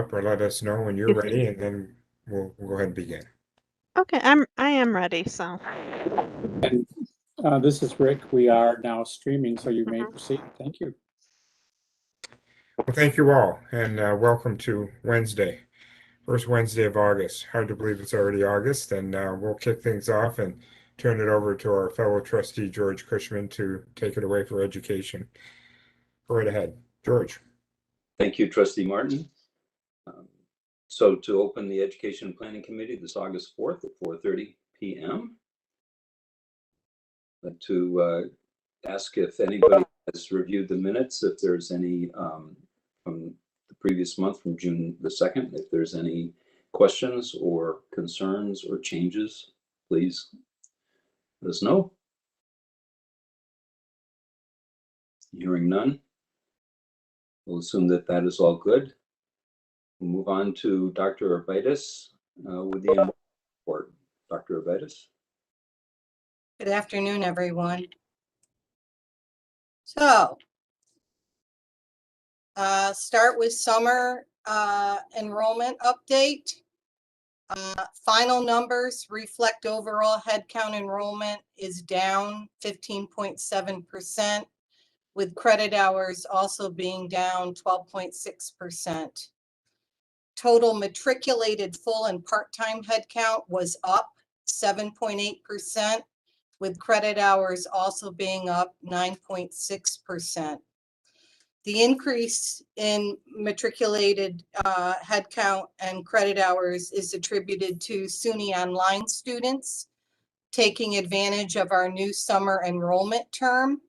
up or let us know when you're ready, and then we'll go ahead and begin. Okay, I am ready, so. And this is Rick. We are now streaming, so you may proceed. Thank you. Well, thank you all, and welcome to Wednesday, first Wednesday of August. Hard to believe it's already August, and we'll kick things off and turn it over to our fellow trustee, George Cushman, to take it away for education. Go right ahead, George. Thank you, Trustee Martin. So to open the Education and Planning Committee this August 4th at 4:30 p.m. To ask if anybody has reviewed the minutes, if there's any from the previous month, from June the 2nd, if there's any questions or concerns or changes, please let us know. Hearing none, we'll assume that that is all good. We'll move on to Dr. Arvidas with the report. Dr. Arvidas. Good afternoon, everyone. So, start with summer enrollment update. Final numbers reflect overall headcount enrollment is down 15.7%, with credit hours also being down 12.6%. Total matriculated full and part-time headcount was up 7.8%, with credit hours also being up 9.6%. The increase in matriculated headcount and credit hours is attributed to Suny online students taking advantage of our new summer enrollment term.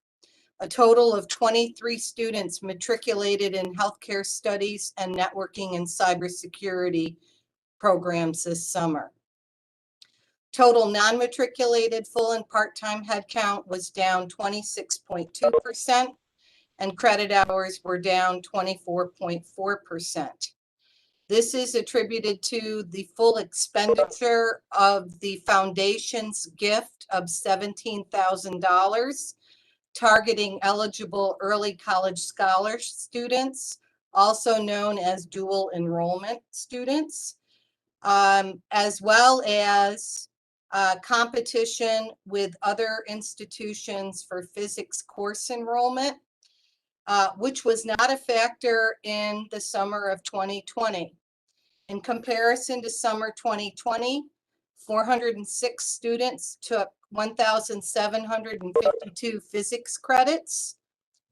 A total of 23 students matriculated in healthcare studies and networking and cybersecurity programs this summer. Total non-matriculated full and part-time headcount was down 26.2%, and credit hours were down 24.4%. This is attributed to the full expenditure of the foundation's gift of $17,000, targeting eligible early college scholar students, also known as dual enrollment students, as well as competition with other institutions for physics course enrollment, which was not a factor in the summer of 2020. In comparison to summer 2020, 406 students took 1,752 physics credits.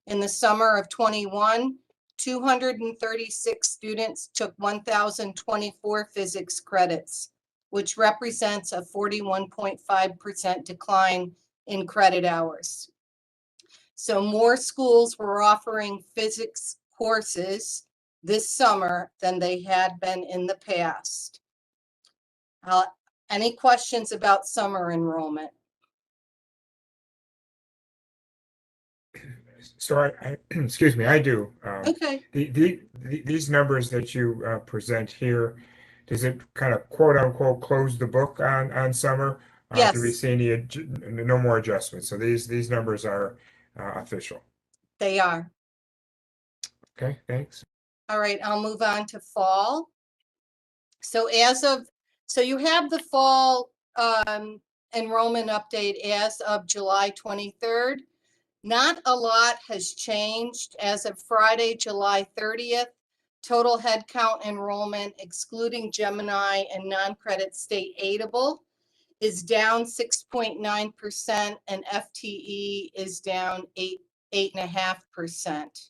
In the summer of 21, 236 students took 1,024 physics credits, which represents a 41.5% decline in credit hours. So more schools were offering physics courses this summer than they had been in the past. Any questions about summer enrollment? So I excuse me, I do. Okay. These numbers that you present here, does it kind of quote unquote close the book on summer? Yes. Do we see any no more adjustments? So these numbers are official. They are. Okay, thanks. All right, I'll move on to fall. So you have the fall enrollment update as of July 23rd. Not a lot has changed as of Friday, July 30th. Total headcount enrollment, excluding Gemini and non-credit state aidable, is down 6.9%, and FTE is down 8.5%.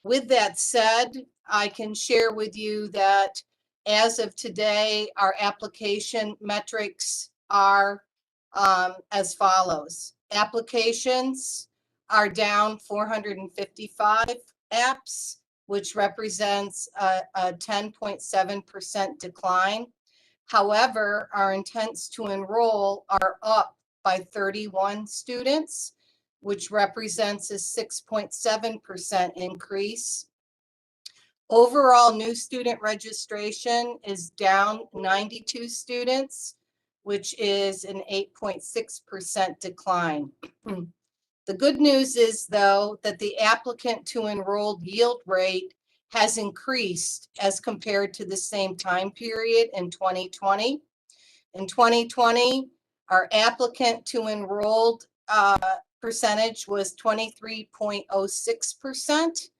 With that said, I can share with you that as of today, our application metrics are as follows. Applications are down 455 apps, which represents a 10.7% decline. However, our intents to enroll are up by 31 students, which represents a 6.7% increase. Overall, new student registration is down 92 students, which is an 8.6% decline. The good news is, though, that the applicant to enrolled yield rate has increased as compared to the same time period in 2020. In 2020, our applicant to enrolled percentage was 23.06%.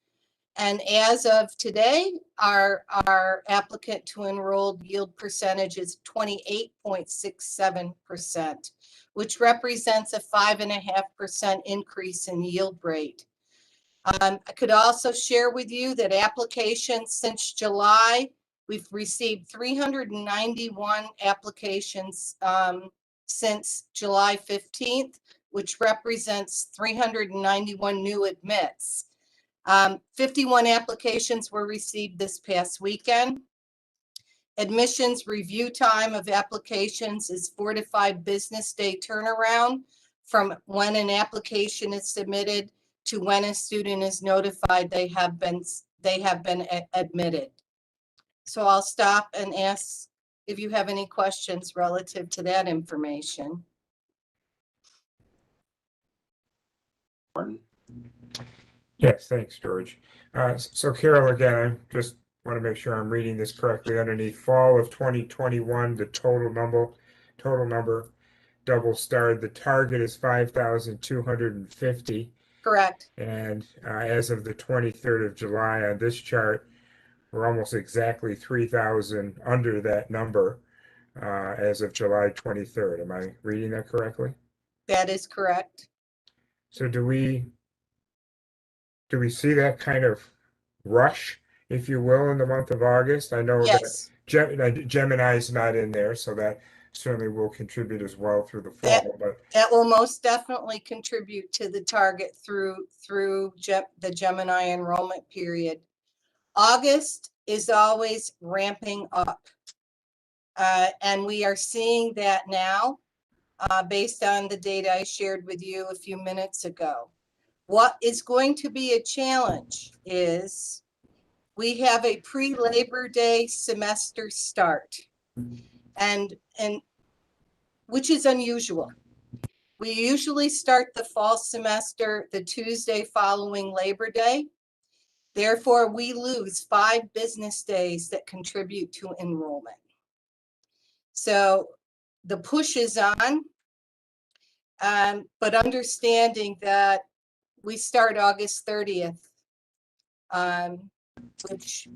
And as of today, our applicant to enrolled yield percentage is 28.67%, which represents a 5.5% increase in yield rate. I could also share with you that applications since July, we've received 391 applications since July 15th, which represents 391 new admits. 51 applications were received this past weekend. Admissions review time of applications is 4 to 5 business day turnaround from when an application is submitted to when a student is notified they have been admitted. So I'll stop and ask if you have any questions relative to that information. Martin? Yes, thanks, George. So Carol, again, I just want to make sure I'm reading this correctly. Underneath fall of 2021, the total number double starred. The target is 5,250. Correct. And as of the 23rd of July on this chart, we're almost exactly 3,000 under that number as of July 23rd. Am I reading that correctly? That is correct. So do we see that kind of rush, if you will, in the month of August? I know Yes. that Gemini is not in there, so that certainly will contribute as well through the fall. But that will most definitely contribute to the target through the Gemini enrollment period. August is always ramping up. And we are seeing that now based on the data I shared with you a few minutes ago. What is going to be a challenge is we have a pre-Labor Day semester start, and which is unusual. We usually start the fall semester the Tuesday following Labor Day. Therefore, we lose 5 business days that contribute to enrollment. So the push is on, but understanding that we start August 30th, which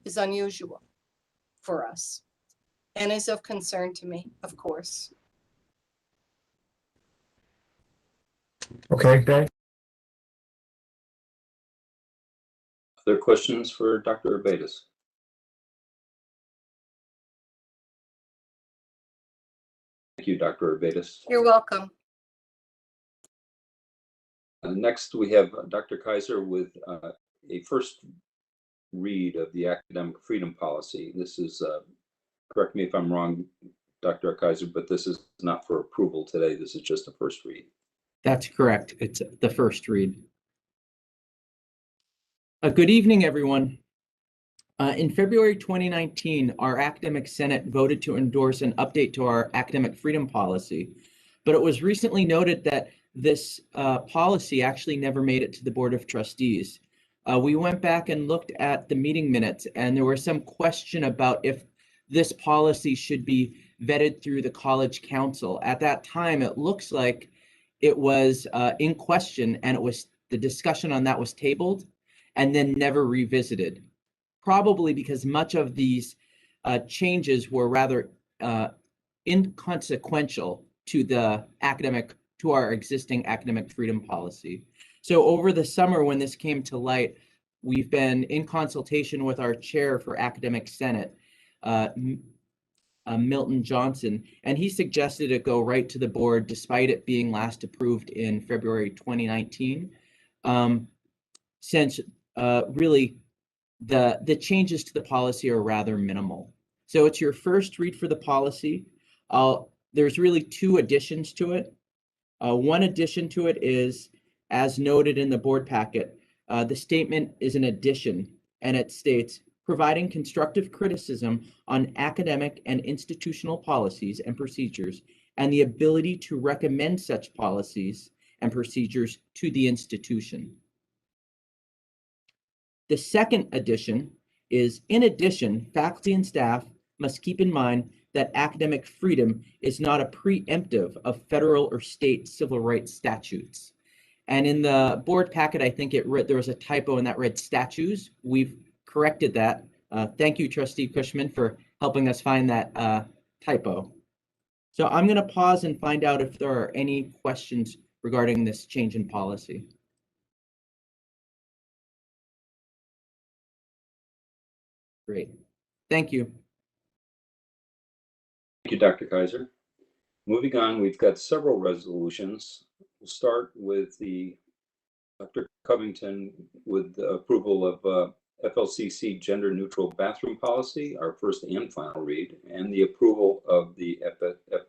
is unusual for us and is of concern to me, of course. okay, thanks. Other questions for Dr. Urbatus? Thank you, Dr. Urbatus. You're welcome. Next, we have Dr. Kaiser with a first read of the academic freedom policy. This is, correct me if I'm wrong, Dr. Kaiser, but this is not for approval today. This is just a first read. That's correct. It's the first read. Good evening, everyone. In February 2019, our Academic Senate voted to endorse an update to our academic freedom policy, but it was recently noted that this policy actually never made it to the Board of Trustees. We went back and looked at the meeting minutes, and there was some question about if this policy should be vetted through the College Council. At that time, it looks like it was in question, and the discussion on that was tabled and then never revisited, probably because much of these changes were rather inconsequential to our existing academic freedom policy. So over the summer, when this came to light, we've been in consultation with our chair for Academic Senate, Milton Johnson, and he suggested it go right to the board despite it being last approved in February 2019, since really the changes to the policy are rather minimal. So it's your first read for the policy. There's really 2 additions to it. One addition to it is, as noted in the board packet, the statement is an addition, and it states, providing constructive criticism on academic and institutional policies and procedures, and the ability to recommend such policies and procedures to the institution. The second addition is, in addition, faculty and staff must keep in mind that academic freedom is not a preemptive of federal or state civil rights statutes. And in the board packet, I think there was a typo and that read statutes. We've corrected that. Thank you, Trustee Cushman, for helping us find that typo. So I'm going to pause and find out if there are any questions regarding this change in policy. Great. Thank you. Thank you, Dr. Kaiser. Moving on, we've got several resolutions. We'll start with Dr. Covington with the approval of FLCC gender neutral bathroom policy, our first and final read, and the approval of the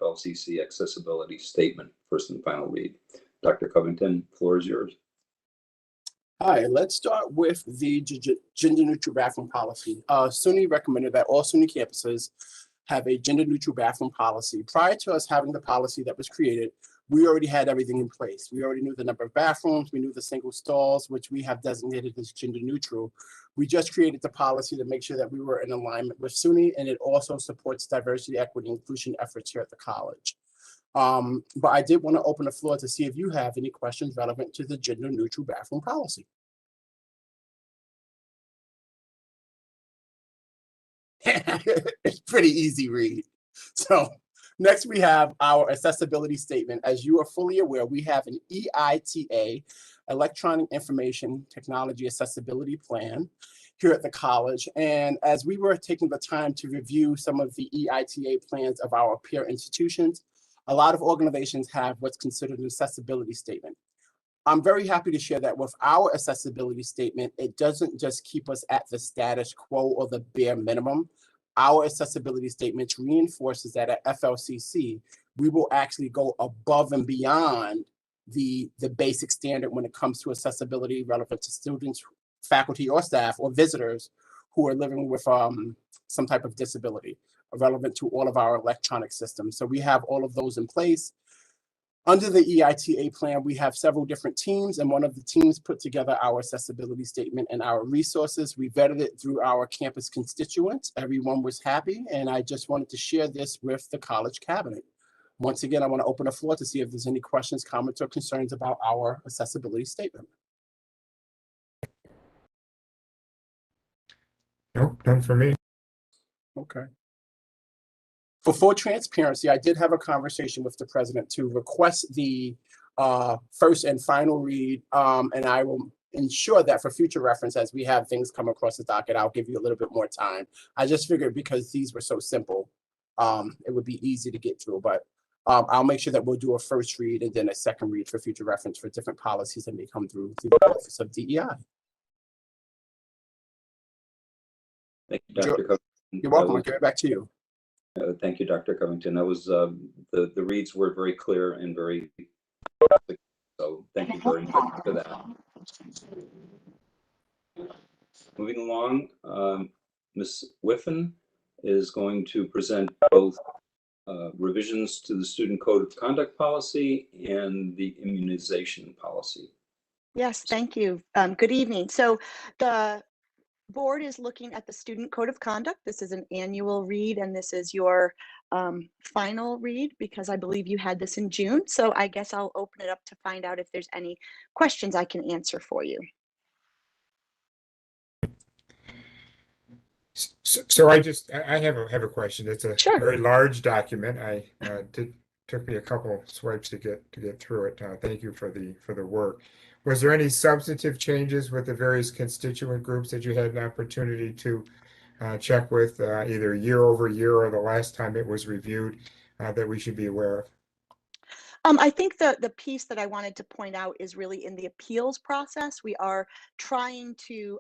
FLCC accessibility statement, first and final read. Dr. Covington, floor is yours. Hi, let's start with the gender neutral bathroom policy. Suny recommended that all Suny campuses have a gender neutral bathroom policy. Prior to us having the policy that was created, we already had everything in place. We already knew the number of bathrooms, we knew the single stalls, which we have designated as gender neutral. We just created the policy to make sure that we were in alignment with Suny, and it also supports diversity, equity, inclusion efforts here at the college. But I did want to open the floor to see if you have any questions relevant to the gender neutral bathroom policy. It's pretty easy read. So next we have our accessibility statement. As you are fully aware, we have an EITA, Electronic Information Technology Accessibility Plan, here at the college. And as we were taking the time to review some of the EITA plans of our peer institutions, a lot of organizations have what's considered an accessibility statement. I'm very happy to share that with our accessibility statement, it doesn't just keep us at the status quo or the bare minimum. Our accessibility statement reinforces that at FLCC, we will actually go above and beyond the basic standard when it comes to accessibility relevant to students, faculty, or staff, or visitors who are living with some type of disability, relevant to all of our electronic systems. So we have all of those in place. Under the EITA plan, we have several different teams, and one of the teams put together our accessibility statement and our resources. We vetted it through our campus constituents. Everyone was happy, and I just wanted to share this with the college cabinet. Once again, I want to open the floor to see if there's any questions, comments, or concerns about our accessibility statement. Nope, none for me. Okay. For full transparency, I did have a conversation with the president to request the first and final read, and I will ensure that for future reference, as we have things come across the docket, I'll give you a little bit more time. I just figured because these were so simple, it would be easy to get through, but I'll make sure that we'll do a first read and then a second read for future reference for different policies that may come through the Office of DEI. Thank you, Dr. Covington. You're welcome. I'll give it back to you. Thank you, Dr. Covington. That was the reads were very clear and very, so thank you very much for that. Moving along, Ms. Whiffen is going to present both revisions to the Student Code of Conduct policy and the immunization policy. Yes, thank you. Good evening. So the board is looking at the Student Code of Conduct. This is an annual read, and this is your final read because I believe you had this in June. So I guess I'll open it up to find out if there's any questions I can answer for you. So I have a question. It's a Sure. very large document. Took me a couple swipes to get through it. Thank you for the work. Was there any substantive changes with the various constituent groups that you had an opportunity to check with either year over year or the last time it was reviewed that we should be aware of? I think the piece that I wanted to point out is really in the appeals process. We are trying to,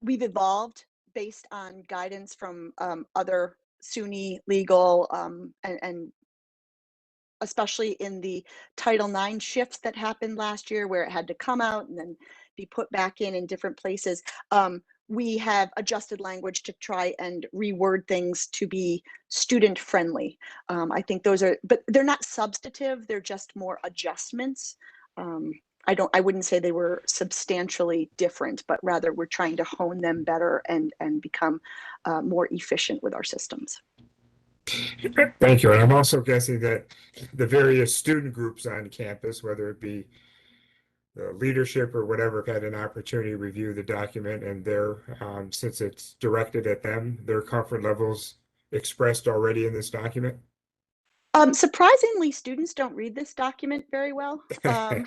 we've evolved based on guidance from other SUNY legal and especially in the Title IX shifts that happened last year where it had to come out and then be put back in different places. We have adjusted language to try and reword things to be student friendly. I think those are, but they're not substantive, they're just more adjustments. I wouldn't say they were substantially different, but rather we're trying to hone them better and become more efficient with our systems. Thank you. And I'm also guessing that the various student groups on campus, whether it be the leadership or whatever, have had an opportunity to review the document, and their, since it's directed at them, their comfort levels expressed already in this document. Surprisingly, students don't read this document very well. I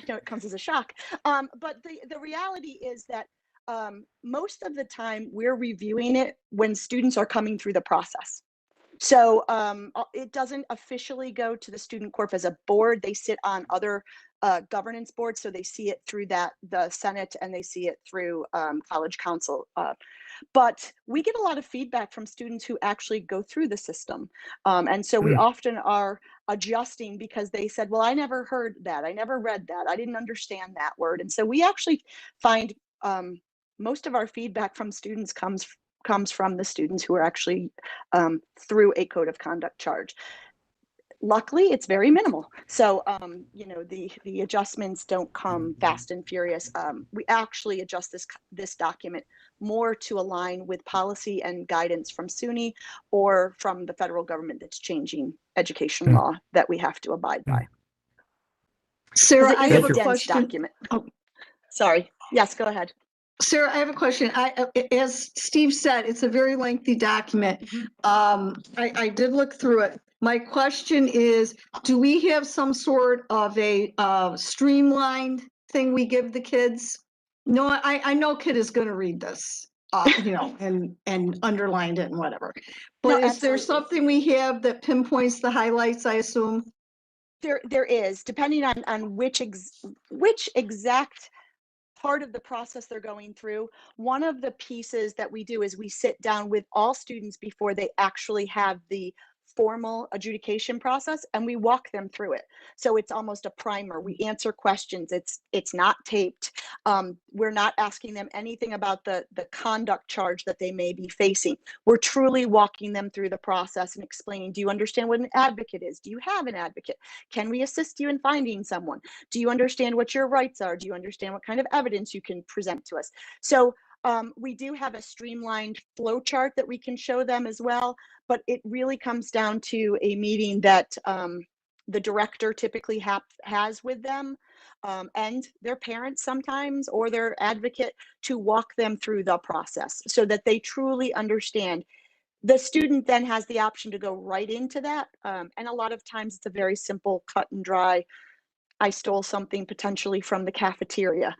know it comes as a shock, but the reality is that most of the time we're reviewing it when students are coming through the process. So it doesn't officially go to the student corp as a board. They sit on other governance boards, so they see it through the Senate, and they see it through College Council. But we get a lot of feedback from students who actually go through the system. And so we often are adjusting because they said, well, I never heard that. I never read that. I didn't understand that word. And so we actually find most of our feedback from students comes from the students who are actually through a code of conduct charge. Luckily, it's very minimal. So, you know, the adjustments don't come fast and furious. We actually adjust this document more to align with policy and guidance from Suny or from the federal government that's changing education law that we have to abide by. Sarah, I have a dense question. document. Oh, sorry. Yes, go ahead. Sarah, I have a question. As Steve said, it's a very lengthy document. I did look through it. My question is, do we have some sort of a streamlined thing we give the kids? No, I know kid is going to read this, you know, and underlined it and whatever. But No, is there absolutely. something we have that pinpoints the highlights, I assume? There is, depending on which exact part of the process they're going through. One of the pieces that we do is we sit down with all students before they actually have the formal adjudication process, and we walk them through it. So it's almost a primer. We answer questions. It's not taped. We're not asking them anything about the conduct charge that they may be facing. We're truly walking them through the process and explaining, do you understand what an advocate is? Do you have an advocate? Can we assist you in finding someone? Do you understand what your rights are? Do you understand what kind of evidence you can present to us? So we do have a streamlined flow chart that we can show them as well, but it really comes down to a meeting that the director typically has with them and their parents sometimes, or their advocate, to walk them through the process so that they truly understand. The student then has the option to go right into that. And a lot of times it's a very simple, cut and dry, I stole something potentially from the cafeteria.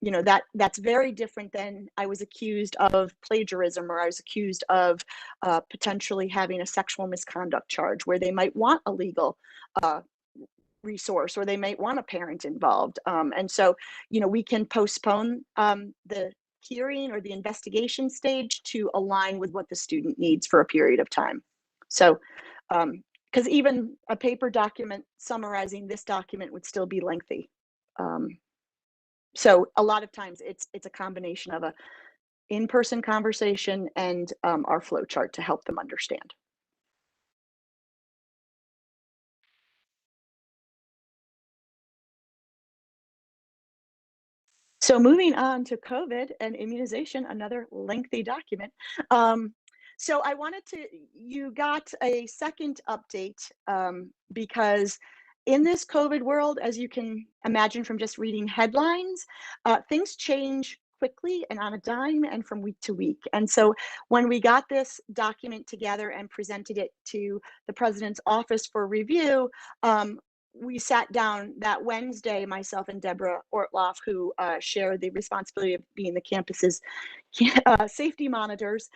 You know, that's very different than I was accused of plagiarism, or I was accused of potentially having a sexual misconduct charge, where they might want a legal resource, or they might want a parent involved. And so, you know, we can postpone the hearing or the investigation stage to align with what the student needs for a period of time. So, because even a paper document summarizing this document would still be lengthy. So a lot of times it's a combination of a in-person conversation and our flow chart to help them understand. So moving on to COVID and immunization, another lengthy document. So I wanted you got a second update because in this COVID world, as you can imagine from just reading headlines, things change quickly and on a dime and from week to week. And so when we got this document together and presented it to the president's office for review, we sat down that Wednesday, myself and Deborah Ortloff, who share the responsibility of being the campus's safety monitors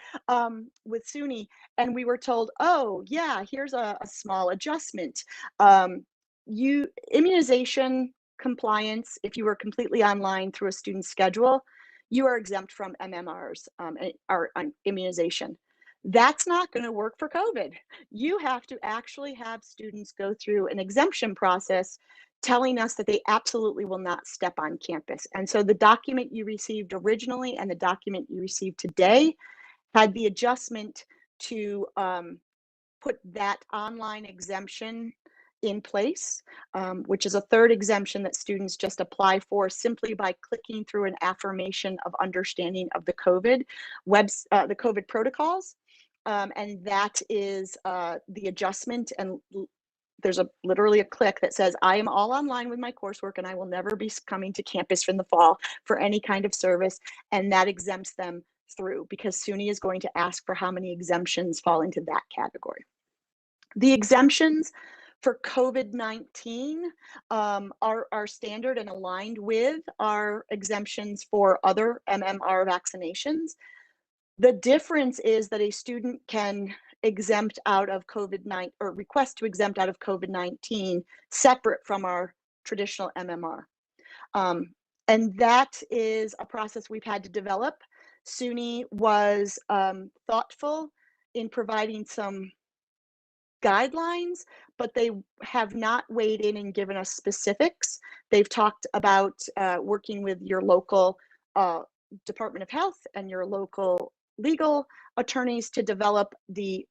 with Suny, and we were told, oh yeah, here's a small adjustment. Immunization compliance, if you were completely online through a student schedule, you are exempt from MMRs, or immunization. That's not going to work for COVID. You have to actually have students go through an exemption process telling us that they absolutely will not step on campus. And so the document you received originally and the document you received today had the adjustment to put that online exemption in place, which is a third exemption that students just apply for simply by clicking through an affirmation of understanding of the the COVID protocols. And that is the adjustment, and there's literally a click that says, I am all online with my coursework and I will never be coming to campus in the fall for any kind of service. And that exempts them through, because Suny is going to ask for how many exemptions fall into that category. The exemptions for COVID-19 are standard and aligned with our exemptions for other MMR vaccinations. The difference is that a student can exempt out of COVID-19 or request to exempt out of COVID-19 separate from our traditional MMR. And that is a process we've had to develop. Suny was thoughtful in providing some guidelines, but they have not weighed in and given us specifics. They've talked about working with your local Department of Health and your local legal attorneys to develop the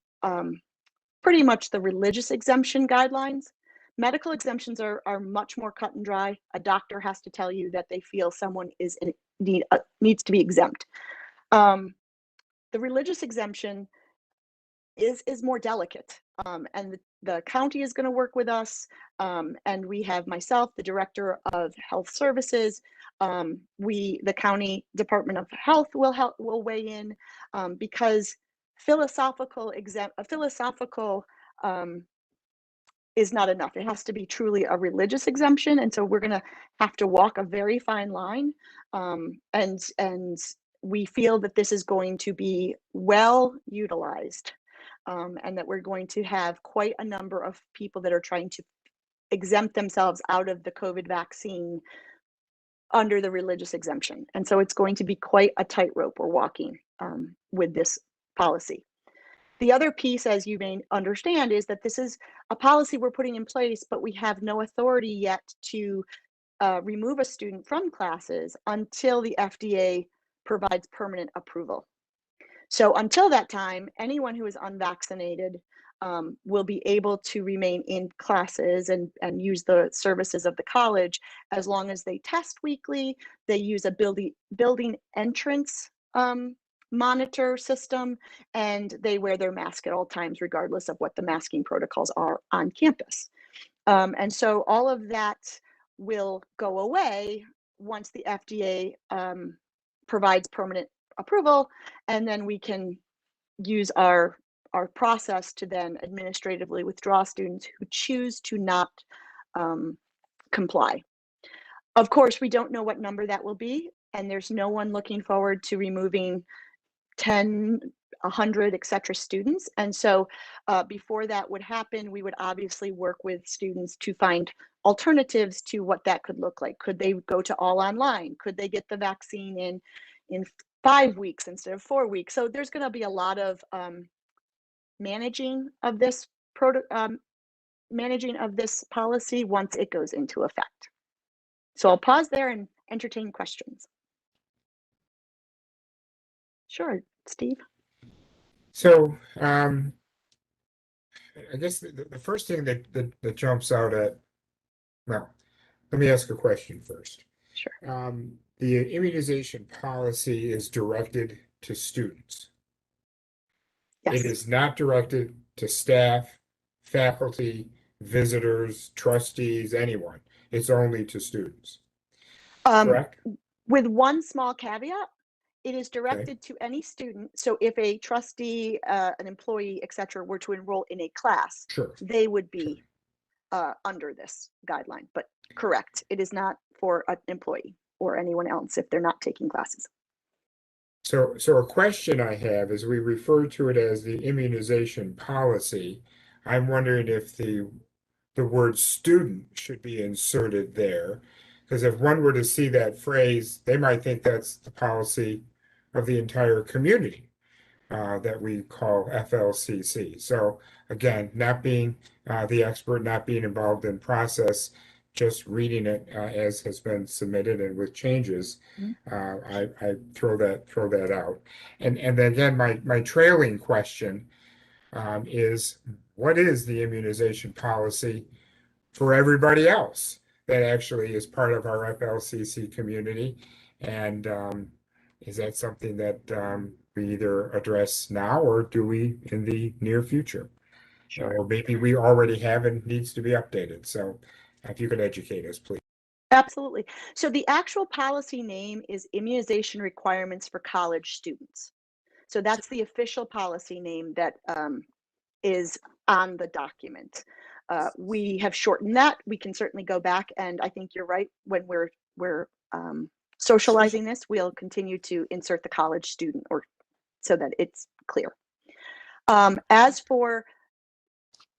pretty much the religious exemption guidelines. Medical exemptions are much more cut and dry. A doctor has to tell you that they feel someone is needs to be exempt. The religious exemption is more delicate, and the county is going to work with us, and we have myself, the director of health services. The county Department of Health will weigh in, because philosophical is not enough. It has to be truly a religious exemption, and so we're going to have to walk a very fine line, and we feel that this is going to be well utilized, and that we're going to have quite a number of people that are trying to exempt themselves out of the COVID vaccine under the religious exemption. And so it's going to be quite a tightrope we're walking with this policy. The other piece, as you may understand, is that this is a policy we're putting in place, but we have no authority yet to remove a student from classes until the FDA provides permanent approval. So until that time, anyone who is unvaccinated will be able to remain in classes and use the services of the college as long as they test weekly. They use a building entrance monitor system, and they wear their mask at all times, regardless of what the masking protocols are on campus. And so all of that will go away once the FDA provides permanent approval, and then we can use our process to then administratively withdraw students who choose to not comply. Of course, we don't know what number that will be, and there's no one looking forward to removing 10, 100, etc. students. And so before that would happen, we would obviously work with students to find alternatives to what that could look like. Could they go to all online? Could they get the vaccine in 5 weeks instead of 4 weeks? So there's going to be a lot of managing of this policy once it goes into effect. So I'll pause there and entertain questions. Sure, Steve. So I guess the first thing that jumps out at, well, let me ask a question first. Sure. The immunization policy is directed to students. Yes. It is not directed to staff, faculty, visitors, trustees, anyone. It's only to students. Correct? With one small caveat, it is directed to any student. So if a trustee, an employee, etc., were to enroll in a class, Sure. they would be under this guideline. But correct, it is not for an employee or anyone else if they're not taking classes. So a question I have is, we refer to it as the immunization policy. I'm wondering if the word student should be inserted there, because if one were to see that phrase, they might think that's the policy of the entire community that we call FLCC. So again, not being the expert, not being involved in process, just reading it as has been submitted and with changes, I throw that out. And then again, my trailing question is, what is the immunization policy for everybody else that actually is part of our FLCC community. And is that something that we either address now or do we in the near future? Or maybe we already have and needs to be updated. So if you could educate us, please. Absolutely. So the actual policy name is Immunization Requirements for College Students. So that's the official policy name that is on the document. We have shortened that. We can certainly go back, and I think you're right. When we're socializing this, we'll continue to insert the college student, or so that it's clear. As for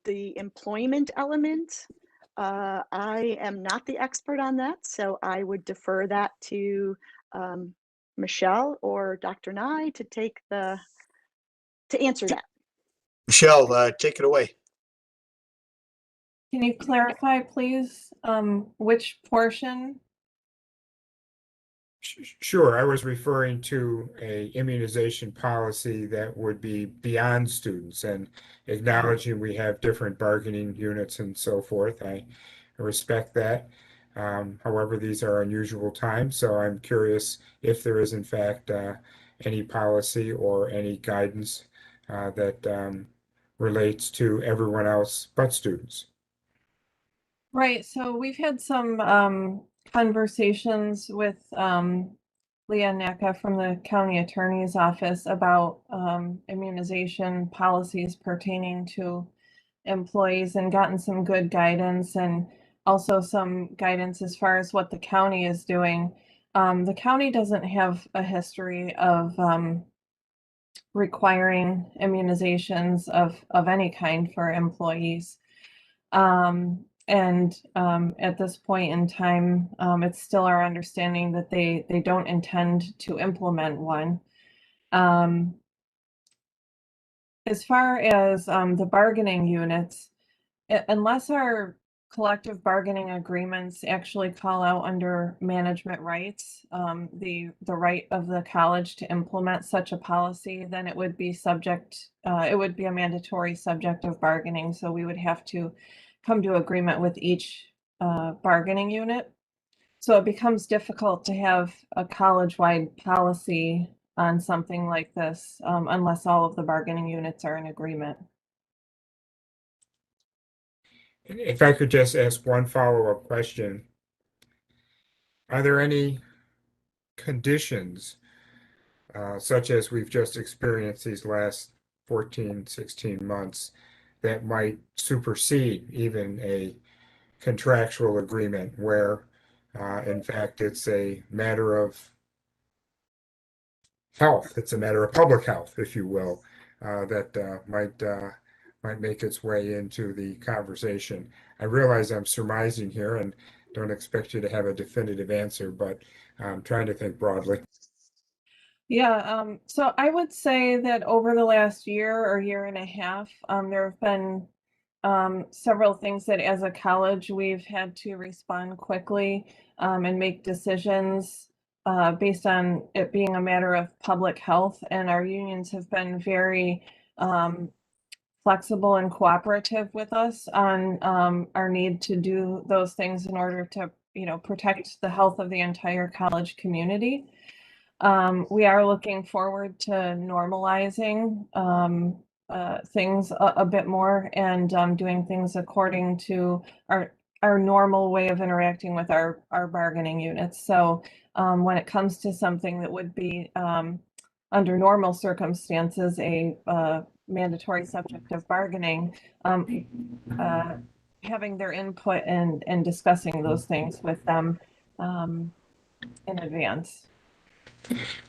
the employment element, I am not the expert on that, so I would defer that to Michelle or Dr. Nye to answer that. Michelle, take it away. Can you clarify, please, which portion? Sure, I was referring to a immunization policy that would be beyond students and acknowledging we have different bargaining units and so forth. I respect that. However, these are unusual times, so I'm curious if there is in fact any policy or any guidance that relates to everyone else but students. Right, so we've had some conversations with Leah Naka from the county attorney's office about immunization policies pertaining to employees, and gotten some good guidance, and also some guidance as far as what the county is doing. The county doesn't have a history of requiring immunizations of any kind for employees. At this point in time, it's still our understanding that they don't intend to implement one. As far as the bargaining units, unless our collective bargaining agreements actually call out under management rights, the right of the college to implement such a policy, then it would be it would be a mandatory subject of bargaining. So we would have to come to agreement with each bargaining unit. So it becomes difficult to have a college-wide policy on something like this unless all of the bargaining units are in agreement. If I could just ask one follow-up question. Are there any conditions, such as we've just experienced these last 14, 16 months, that might supersede even a contractual agreement where, in fact, it's a matter of health, it's a matter of public health, if you will, that might make its way into the conversation. I realize I'm surmising here and don't expect you to have a definitive answer, but I'm trying to think broadly. Yeah, so I would say that over the last year or year and a half, there have been several things that as a college we've had to respond quickly and make decisions based on it being a matter of public health, and our unions have been very flexible and cooperative with us on our need to do those things in order to, protect the health of the entire college community. We are looking forward to normalizing things a bit more, and doing things according to our normal way of interacting with our bargaining units. So when it comes to something that would be under normal circumstances a mandatory subject of bargaining, having their input and discussing those things with them in advance.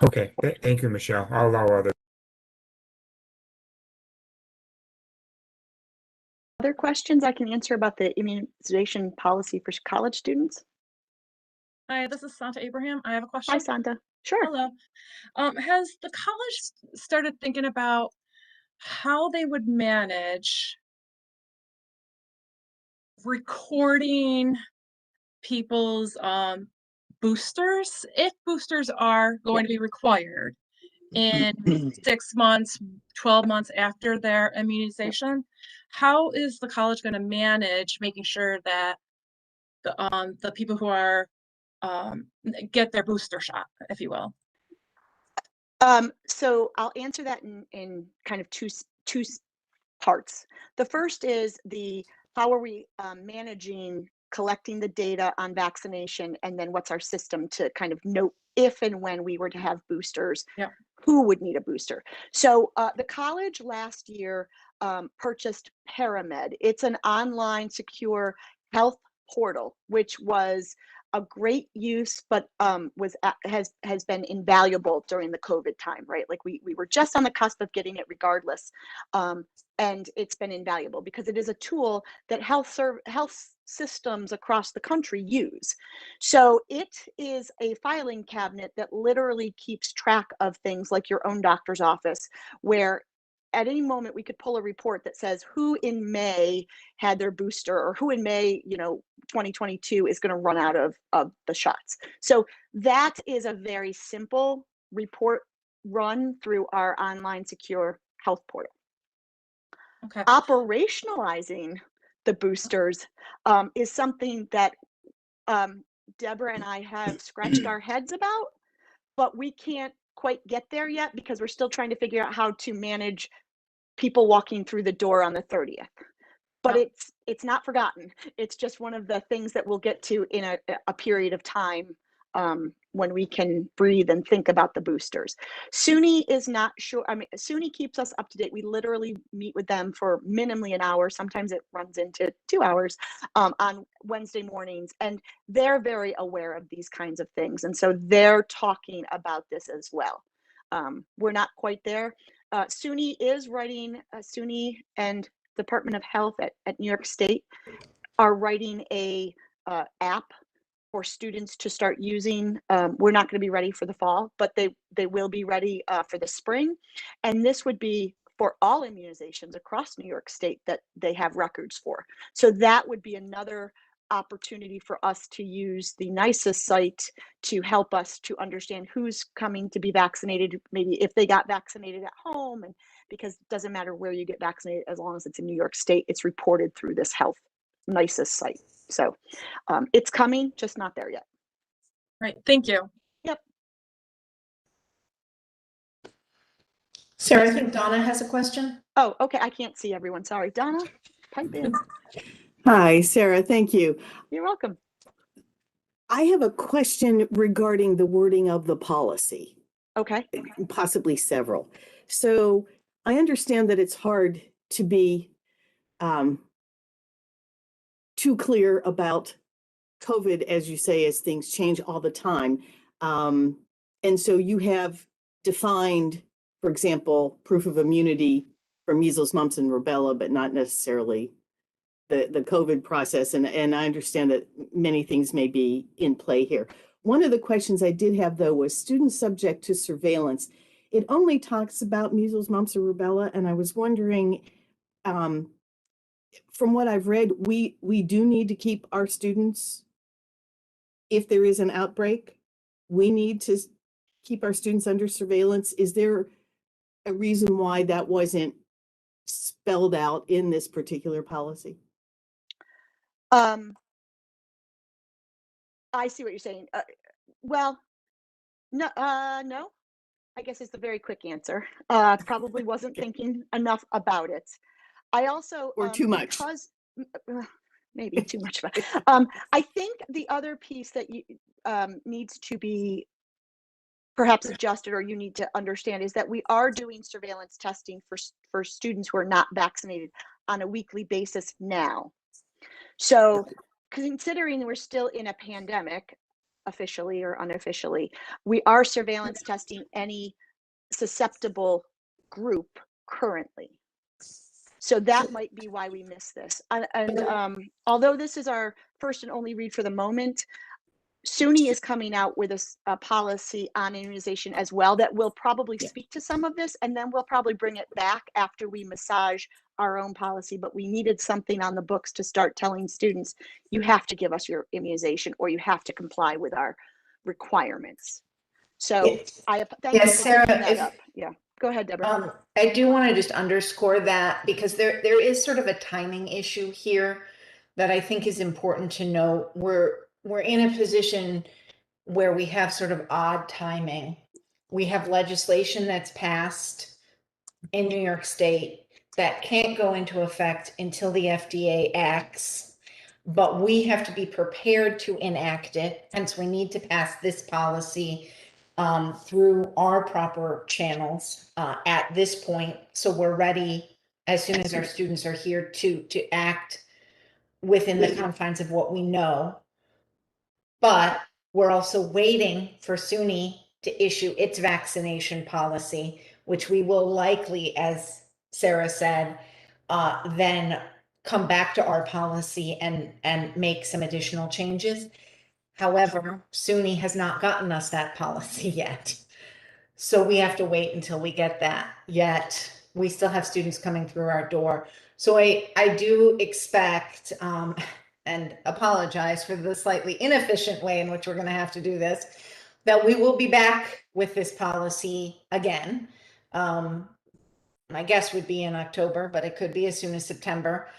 Okay, thank you, Michelle. I'll allow others. Other questions I can answer about the immunization policy for college students? Hi, this is Santa Abraham. I have a question. Hi, Santa. Sure. Hello. Has the college started thinking about how they would manage recording people's boosters, if boosters are going to be required? in 6 months, 12 months after their immunization. How is the college going to manage making sure that the people who are get their booster shot, if you will? So I'll answer that in kind of two parts. The first is how are we managing collecting the data on vaccination, and then what's our system to kind of note if and when we were to have boosters, Yeah. who would need a booster. So the college last year purchased Paramed. It's an online secure health portal, which was a great use, but has been invaluable during the COVID time, right? Like we were just on the cusp of getting it regardless. And it's been invaluable because it is a tool that health systems across the country use. So it is a filing cabinet that literally keeps track of things like your own doctor's office, where at any moment we could pull a report that says who in May had their booster, or who in May, 2022 is going to run out of the shots. So that is a very simple report run through our online secure health portal. Okay. Operationalizing the boosters is something that Deborah and I have scratched our heads about, but we can't quite get there yet because we're still trying to figure out how to manage people walking through the door on the 30th. But Yep. it's not forgotten. It's just one of the things that we'll get to in a period of time when we can breathe and think about the boosters. Suny is not sure. I mean, Suny keeps us up to date. We literally meet with them for minimally an hour. Sometimes it runs into 2 hours on Wednesday mornings. And they're very aware of these kinds of things. And so they're talking about this as well. We're not quite there. Suny is writing, Suny and Department of Health at New York State are writing a app for students to start using. We're not going to be ready for the fall, but they will be ready for the spring. And this would be for all immunizations across New York State that they have records for. So that would be another opportunity for us to use the NICES site to help us to understand who's coming to be vaccinated, maybe if they got vaccinated at home, and because it doesn't matter where you get vaccinated, as long as it's in New York State, it's reported through this health NICES site. So it's coming, just not there yet. Right. Thank you. Yep. Sarah, I think Donna has a question. Oh, okay. I can't see everyone. Sorry. Donna, pipe in. Hi, Sarah. Thank you. You're welcome. I have a question regarding the wording of the policy, Okay. possibly several. So I understand that it's hard to be too clear about COVID, as you say, as things change all the time. And so you have defined, for example, proof of immunity for measles, mumps, and rubella, but not necessarily the COVID process. And I understand that many things may be in play here. One of the questions I did have, though, was students subject to surveillance. It only talks about measles, mumps, or rubella. And I was wondering, from what I've read, we do need to keep our students, if there is an outbreak, we need to keep our students under surveillance. Is there a reason why that wasn't spelled out in this particular policy? I see what you're saying. Well, no, no, I guess it's the very quick answer. Probably wasn't thinking enough about it. I also, Or too much? because maybe too much. I think the other piece that you needs to be perhaps adjusted, or you need to understand, is that we are doing surveillance testing for students who are not vaccinated on a weekly basis now. So considering we're still in a pandemic, officially or unofficially, we are surveillance testing any susceptible group currently. So that might be why we miss this. And although this is our first and only read for the moment, Suny is coming out with a policy on immunization as well that will probably speak to some of this, and then we'll probably bring it back after we massage our own policy. But we needed something on the books to start telling students, you have to give us your immunization or you have to comply with our requirements. So Yes. thank you Yes, for Sarah, bringing that if- up. Yeah, go ahead, Deborah. I do want to just underscore that because there is sort of a timing issue here that I think is important to note. We're in a position where we have sort of odd timing. We have legislation that's passed in New York State that can't go into effect until the FDA acts, but we have to be prepared to enact it. Hence, we need to pass this policy through our proper channels at this point. So we're ready as soon as our students are here to act within the confines of what we know. But we're also waiting for Suny to issue its vaccination policy, which we will likely, as Sarah said, then come back to our policy and make some additional changes. However, Suny has not gotten us that policy yet. So we have to wait until we get that, yet we still have students coming through our door. So I do expect, and apologize for the slightly inefficient way in which we're going to have to do this, that we will be back with this policy again. My guess would be in October, but it could be as soon as September,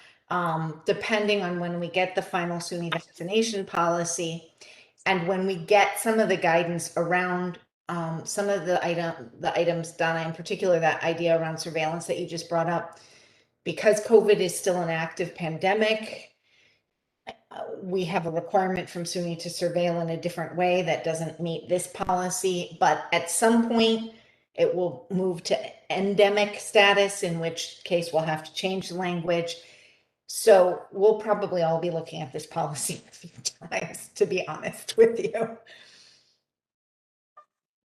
depending on when we get the final Suny vaccination policy and when we get some of the guidance around some of the items, Donna, in particular, that idea around surveillance that you just brought up. Because COVID is still an active pandemic, we have a requirement from Suny to surveil in a different way that doesn't meet this policy, but at some point it will move to endemic status, in which case we'll have to change the language. So we'll probably all be looking at this policy a few times, to be honest with you.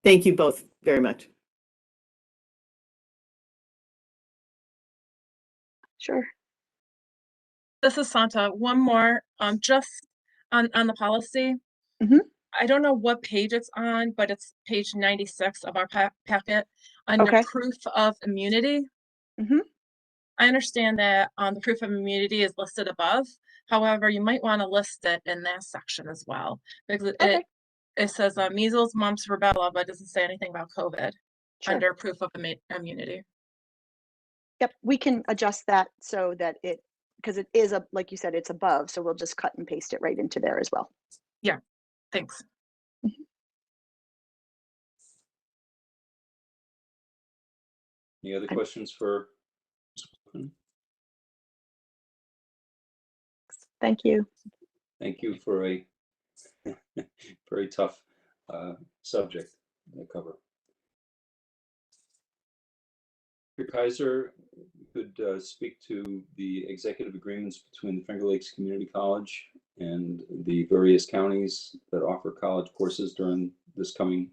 Thank you both very much. Sure. This is Santa. One more, just on the policy. Mhm. I don't know what page it's on, but it's page 96 of our packet under Okay. proof of immunity. Mhm. I understand that the proof of immunity is listed above. However, you might want to list it in that section as well, because Okay. it says measles, mumps, rubella, but it doesn't say anything about COVID Sure. under proof of immunity. Yep, we can adjust that so that because it is like you said, it's above, so we'll just cut and paste it right into there as well. Yeah, thanks. Any other questions for? Thank you. Thank you for a very tough subject to cover. Mr. Kaiser could speak to the executive agreements between the Finger Lakes Community College and the various counties that offer college courses during this coming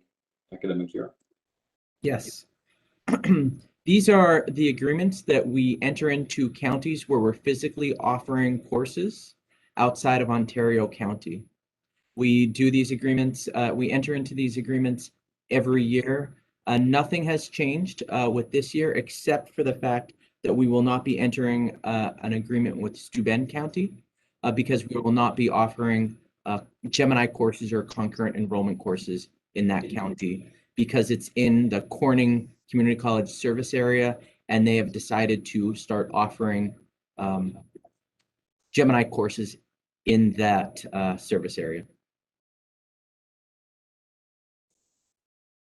academic year. Yes. These are the agreements that we enter into counties where we're physically offering courses outside of Ontario County. We do these agreements, we enter into these agreements every year. Nothing has changed with this year, except for the fact that we will not be entering an agreement with Steuben County because we will not be offering Gemini courses or concurrent enrollment courses in that county because it's in the Corning Community College service area, and they have decided to start offering Gemini courses in that service area.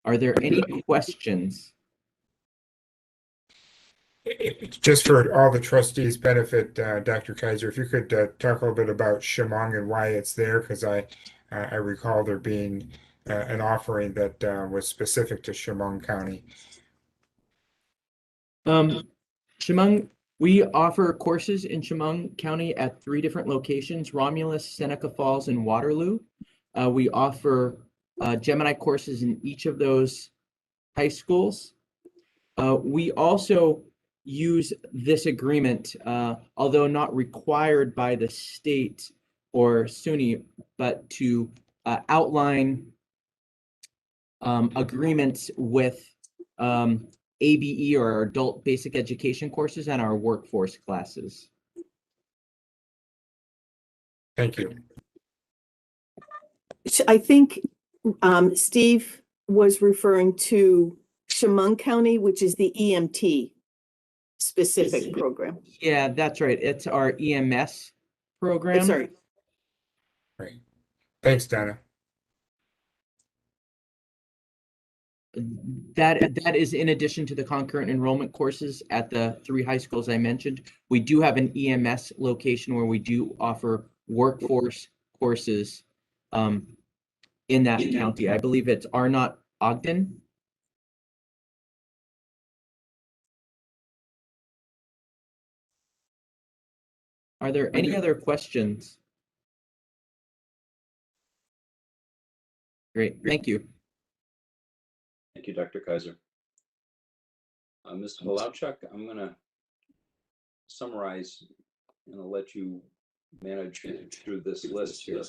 Are there any questions? Just for all the trustees' benefit, Dr. Kaiser, if you could talk a little bit about Chemung and why it's there, because I recall there being an offering that was specific to Chemung County. Chemung, we offer courses in Chemung County at 3 different locations: Romulus, Seneca Falls, and Waterloo. We offer Gemini courses in each of those high schools. We also use this agreement, although not required by the state or SUNY, but to outline agreements with ABE, or our adult basic education courses, and our workforce classes. Thank you. I think, Steve, was referring to Chemung County, which is the EMT specific program. Yeah, that's right. It's our EMS program. Sorry. Right. Thanks, Donna. That is in addition to the concurrent enrollment courses at the 3 high schools I mentioned. We do have an EMS location where we do offer workforce courses in that county. I believe it's Arnott Ogden. Are there any other questions? Great, thank you. Thank you, Dr. Kaiser. Mr. Palauchuk, I'm going to summarize and I'll let you manage through this list here.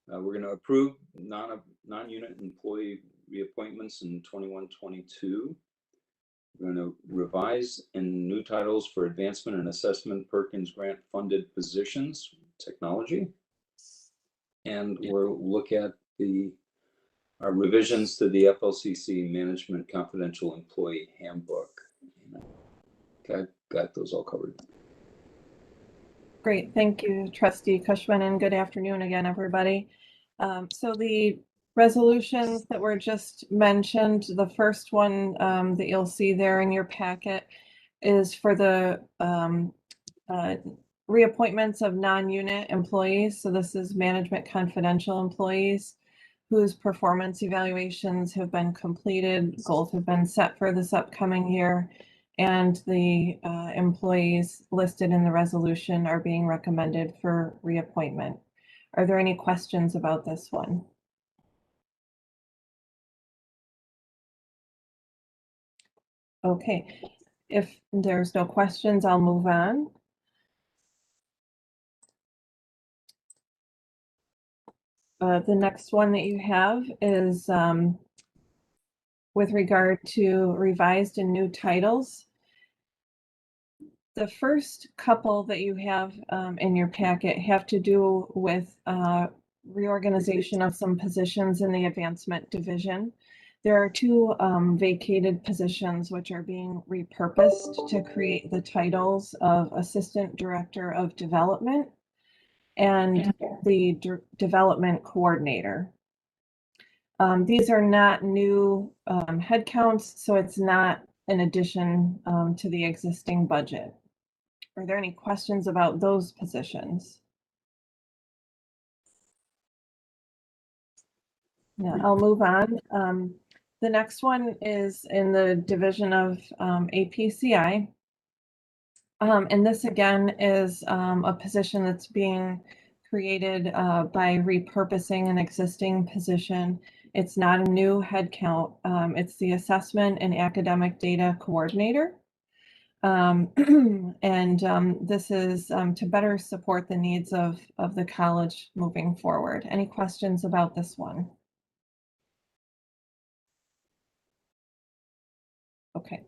We're going to approve non-unit employee reappointments in 21-22. We're going to revise in new titles for advancement and assessment Perkins grant funded positions, technology. And we'll look at our revisions to the FLCC Management Confidential Employee Handbook. Okay, got those all covered. Great, thank you, Trustee Cushman, and good afternoon again, everybody. So the resolutions that were just mentioned, the first one that you'll see there in your packet is for the reappointments of non-unit employees. So this is management confidential employees whose performance evaluations have been completed, goals have been set for this upcoming year, and the employees listed in the resolution are being recommended for reappointment. Are there any questions about this one? Okay, if there's no questions, I'll move on. The next one that you have is with regard to revised and new titles. The first couple that you have in your packet have to do with reorganization of some positions in the advancement division. There are 2 vacated positions which are being repurposed to create the titles of Assistant Director of Development and the Development Coordinator. These are not new headcounts, so it's not in addition to the existing budget. Are there any questions about those positions? Yeah, I'll move on. The next one is in the division of APCI. And this again is a position that's being created by repurposing an existing position. It's not a new headcount. It's the Assessment and Academic Data Coordinator. This is to better support the needs of the college moving forward. Any questions about this one? Okay.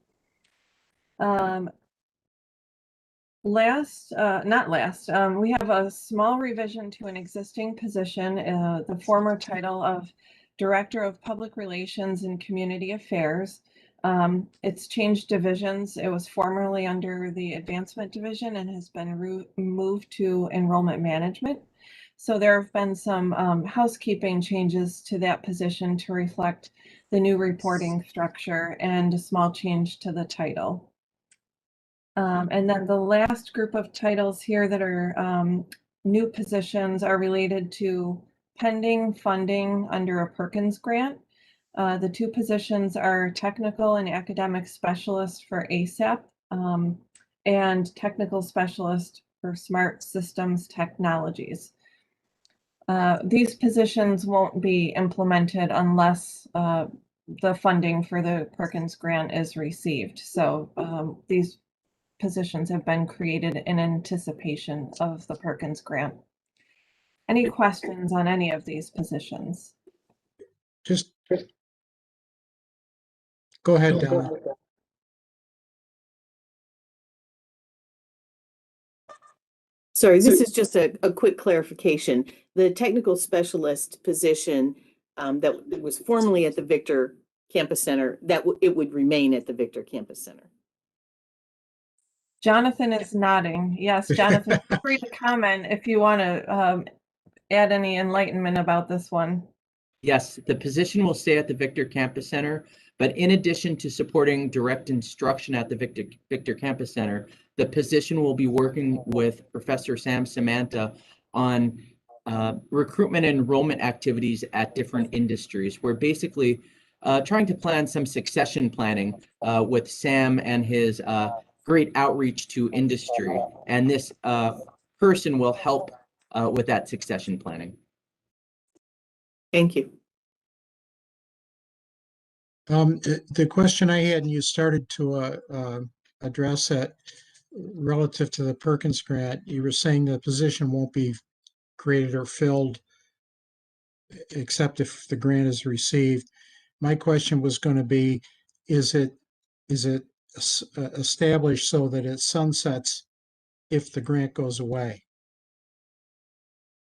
We have a small revision to an existing position, the former title of Director of Public Relations and Community Affairs. It's changed divisions. It was formerly under the Advancement Division and has been moved to Enrollment Management. So there have been some housekeeping changes to that position to reflect the new reporting structure and a small change to the title. And then the last group of titles here that are new positions are related to pending funding under a Perkins grant. The 2 positions are Technical and Academic Specialist for ASAP and Technical Specialist for Smart Systems Technologies. These positions won't be implemented unless the funding for the Perkins grant is received. So these positions have been created in anticipation of the Perkins grant. Any questions on any of these positions? Just go ahead, Donna. Sorry, this is just a quick clarification. The technical specialist position that was formerly at the Victor Campus Center, that it would remain at the Victor Campus Center. Jonathan is nodding. Yes, Jonathan, feel free to comment if you want to add any enlightenment about this one. Yes, the position will stay at the Victor Campus Center, but in addition to supporting direct instruction at the Victor Campus Center, the position will be working with Professor Sam Samantha on recruitment and enrollment activities at different industries. We're basically trying to plan some succession planning with Sam and his great outreach to industry. And this person will help with that succession planning. Thank you. The question I had, and you started to address that relative to the Perkins grant, you were saying the position won't be created or filled except if the grant is received. My question was going to be, is it established so that it sunsets if the grant goes away?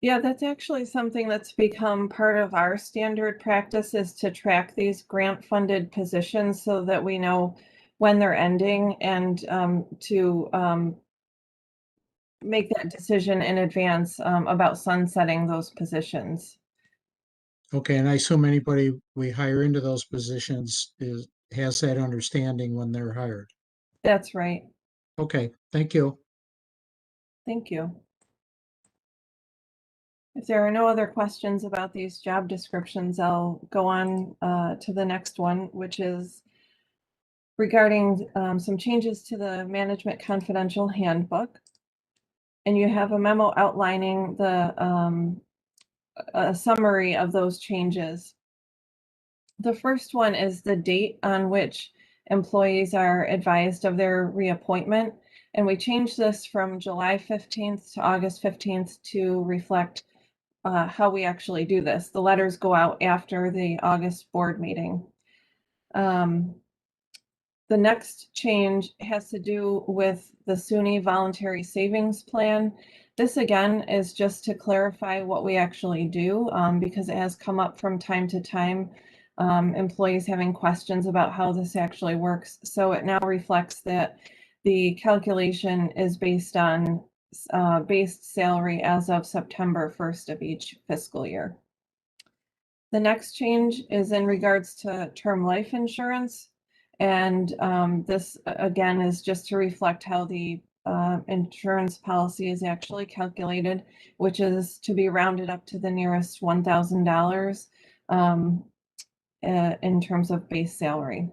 Yeah, that's actually something that's become part of our standard practice, is to track these grant-funded positions so that we know when they're ending, and to make that decision in advance about sunsetting those positions. Okay, and I assume anybody we hire into those positions has that understanding when they're hired. That's right. Okay, thank you. Thank you. If there are no other questions about these job descriptions, I'll go on to the next one, which is regarding some changes to the Management Confidential Handbook. And you have a memo outlining a summary of those changes. The first one is the date on which employees are advised of their reappointment. And we changed this from July 15th to August 15th to reflect how we actually do this. The letters go out after the August board meeting. The next change has to do with the Suny Voluntary Savings Plan. This again is just to clarify what we actually do, because it has come up from time to time, employees having questions about how this actually works. So it now reflects that the calculation is based on base salary as of September 1st of each fiscal year. The next change is in regards to term life insurance. And this, again, is just to reflect how the insurance policy is actually calculated, which is to be rounded up to the nearest $1,000 in terms of base salary.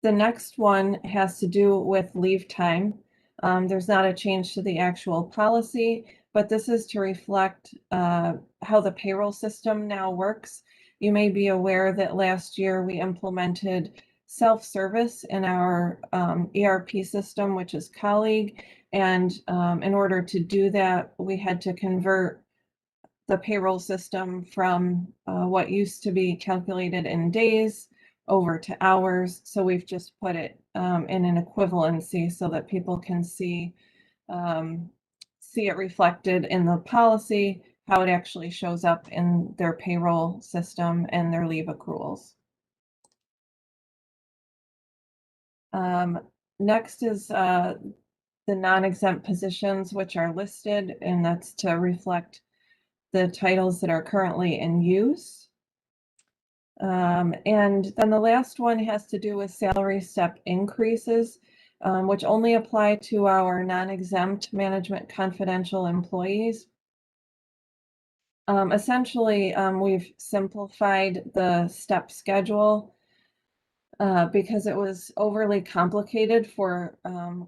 The next one has to do with leave time. There's not a change to the actual policy, but this is to reflect how the payroll system now works. You may be aware that last year we implemented self-service in our ERP system, which is Colleague. And in order to do that, we had to convert the payroll system from what used to be calculated in days over to hours. So we've just put it in an equivalency so that people can see it reflected in the policy, how it actually shows up in their payroll system and their leave accruals. Next is the non-exempt positions, which are listed, and that's to reflect the titles that are currently in use. And then the last one has to do with salary step increases, which only apply to our non-exempt management confidential employees. Essentially, we've simplified the step schedule because it was overly complicated for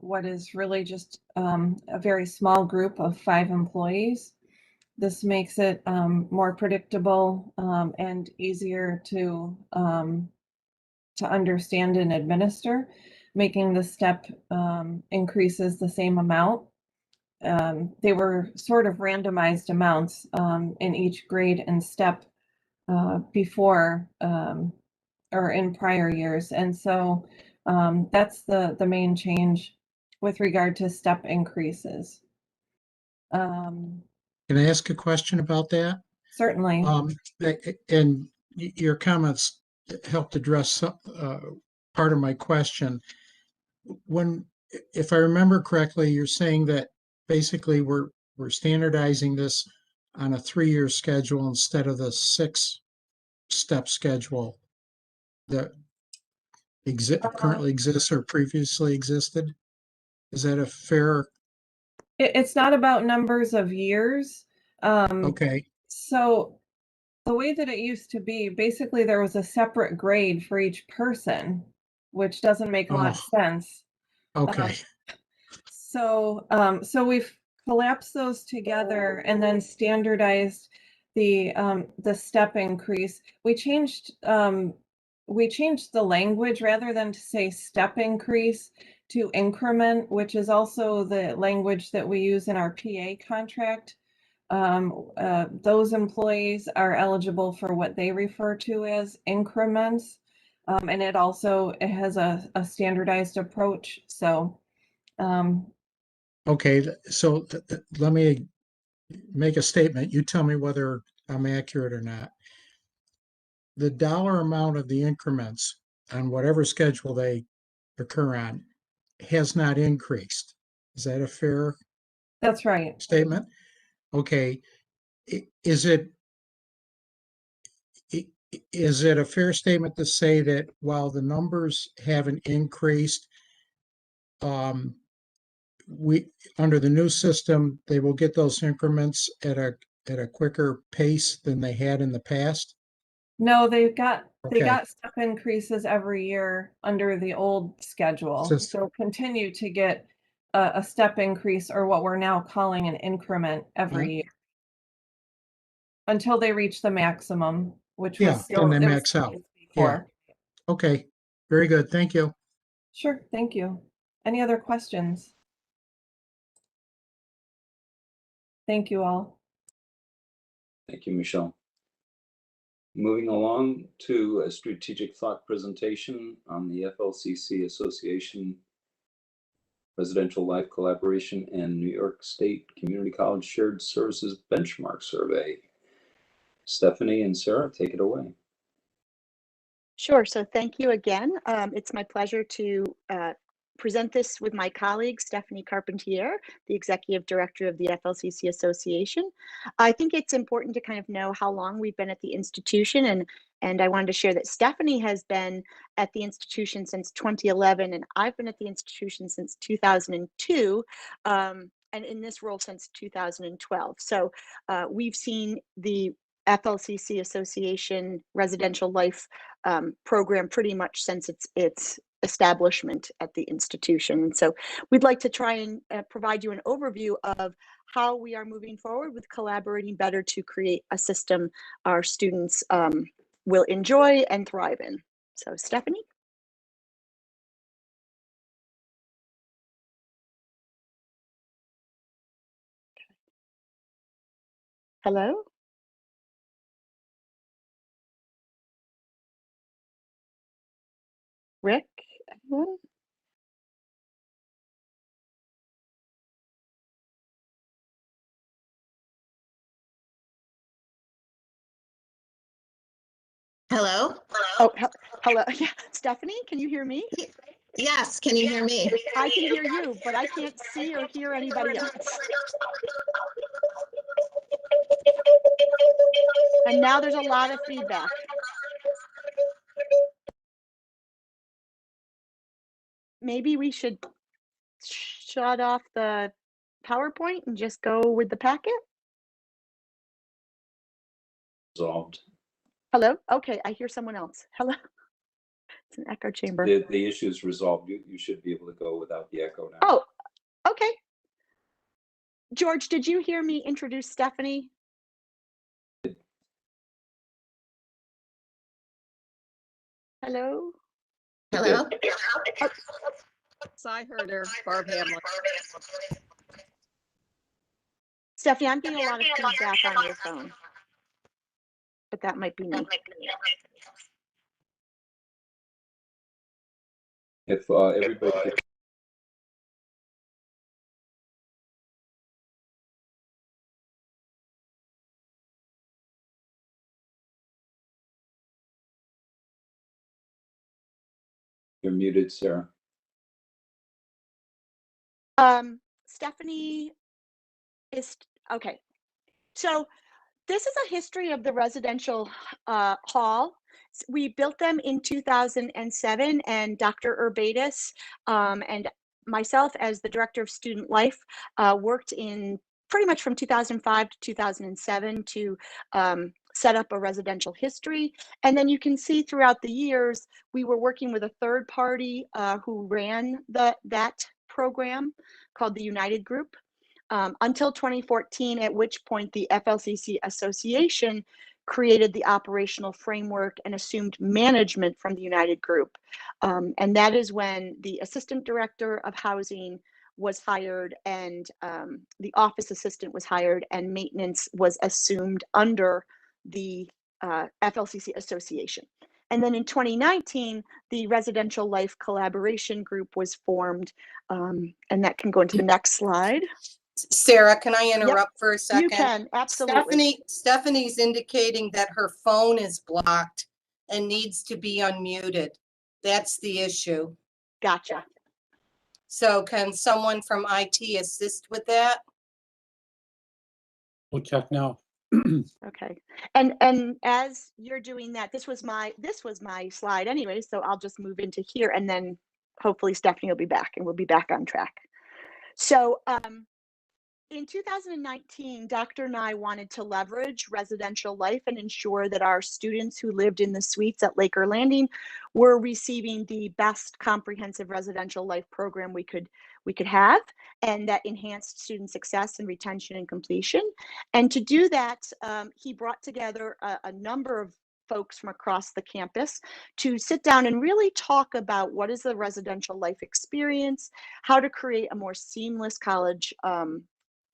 what is really just a very small group of 5 employees. This makes it more predictable and easier to understand and administer, making the step increases the same amount. They were sort of randomized amounts in each grade and step before or in prior years. And so that's the main change with regard to step increases. Can I ask a question about that? Certainly. And your comments helped address part of my question. If I remember correctly, you're saying that basically we're standardizing this on a 3-year schedule instead of the 6-step schedule that currently exists or previously existed. Is that a fair? It's not about numbers of years. Okay. So the way that it used to be, basically there was a separate grade for each person, which doesn't make a lot of sense. Okay. So we've collapsed those together and then standardized the step increase. We changed the language rather than to say step increase to increment, which is also the language that we use in our PA contract. Those employees are eligible for what they refer to as increments. And it has a standardized approach. So Okay, so let me make a statement. You tell me whether I'm accurate or not. The dollar amount of the increments on whatever schedule they occur on has not increased. Is that a fair that's right. statement? Okay. Is it a fair statement to say that while the numbers haven't increased, under the new system, they will get those increments at a quicker pace than they had in the past? No, they got Okay. step increases every year under the old schedule. System. So continue to get a step increase, or what we're now calling an increment, every year until they reach the maximum, which was Yeah, then they max out. before. Yeah. Okay, very good. Thank you. Sure, thank you. Any other questions? Thank you all. Thank you, Michelle. Moving along to a strategic thought presentation on the FLCC Association Residential Life Collaboration and New York State Community College Shared Services Benchmark Survey. Stephanie and Sarah, take it away. Sure. So thank you again. It's my pleasure to present this with my colleague, Stephanie Carpentier, the Executive Director of the FLCC Association. I think it's important to kind of know how long we've been at the institution, and I wanted to share that Stephanie has been at the institution since 2011, and I've been at the institution since 2002, and in this role since 2012. So we've seen the FLCC Association Residential Life program pretty much since its establishment at the institution. And so we'd like to try and provide you an overview of how we are moving forward with collaborating better to create a system our students will enjoy and thrive in. So Stephanie? Hello? Rick? Anyone? Hello? Oh, hello. Yeah, Stephanie, can you hear me? Yes, can you hear me? I can hear you, but I can't see or hear anybody else. And now there's a lot of feedback. Maybe we should shut off the PowerPoint and just go with the packet? Resolved. Hello? Okay, I hear someone else. Hello? It's an echo chamber. The issue is resolved. You should be able to go without the echo now. Oh, okay. George, did you hear me introduce Stephanie? Hello? Hello? I heard her, Barb Hamlin. Stephanie, I'm getting a lot of feedback on your phone, but that might be me. If everybody could You're muted, Sarah. Stephanie is, okay. So this is a history of the residential hall. We built them in 2007, and Dr. Urbatus and myself as the Director of Student Life worked in pretty much from 2005 to 2007 to set up a residential history. And then you can see throughout the years, we were working with a third party who ran that program called the United Group. Until 2014, at which point the FLCC Association created the operational framework and assumed management from the United Group. And that is when the Assistant Director of Housing was hired, and the office assistant was hired, and maintenance was assumed under the FLCC Association. And then in 2019, the Residential Life Collaboration Group was formed, and that can go into the next slide. Sarah, can I interrupt for a second? You can, absolutely. Stephanie's indicating that her phone is blocked and needs to be unmuted. That's the issue. Gotcha. So can someone from IT assist with that? We'll check now. Okay. And as you're doing that, this was my slide anyway, so I'll just move into here, and then hopefully Stephanie will be back and we'll be back on track. So in 2019, Dr. and I wanted to leverage residential life and ensure that our students who lived in the suites at Laker Landing were receiving the best comprehensive residential life program we could have, and that enhanced student success and retention and completion. And to do that, he brought together a number of folks from across the campus to sit down and really talk about what is the residential life experience, how to create a more seamless college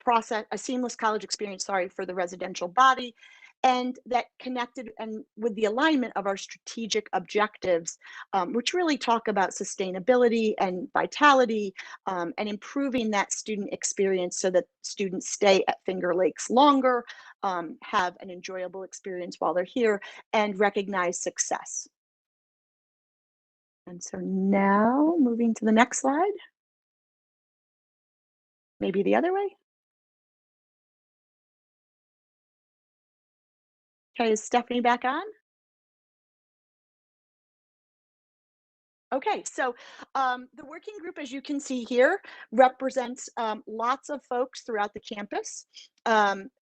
experience, for the residential body, and that connected and with the alignment of our strategic objectives, which really talk about sustainability and vitality, and improving that student experience so that students stay at Finger Lakes longer, have an enjoyable experience while they're here, and recognize success. And so now moving to the next slide. Maybe the other way. Okay, is Stephanie back on? Okay, so the working group, as you can see here, represents lots of folks throughout the campus,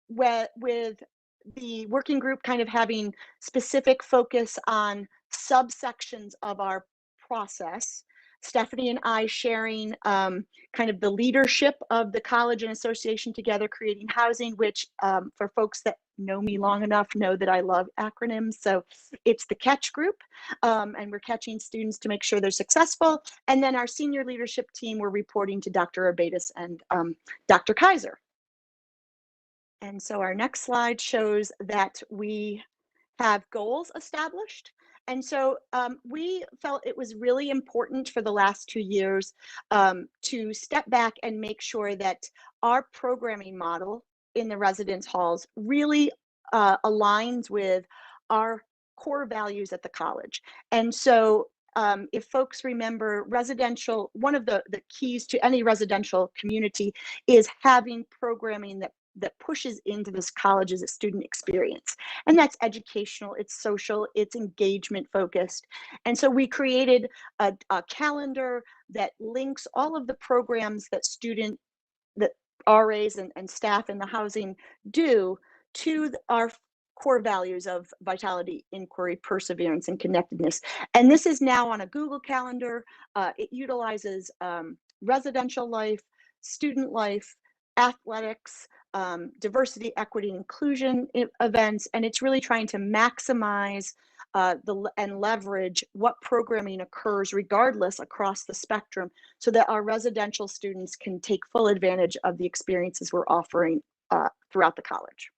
with the working group kind of having specific focus on subsections of our process. Stephanie and I sharing kind of the leadership of the college and association together, creating housing, which for folks that know me long enough know that I love acronyms. So it's the catch group, and we're catching students to make sure they're successful. And then our senior leadership team, we're reporting to Dr. Urbatus and Dr. Kaiser. And so our next slide shows that we have goals established. And so we felt it was really important for the last 2 years to step back and make sure that our programming model in the residence halls really aligns with our core values at the college. And so if folks remember, residential, one of the keys to any residential community is having programming that pushes into this college's student experience. And that's educational, it's social, it's engagement focused. And so we created a calendar that links all of the programs that RAs and staff in the housing do to our core values of vitality, inquiry, perseverance, and connectedness. And this is now on a Google Calendar. It utilizes residential life, student life, athletics, diversity, equity, and inclusion events, and it's really trying to maximize and leverage what programming occurs regardless across the spectrum, so that our residential students can take full advantage of the experiences we're offering throughout the college.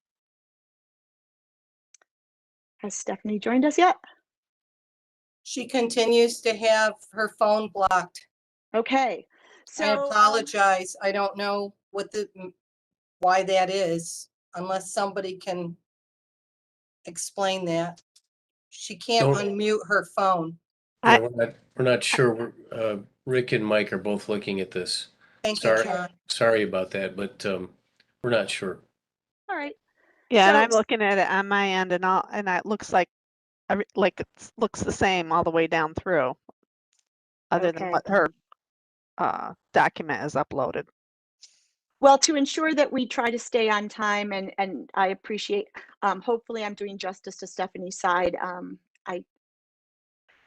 Has Stephanie joined us yet? She continues to have her phone blocked. Okay. So I apologize. I don't know why that is, unless somebody can explain that. She can't unmute her phone. I- we're not sure. Rick and Mike are both looking at this. Thank you, Sorry, John. sorry about that, but we're not sure. All right. Yeah, and So- I'm looking at it on my end, and it looks like it looks the same all the way down through, other than Okay. what her document is uploaded. Well, to ensure that we try to stay on time, and I appreciate, hopefully I'm doing justice to Stephanie's side.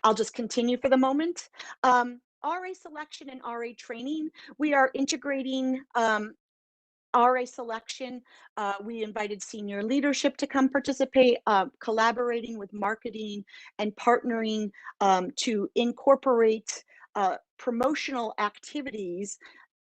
I'll just continue for the moment. RA selection and RA training, we are integrating RA selection. We invited senior leadership to come participate, collaborating with marketing and partnering to incorporate promotional activities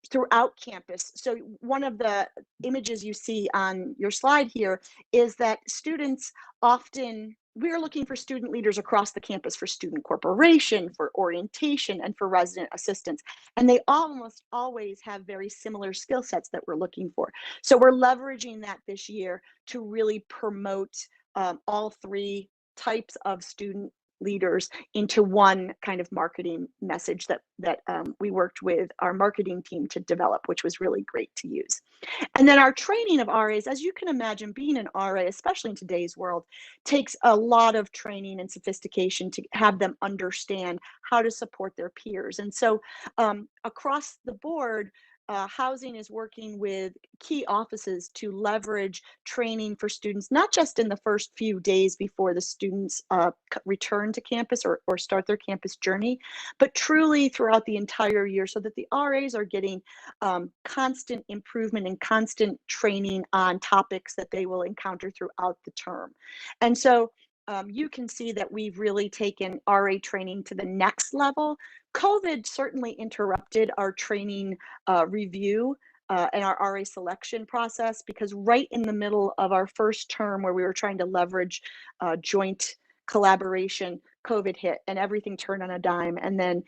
throughout campus. So one of the images you see on your slide here is that students often, we're looking for student leaders across the campus for student corporation, for orientation, and for resident assistants. And they almost always have very similar skill sets that we're looking for. So we're leveraging that this year to really promote all three types of student leaders into one kind of marketing message that we worked with our marketing team to develop, which was really great to use. And then our training of RAs, as you can imagine, being an RA, especially in today's world, takes a lot of training and sophistication to have them understand how to support their peers. And so across the board, housing is working with key offices to leverage training for students, not just in the first few days before the students return to campus or start their campus journey, but truly throughout the entire year, so that the RAs are getting constant improvement and constant training on topics that they will encounter throughout the term. And so you can see that we've really taken RA training to the next level. COVID certainly interrupted our training review and our RA selection process, because right in the middle of our first term, where we were trying to leverage joint collaboration, COVID hit and everything turned on a dime. And then,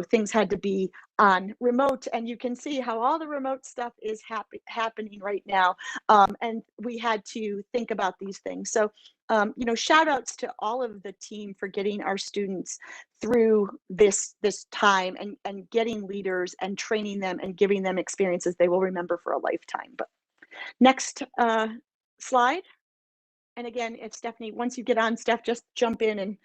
things had to be on remote, and you can see how all the remote stuff is happening right now. And we had to think about these things. So, shout outs to all of the team for getting our students through this time and getting leaders and training them and giving them experiences they will remember for a lifetime. But next slide. And again, if Stephanie, once you get on, Steph, just jump in, and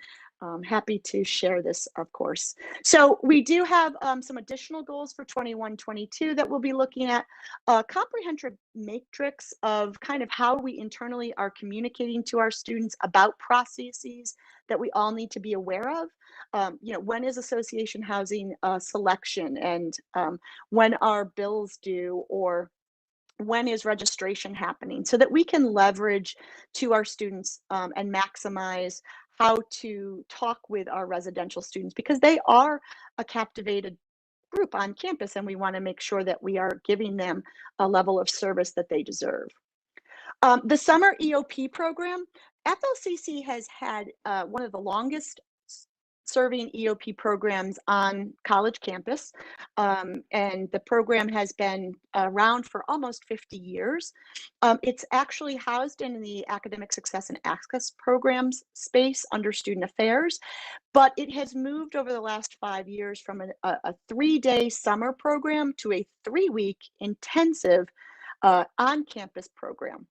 I'm happy to share this, of course. So we do have some additional goals for 21-22 that we'll be looking at. A comprehensive matrix of kind of how we internally are communicating to our students about processes that we all need to be aware of. When is association housing selection, and when are bills due, or when is registration happening, so that we can leverage to our students and maximize how to talk with our residential students, because they are a captivated group on campus, and we want to make sure that we are giving them a level of service that they deserve. The summer EOP program, FLCC has had one of the longest serving EOP programs on college campus. And the program has been around for almost 50 years. It's actually housed in the Academic Success and Access Programs space under Student Affairs, but it has moved over the last 5 years from a 3-day summer program to a 3-week intensive on-campus program.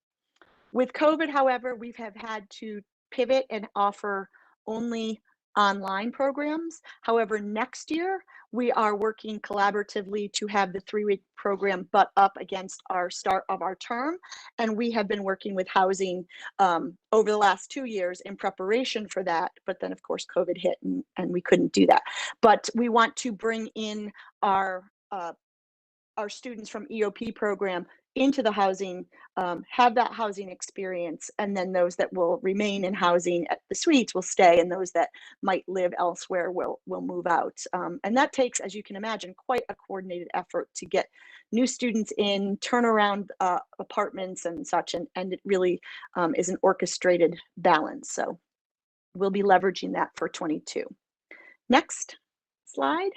With COVID, however, we have had to pivot and offer only online programs. However, next year, we are working collaboratively to have the 3-week program butt up against our start of our term. And we have been working with housing over the last 2 years in preparation for that. But then, of course, COVID hit and we couldn't do that. But we want to bring in our students from EOP program into the housing, have that housing experience, and then those that will remain in housing at the suites will stay, and those that might live elsewhere will move out. And that takes, as you can imagine, quite a coordinated effort to get new students in, turn around apartments and such, and it really is an orchestrated balance. So we'll be leveraging that for 22. Next slide.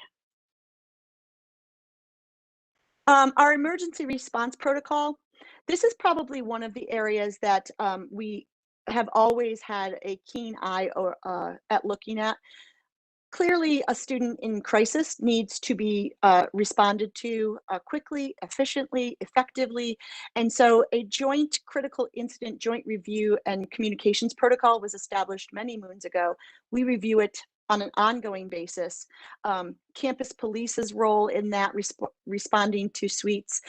Our emergency response protocol, this is probably one of the areas that we have always had a keen eye at looking at. Clearly, a student in crisis needs to be responded to quickly, efficiently, effectively. And so a joint critical incident joint review and communications protocol was established many moons ago. We review it on an ongoing basis. Campus police's role in that responding to suites.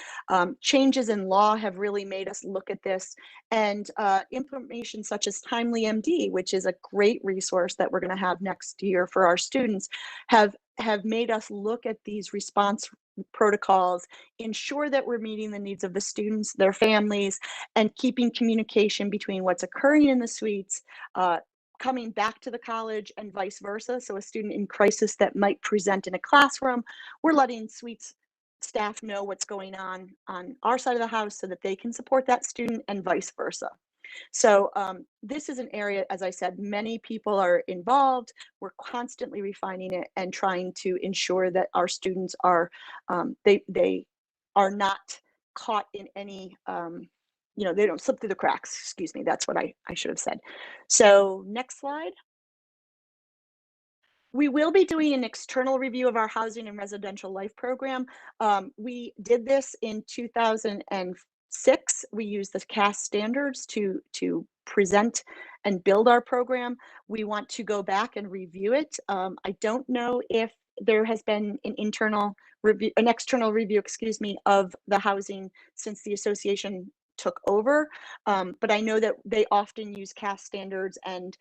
Changes in law have really made us look at this, and information such as Timely MD, which is a great resource that we're going to have next year for our students, have made us look at these response protocols, ensure that we're meeting the needs of the students, their families, and keeping communication between what's occurring in the suites, coming back to the college, and vice versa. So a student in crisis that might present in a classroom, we're letting suites staff know what's going on our side of the house so that they can support that student, and vice versa. So this is an area, as I said, many people are involved. We're constantly refining it and trying to ensure that our students are, they are not caught in any, they don't slip through the cracks. Excuse me, that's what I should have said. So next slide. We will be doing an external review of our housing and residential life program. We did this in 2006. We used the CAS standards to present and build our program. We want to go back and review it. I don't know if there has been an external review, excuse me, of the housing since the association took over. But I know that they often use CAS standards and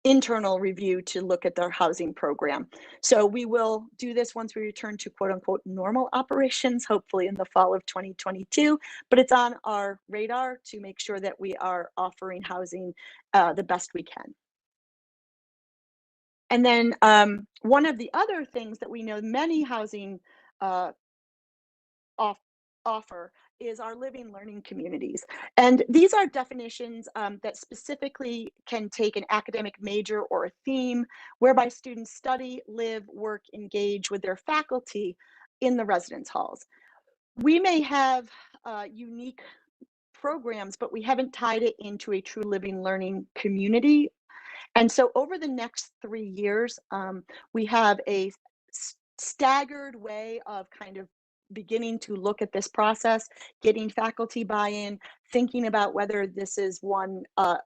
internal review to look at their housing program. So we will do this once we return to quote unquote normal operations, hopefully in the fall of 2022, but it's on our radar to make sure that we are offering housing the best we can. And then one of the other things that we know many housing offer is our living learning communities. And these are definitions that specifically can take an academic major or a theme whereby students study, live, work, engage with their faculty in the residence halls. We may have unique programs, but we haven't tied it into a true living learning community. And so over the next 3 years, we have a staggered way of kind of beginning to look at this process, getting faculty buy-in, thinking about whether this is one, a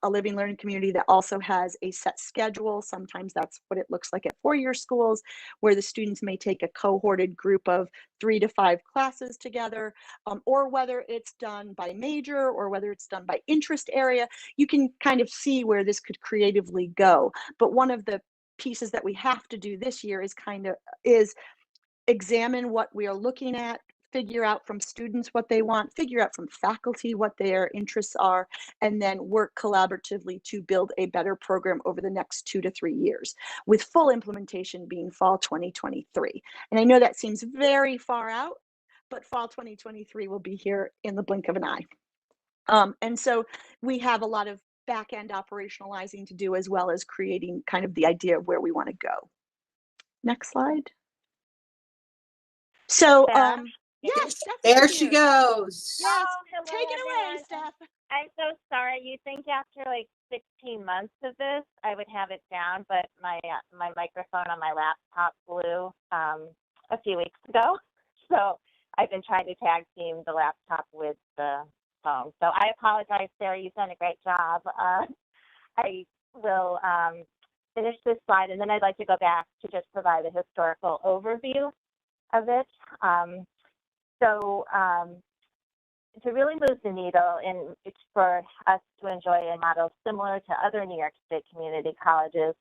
living learning community that also has a set schedule. Sometimes that's what it looks like at four-year schools, where the students may take a cohorted group of 3 to 5 classes together, or whether it's done by major or whether it's done by interest area. You can kind of see where this could creatively go. But one of the pieces that we have to do this year is examine what we are looking at, figure out from students what they want, figure out from faculty what their interests are, and then work collaboratively to build a better program over the next 2 to 3 years, with full implementation being fall 2023. And I know that seems very far out, but fall 2023 will be here in the blink of an eye. And so we have a lot of back-end operationalizing to do, as well as creating kind of the idea of where we want to go. Next slide. So, yes, Steph There is she here. goes. Yes, Oh, hello, take it away, everyone. Steph. I'm so sorry. You think after like 16 months of this, I would have it down, but my microphone on my laptop blew a few weeks ago. So I've been trying to tag team the laptop with the phone. So I apologize, Sarah. You've done a great job. I will finish this slide, and then I'd like to go back to just provide a historical overview of it. To really move the needle, and it's for us to enjoy a model similar to other New York State community colleges,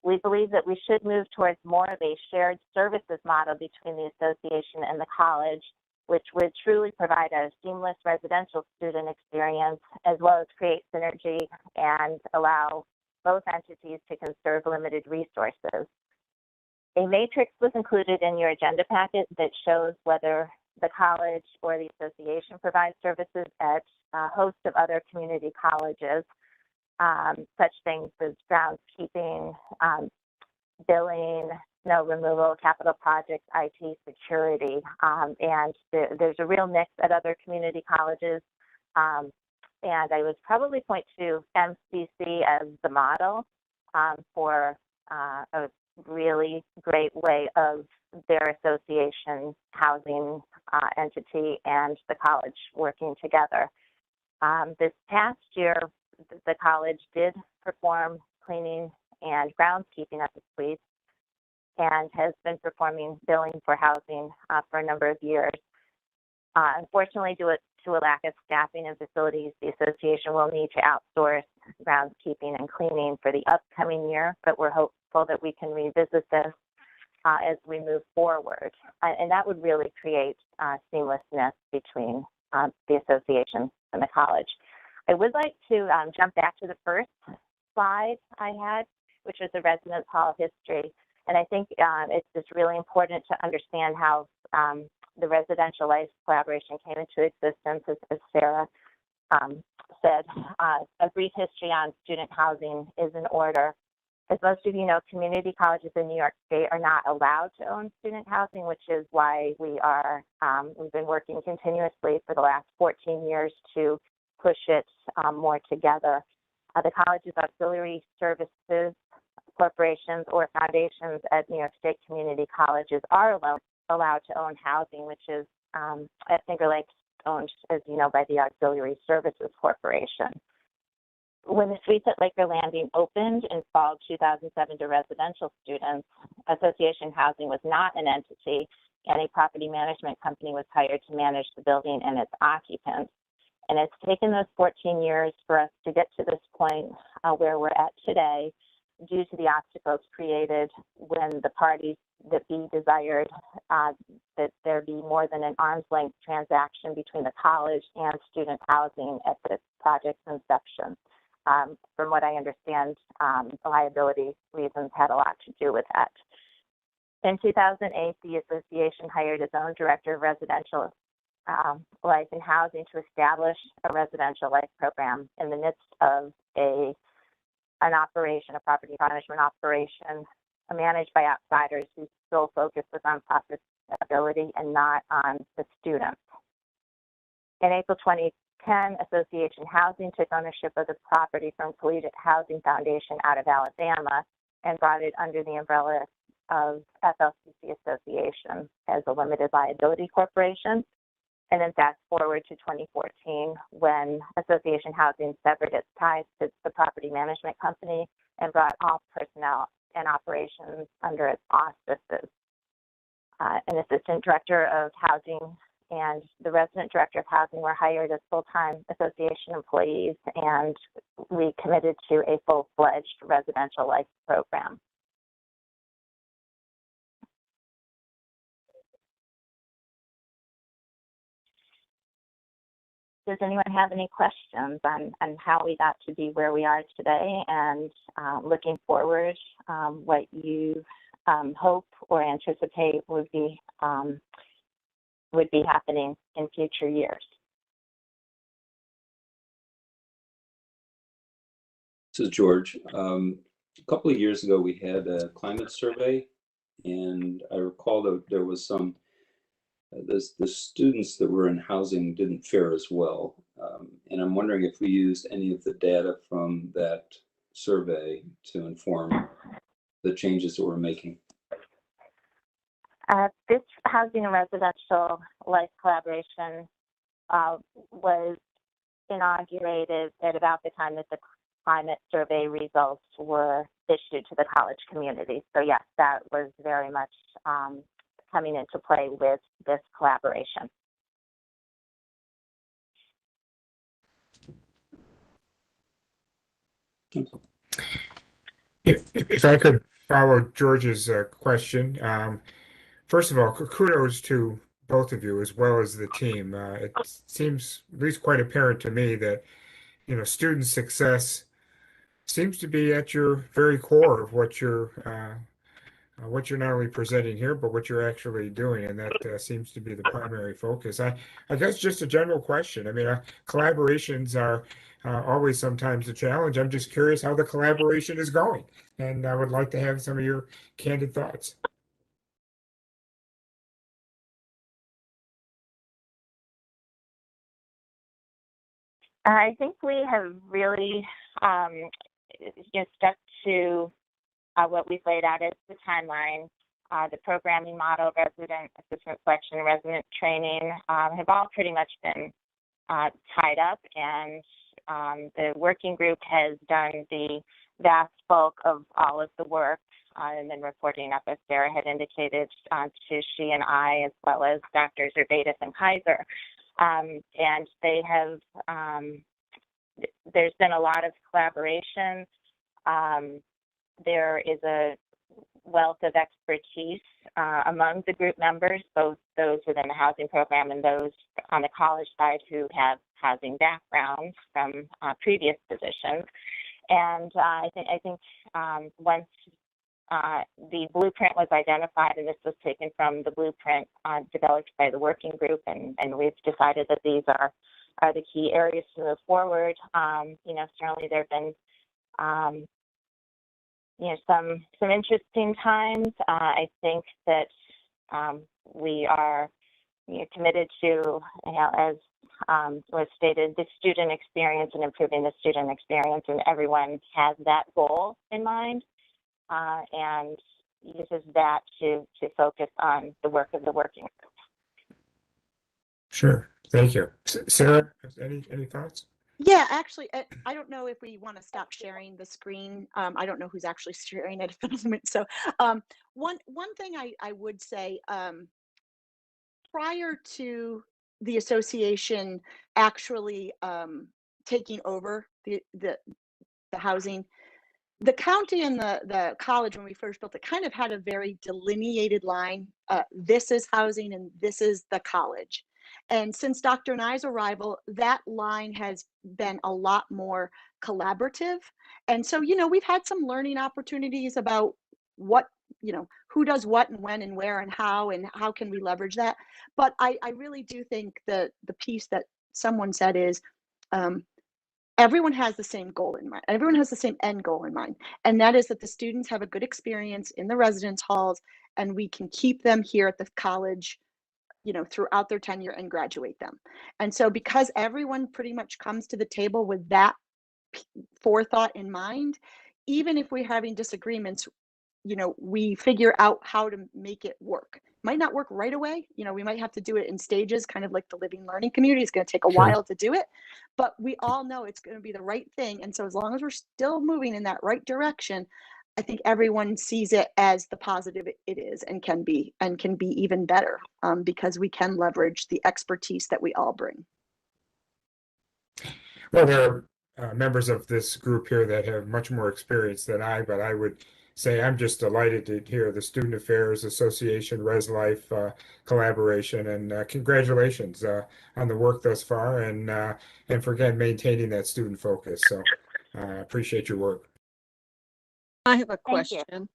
we believe that we should move towards more of a shared services model between the association and the college, which would truly provide a seamless residential student experience, as well as create synergy and allow both entities to conserve limited resources. A matrix was included in your agenda packet that shows whether the college or the association provides services at a host of other community colleges, such things as groundskeeping, billing, snow removal, capital projects, IT, security, and there's a real mix at other community colleges. And I would probably point to MCC as the model for a really great way of their association, housing entity, and the college working together. This past year, the college did perform cleaning and groundskeeping at the suites and has been performing billing for housing for a number of years. Unfortunately, due to a lack of staffing and facilities, the association will need to outsource groundskeeping and cleaning for the upcoming year, but we're hopeful that we can revisit this as we move forward. And that would really create seamlessness between the association and the college. I would like to jump back to the first slide I had, which was the residence hall history. And I think it's just really important to understand how the residential life collaboration came into existence, as Sarah said. A brief history on student housing is in order. As most of you know, community colleges in New York State are not allowed to own student housing, which is why we've been working continuously for the last 14 years to push it more together. The college's auxiliary services corporations or foundations at New York State community colleges are allowed to own housing, which is at Finger Lakes owned, as you know, by the Auxiliary Services Corporation. When the suites at Laker Landing opened in fall 2007 to residential students, Association Housing was not an entity, and a property management company was hired to manage the building and its occupants. And it's taken those 14 years for us to get to this point where we're at today, due to the obstacles created when the parties that be desired that there be more than an arm's length transaction between the college and student housing at the project's inception. From what I understand, liability reasons had a lot to do with that. In 2008, the association hired its own director of residential life and housing to establish a residential life program in the midst of an operation, a property management operation managed by outsiders whose sole focus was on profitability and not on the students. In April 2010, Association Housing took ownership of the property from Collegiate Housing Foundation out of Alabama and brought it under the umbrella of FLCC Association as a limited liability corporation. And then fast forward to 2014, when Association Housing severed its ties to the property management company and brought all personnel and operations under its auspices. An assistant director of housing and the resident director of housing were hired as full-time association employees, and we committed to a full-fledged residential life program. Does anyone have any questions on how we got to be where we are today, and looking forward, what you hope or anticipate would be happening in future years? This is George. A couple of years ago, we had a climate survey, and I recall that there was some the students that were in housing didn't fare as well. And I'm wondering if we used any of the data from that survey to inform the changes that we're making. This housing and residential life collaboration was inaugurated at about the time that the climate survey results were issued to the college community. So yes, that was very much coming into play with this collaboration. If I could follow George's question, first of all, kudos to both of you as well as the team. It seems at least quite apparent to me that, student success seems to be at your very core of what you're not only presenting here, but what you're actually doing, and that seems to be the primary focus. I guess just a general question. I mean, collaborations are always sometimes a challenge. I'm just curious how the collaboration is going, and I would like to have some of your candid thoughts. I think we have really stuck to what we've laid out as the timeline, the programming model, resident assistant selection, resident training have all pretty much been tied up, and the working group has done the vast bulk of all of the work and then reporting up, as Sarah had indicated, to she and I, as well as Drs. Zervaitis and Kaiser. And they have, there's been a lot of collaboration. There is a wealth of expertise among the group members, both those within the housing program and those on the college side who have housing backgrounds from previous positions. And I think once the blueprint was identified, and this was taken from the blueprint developed by the working group, and we've decided that these are the key areas to move forward. You know, certainly there have been you know, some interesting times. I think that we are, you know, committed to, you know, as was stated, the student experience and improving the student experience, and everyone has that goal in mind, and uses that to focus on the work of the working group. Sure, thank you. Sarah, any thoughts? Yeah, actually, I don't know if we want to stop sharing the screen. I don't know who's actually sharing it at the moment. So one thing I would say, prior to the association actually taking over the housing, the county and the college, when we first built it, kind of had a very delineated line. This is housing and this is the college. And since Dr. and I's arrival, that line has been a lot more collaborative. And so, you know, we've had some learning opportunities about what, you know, who does what and when and where and how can we leverage that. But I really do think the piece that someone said is everyone has the same goal in mind. Everyone has the same end goal in mind. And that is that the students have a good experience in the residence halls, and we can keep them here at the college, you know, throughout their tenure and graduate them. And so because everyone pretty much comes to the table with that forethought in mind, even if we're having disagreements, you know, we figure out how to make it work. Might not work right away. You know, we might have to do it in stages, kind of like the living learning community. It's going to take a while to do it, but we all know it's going to be the right thing. And so as long as we're still moving in that right direction, I think everyone sees it as the positive it is and can be even better, because we can leverage the expertise that we all bring. Well, there are members of this group here that have much more experience than I, but I would say I'm just delighted to hear the Student Affairs Association Res Life collaboration, and congratulations on the work thus far, and for again maintaining that student focus. So appreciate your work. I have a Thank you. question.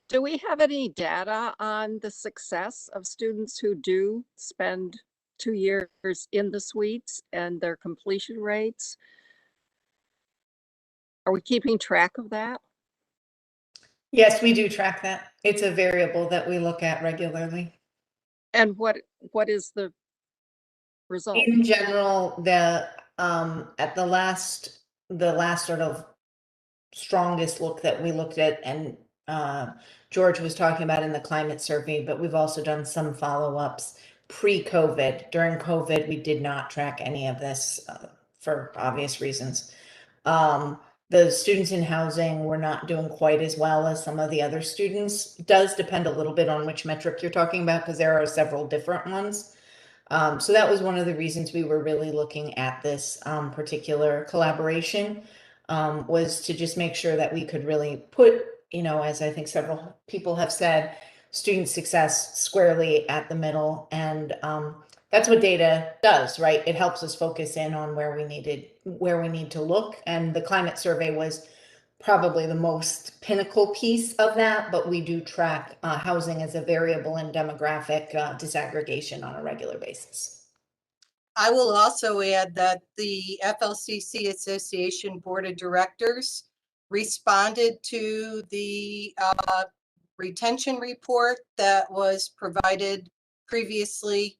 Do we have any data on the success of students who do spend 2 years in the suites and their completion rates? Are we keeping track of that? Yes, we do track that. It's a variable that we look at regularly. And what is the result? In general, at the last sort of strongest look that we looked at, and George was talking about in the climate survey, but we've also done some follow-ups pre-COVID. During COVID, we did not track any of this for obvious reasons. The students in housing were not doing quite as well as some of the other students. It does depend a little bit on which metric you're talking about, because there are several different ones. So that was one of the reasons we were really looking at this particular collaboration, was to just make sure that we could really put, you know, as I think several people have said, student success squarely at the middle. And that's what data does, right? It helps us focus in on where we need to look. And the climate survey was probably the most pinnacle piece of that, but we do track housing as a variable in demographic disaggregation on a regular basis. I will also add that the FLCC Association Board of Directors responded to the retention report that was provided previously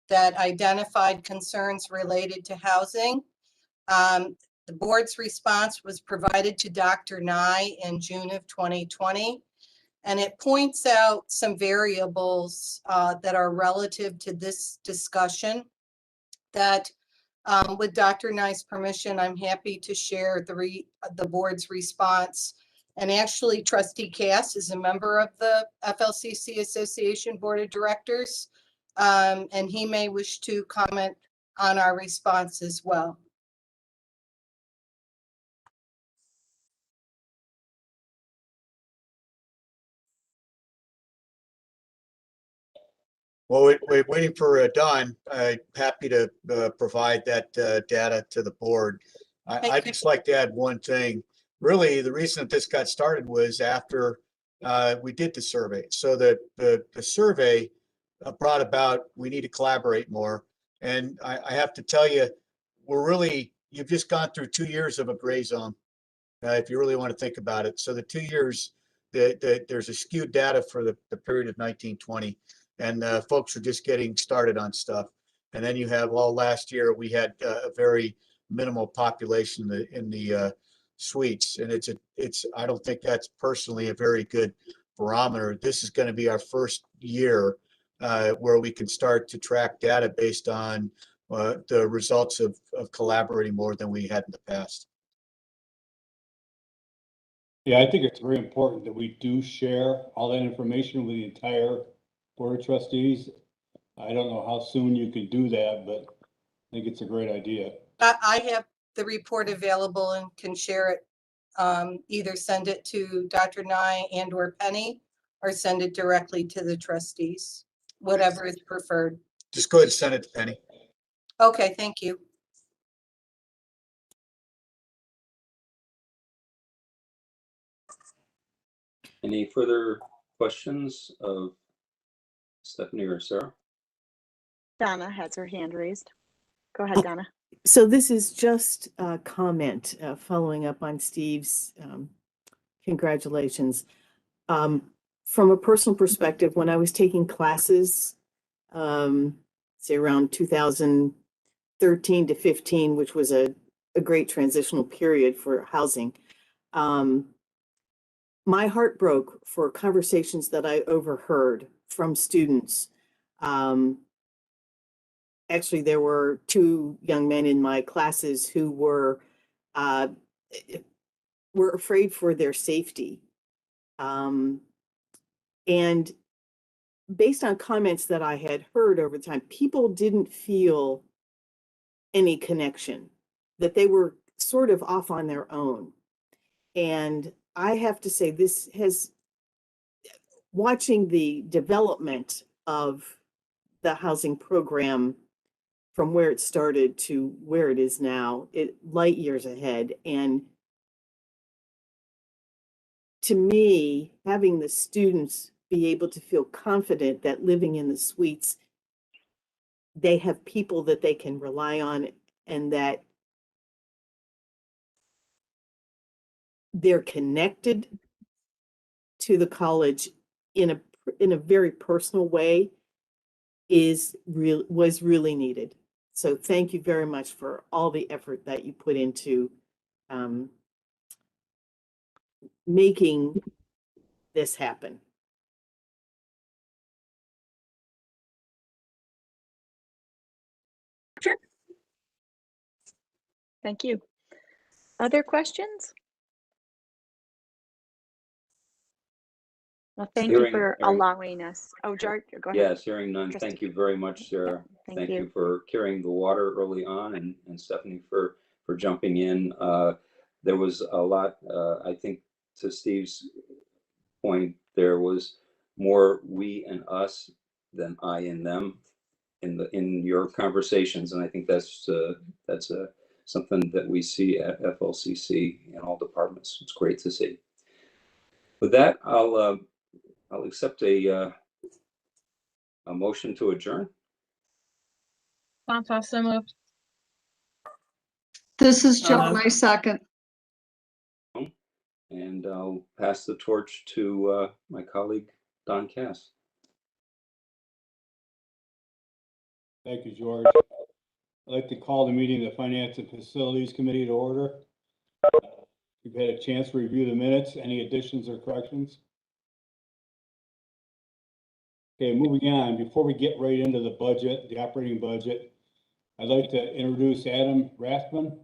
that identified concerns related to housing. The board's response was provided to Dr. Nye in June of 2020. And it points out some variables that are relative to this discussion that with Dr. Nye's permission, I'm happy to share the board's response. And actually, Trustee Cass is a member of the FLCC Association Board of Directors, and he may wish to comment on our response as well. Well, we're waiting for Don. Happy to provide that data to the board. I'd just like to add one thing. Really, the reason that this got started was after we did the survey. So that the survey brought about, we need to collaborate more. And I have to tell you, you've just gone through 2 years of a gray zone, if you really want to think about it. So the 2 years, there's a skewed data for the period of 1920. And folks are just getting started on stuff. And then you have all last year, we had a very minimal population in the suites. And I don't think that's personally a very good barometer. This is going to be our first year where we can start to track data based on the results of collaborating more than we had in the past. Yeah, I think it's very important that we do share all that information with the entire Board of Trustees. I don't know how soon you can do that, but I think it's a great idea. I have the report available and can share it. Either send it to Dr. Nye and or Penny, or send it directly to the trustees, whatever is preferred. Just go ahead and send it to Penny. Okay, thank you. Any further questions of Stephanie or Sarah? Donna has her hand raised. Go ahead, Donna. So this is just a comment following up on Steve's congratulations. From a personal perspective, when I was taking classes, say around 2013 to 15, which was a great transitional period for housing, my heart broke for conversations that I overheard from students. Actually, there were 2 young men in my classes who were afraid for their safety. And based on comments that I had heard over time, people didn't feel any connection, that they were sort of off on their own. And I have to say, watching the development of the housing program from where it started to where it is now, light years ahead. And to me, having the students be able to feel confident that living in the suites, they have people that they can rely on and that they're connected to the college in a very personal way was really needed. So thank you very much for all the effort that you put into making this happen. Sure. Thank you. Other questions? Well, thank you for allowing us. Oh, George, go ahead. Yes, hearing none. Thank you very much, Sarah. Yeah, thank you for carrying the water early on, and Stephanie for jumping in. There was a lot, I think, to Steve's point, there was more we and us than I and them in your conversations, and I think that's something that we see at FLCC in all departments. It's great to see. With that, I'll accept a motion to adjourn. So moved. This is Joan, I second. And I'll pass the torch to my colleague, Don Cass. Thank you, George. I'd like to call the meeting of the Finance and Facilities Committee to order. We've had a chance to review the minutes. Any additions or corrections? Okay, moving on. Before we get right into the budget, the operating budget, I'd like to introduce Adam Rathman.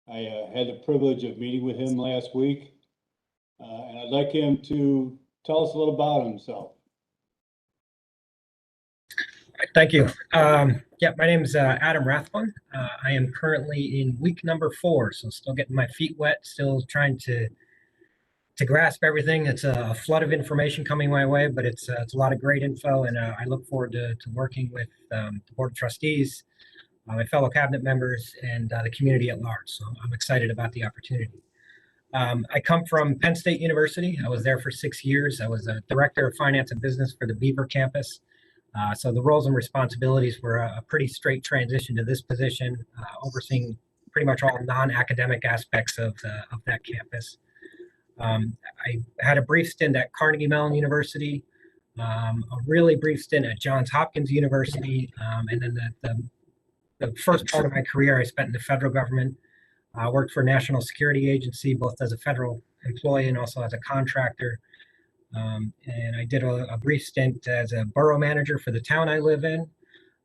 I had the privilege of meeting with him last week, and I'd like him to tell us a little about himself. Thank you. Yeah, my name is Adam Rathbun. I am currently in week number 4, so still getting my feet wet, still trying to grasp everything. It's a flood of information coming my way, but it's a lot of great info, and I look forward to working with the Board of Trustees, my fellow cabinet members, and the community at large. So I'm excited about the opportunity. I come from Penn State University. I was there for 6 years. I was a director of finance and business for the Beaver campus. So the roles and responsibilities were a pretty straight transition to this position, overseeing pretty much all non-academic aspects of that campus. I had a brief stint at Carnegie Mellon University, a really brief stint at Johns Hopkins University, and then the first part of my career I spent in the federal government. I worked for a national security agency, both as a federal employee and also as a contractor. And I did a brief stint as a borough manager for the town I live in.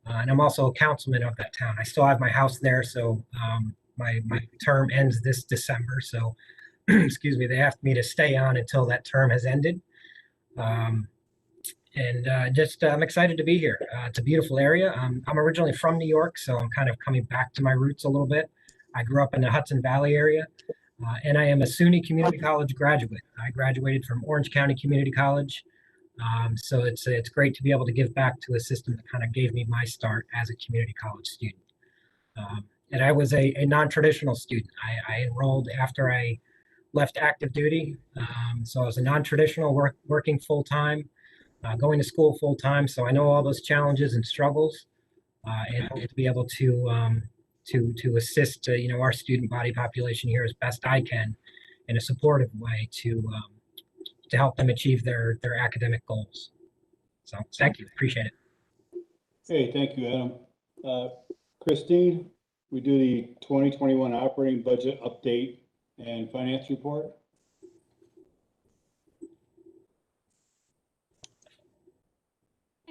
And I'm also a councilman of that town. I still have my house there, so my term ends this December. So, excuse me, they asked me to stay on until that term has ended. I'm excited to be here. It's a beautiful area. I'm originally from New York, so I'm kind of coming back to my roots a little bit. I grew up in the Hudson Valley area. And I am a Suny Community College graduate. I graduated from Orange County Community College. So it's great to be able to give back to a system that kind of gave me my start as a community college student. And I was a non-traditional student. I enrolled after I left active duty. So I was a non-traditional working full-time, going to school full-time. So I know all those challenges and struggles, and hope to be able to assist our student body population here as best I can in a supportive way to help them achieve their academic goals. So thank you, appreciate it. Hey, thank you, Adam. Christine, we do the 2021 operating budget update and finance report.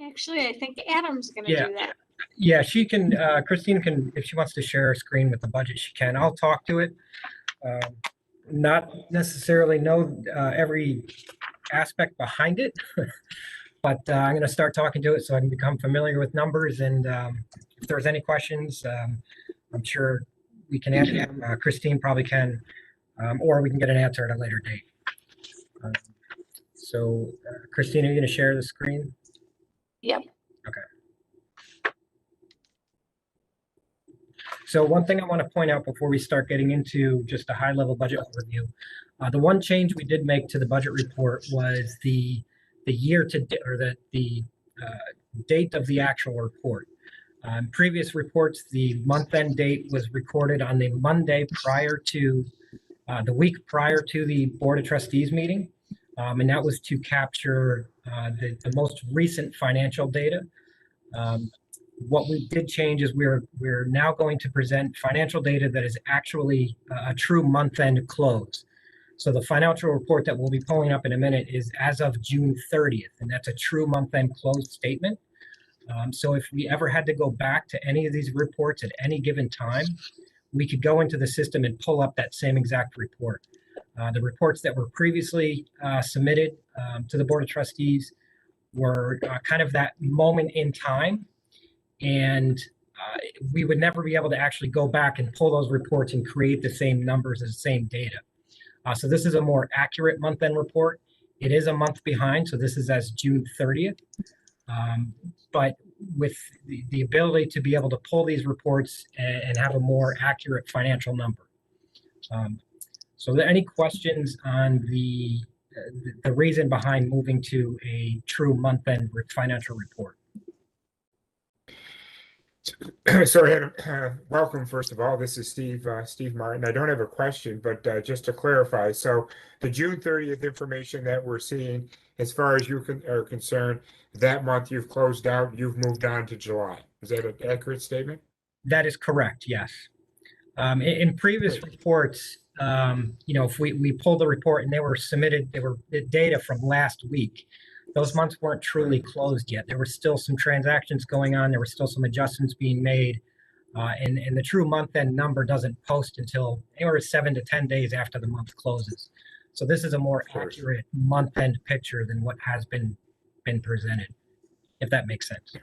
Actually, I think Adam's going to do that. Yeah, she can, Christine can, if she wants to share a screen with the budget, she can. I'll talk to it. Not necessarily know every aspect behind it, but I'm going to start talking to it so I can become familiar with numbers. And if there's any questions, I'm sure we can answer them. Christine probably can, or we can get an answer at a later date. So Christine, are you going to share the screen? Yep. Okay. So one thing I want to point out before we start getting into just a high-level budget overview, the one change we did make to the budget report was the year to or the date of the actual report. Previous reports, the month-end date was recorded on the Monday prior to the week prior to the Board of Trustees meeting, and that was to capture the most recent financial data. What we did change is we're now going to present financial data that is actually a true month-end close. So the financial report that we'll be pulling up in a minute is as of June 30th, and that's a true month-end close statement. So if we ever had to go back to any of these reports at any given time, we could go into the system and pull up that same exact report. The reports that were previously submitted to the Board of Trustees were kind of that moment in time. And we would never be able to actually go back and pull those reports and create the same numbers as the same data. So this is a more accurate month-end report. It is a month behind, so this is as June 30th. But with the ability to be able to pull these reports and have a more accurate financial number. So are there any questions on the reason behind moving to a true month-end financial report? So, welcome, first of all. This is Steve Martin. I don't have a question, but just to clarify, so the June 30th information that we're seeing, as far as you are concerned, that month you've closed out, you've moved on to July. Is that an accurate statement? That is correct, yes. In previous reports, if we pulled the report and they were submitted, they were the data from last week. Those months weren't truly closed yet. There were still some transactions going on. There were still some adjustments being made. And the true month-end number doesn't post until anywhere 7 to 10 days after the month closes. So this is a more accurate month-end picture than what has been presented, if that makes sense.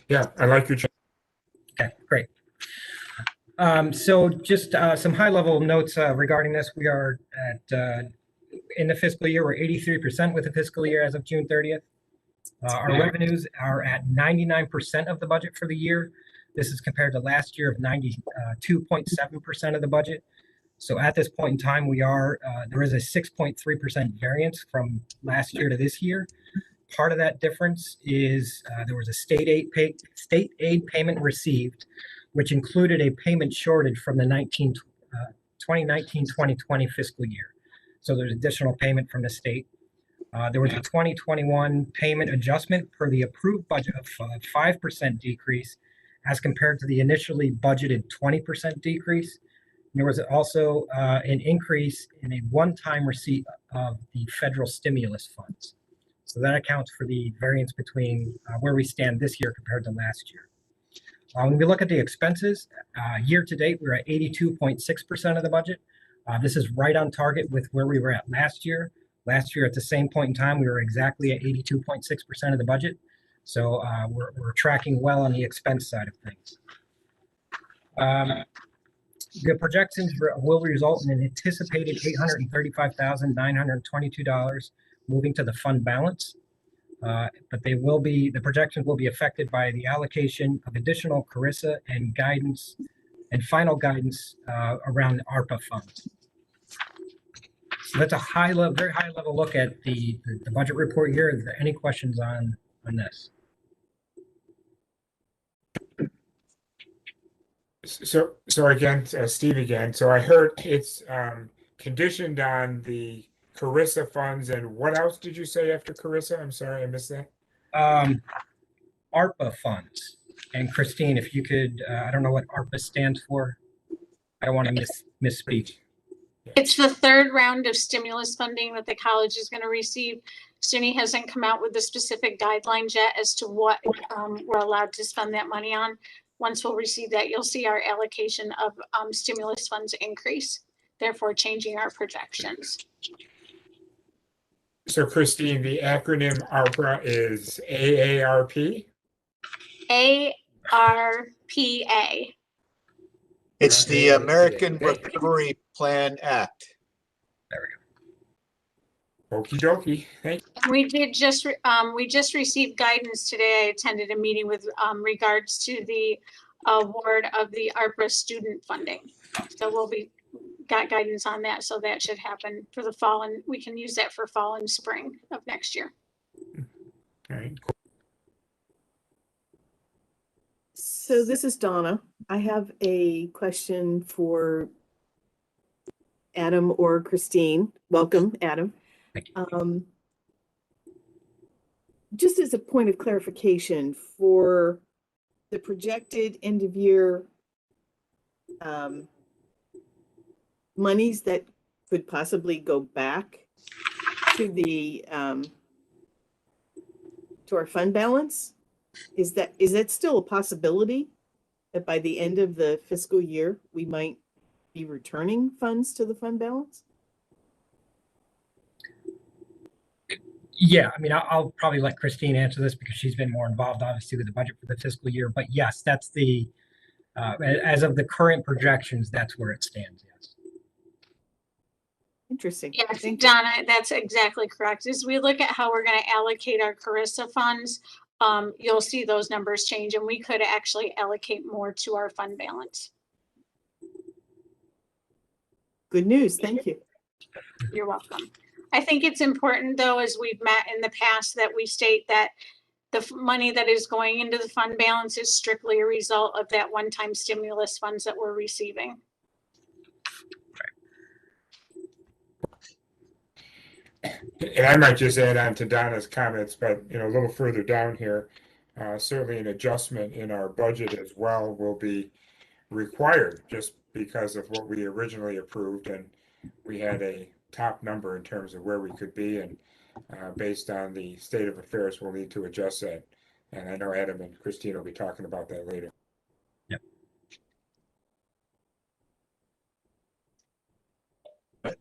Yeah, I like your. Okay, great. So just some high-level notes regarding this. We are at, in the fiscal year, we're 83% with the fiscal year as of June 30th. Our revenues are at 99% of the budget for the year. This is compared to last year of 92.7% of the budget. So at this point in time, there is a 6.3% variance from last year to this year. Part of that difference is there was a state aid payment received, which included a payment shortage from the 2019-2020 fiscal year. So there's additional payment from the state. There was a 2021 payment adjustment per the approved budget of 5% decrease as compared to the initially budgeted 20% decrease. There was also an increase in a one-time receipt of the federal stimulus funds. So that accounts for the variance between where we stand this year compared to last year. When we look at the expenses, year to date, we're at 82.6% of the budget. This is right on target with where we were at last year. Last year at the same point in time, we were exactly at 82.6% of the budget. So we're tracking well on the expense side of things. The projections will result in an anticipated $835,922 moving to the fund balance. But the projections will be affected by the allocation of additional CRRSA and guidance and final guidance around the ARPA funds. So that's a very high level look at the budget report here. Is there any questions on this? So again, Steve again. So I heard it's conditioned on the CRRSA funds, and what else did you say after CRRSA? I'm sorry, I missed that. ARPA funds. And Christine, if you could, I don't know what ARPA stands for. I don't want to misspeak. It's the third round of stimulus funding that the college is going to receive. Suny hasn't come out with the specific guidelines yet as to what we're allowed to spend that money on. Once we'll receive that, you'll see our allocation of stimulus funds increase, therefore changing our projections. So Christine, the acronym ARPA is AARP? ARPA. It's the American Recovery Plan Act. There we go. Okie dokie. Thank you. We just received guidance today. I attended a meeting with regards to the award of the ARPA student funding. So got guidance on that. So that should happen for the fall, and we can use that for fall and spring of next year. All right. So this is Donna. I have a question for Adam or Christine. Welcome, Adam. Just as a point of clarification, for the projected end of year monies that could possibly go back to the to our fund balance, is that still a possibility that by the end of the fiscal year we might be returning funds to the fund balance? Yeah, I mean, I'll probably let Christine answer this because she's been more involved, obviously, with the budget for the fiscal year. But yes, that's the, as of the current projections, that's where it stands, yes. Interesting. Yes, Donna, that's exactly correct. As we look at how we're going to allocate our CRRSA funds, you'll see those numbers change, and we could actually allocate more to our fund balance. Good news. Thank you. You're welcome. I think it's important, though, as we've met in the past, that we state that the money that is going into the fund balance is strictly a result of that one-time stimulus funds that we're receiving. And I might just add on to Donna's comments, but a little further down here, certainly an adjustment in our budget as well will be required just because of what we originally approved, and we had a top number in terms of where we could be, and based on the state of affairs, we'll need to adjust that. And I know Adam and Christine will be talking about that later.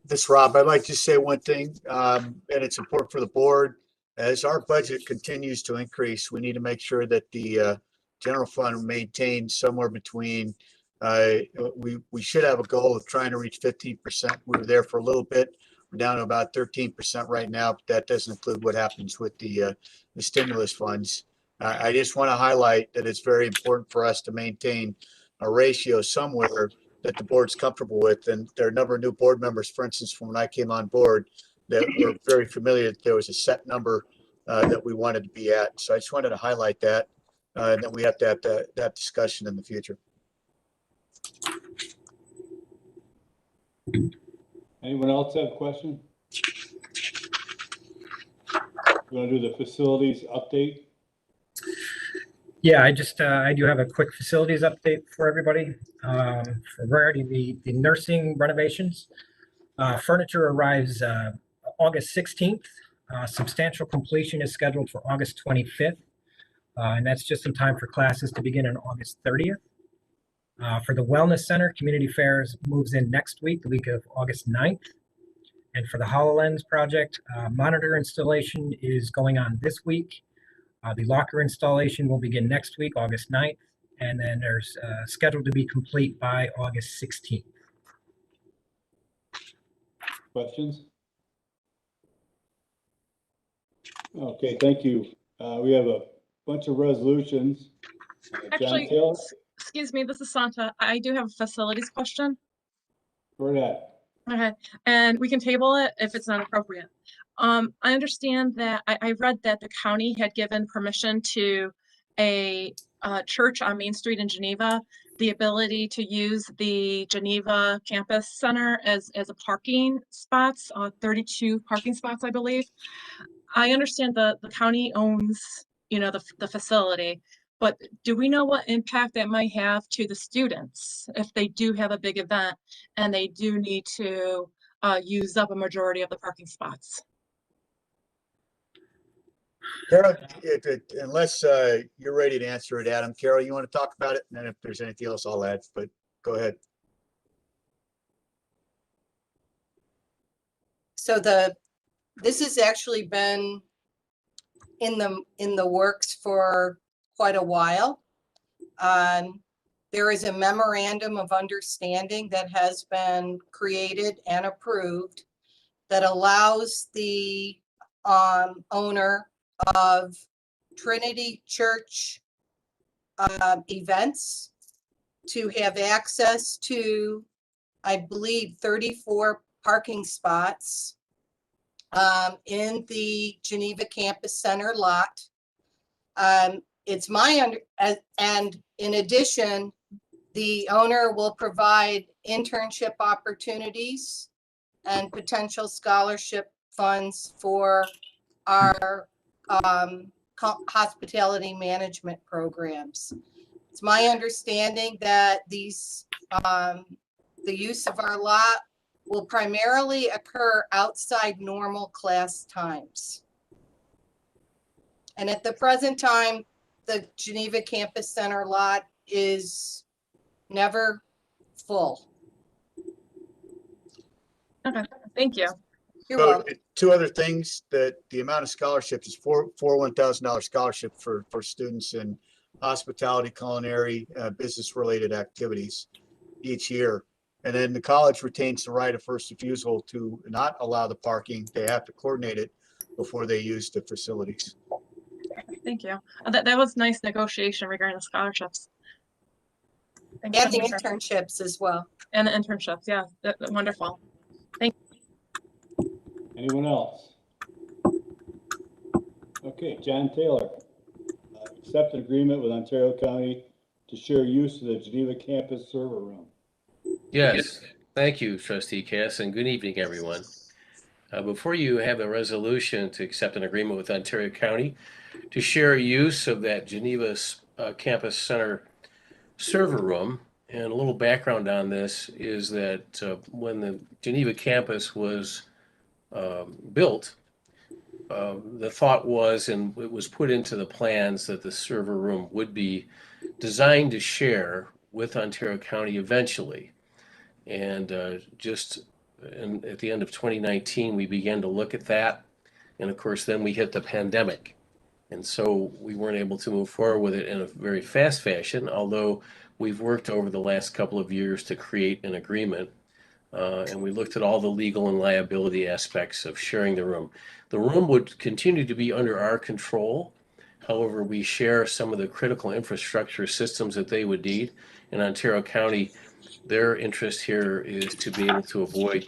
This Rob, I'd like to say one thing, and it's important for the board. As our budget continues to increase, we need to make sure that the general fund maintains somewhere between, we should have a goal of trying to reach 15%. We were there for a little bit. We're down to about 13% right now, but that doesn't include what happens with the stimulus funds. I just want to highlight that it's very important for us to maintain a ratio somewhere that the board's comfortable with. And there are a number of new board members, for instance, from when I came on board, that were very familiar that there was a set number that we wanted to be at. So I just wanted to highlight that. And then we have to have that discussion in the future. Anyone else have a question? You want to do the facilities update? Yeah, I do have a quick facilities update for everybody. Regarding the nursing renovations, furniture arrives August 16th. Substantial completion is scheduled for August 25th, and that's just in time for classes to begin on August 30th. For the Wellness Center, Community Fairs moves in next week, the week of August 9th. And for the HoloLens project, monitor installation is going on this week. The locker installation will begin next week, August 9th, and then there's scheduled to be complete by August 16th. Questions? Okay, thank you. We have a bunch of resolutions. John Actually, Taylor? excuse me, this is Santa. I do have a facilities question. Go ahead. Okay, and we can table it if it's not appropriate. I understand that I read that the county had given permission to a church on Main Street in Geneva, the ability to use the Geneva Campus Center as a parking spots, 32 parking spots, I believe. I understand the county owns, the facility, but do we know what impact that might have to the students if they do have a big event and they do need to use up a majority of the parking spots? Carol, unless you're ready to answer it, Adam. Carol, you want to talk about it? And then if there's anything else, I'll add, but go ahead. So this has actually been in the works for quite a while. There is a memorandum of understanding that has been created and approved that allows the owner of Trinity Church events to have access to, I believe, 34 parking spots in the Geneva Campus Center lot. It's and in addition, the owner will provide internship opportunities and potential scholarship funds for our hospitality management programs. It's my understanding that these, the use of our lot will primarily occur outside normal class times. And at the present time, the Geneva Campus Center lot is never full. Okay, thank you. You're welcome. Two other things, that the amount of scholarships is for $1,000 scholarship for students in hospitality, culinary, business-related activities each year. And then the college retains the right of first refusal to not allow the parking. They have to coordinate it before they use the facilities. Thank you. That was nice negotiation regarding the scholarships. Thanks And so the much. internships as well. And the internships, yeah, wonderful. Thank you. Anyone else? Okay, John Taylor. Accept an agreement with Ontario County to share use of the Geneva campus server room. Yes, thank you, Trustee Cass, and good evening, everyone. Before you have a resolution to accept an agreement with Ontario County to share use of that Geneva Campus Center server room. And a little background on this is that when the Geneva campus was built, the thought was, and it was put into the plans, that the server room would be designed to share with Ontario County eventually. And at the end of 2019, we began to look at that. And of course, then we hit the pandemic. And so we weren't able to move forward with it in a very fast fashion, although we've worked over the last couple of years to create an agreement. And we looked at all the legal and liability aspects of sharing the room. The room would continue to be under our control. However, we share some of the critical infrastructure systems that they would need. In Ontario County, their interest here is to be able to avoid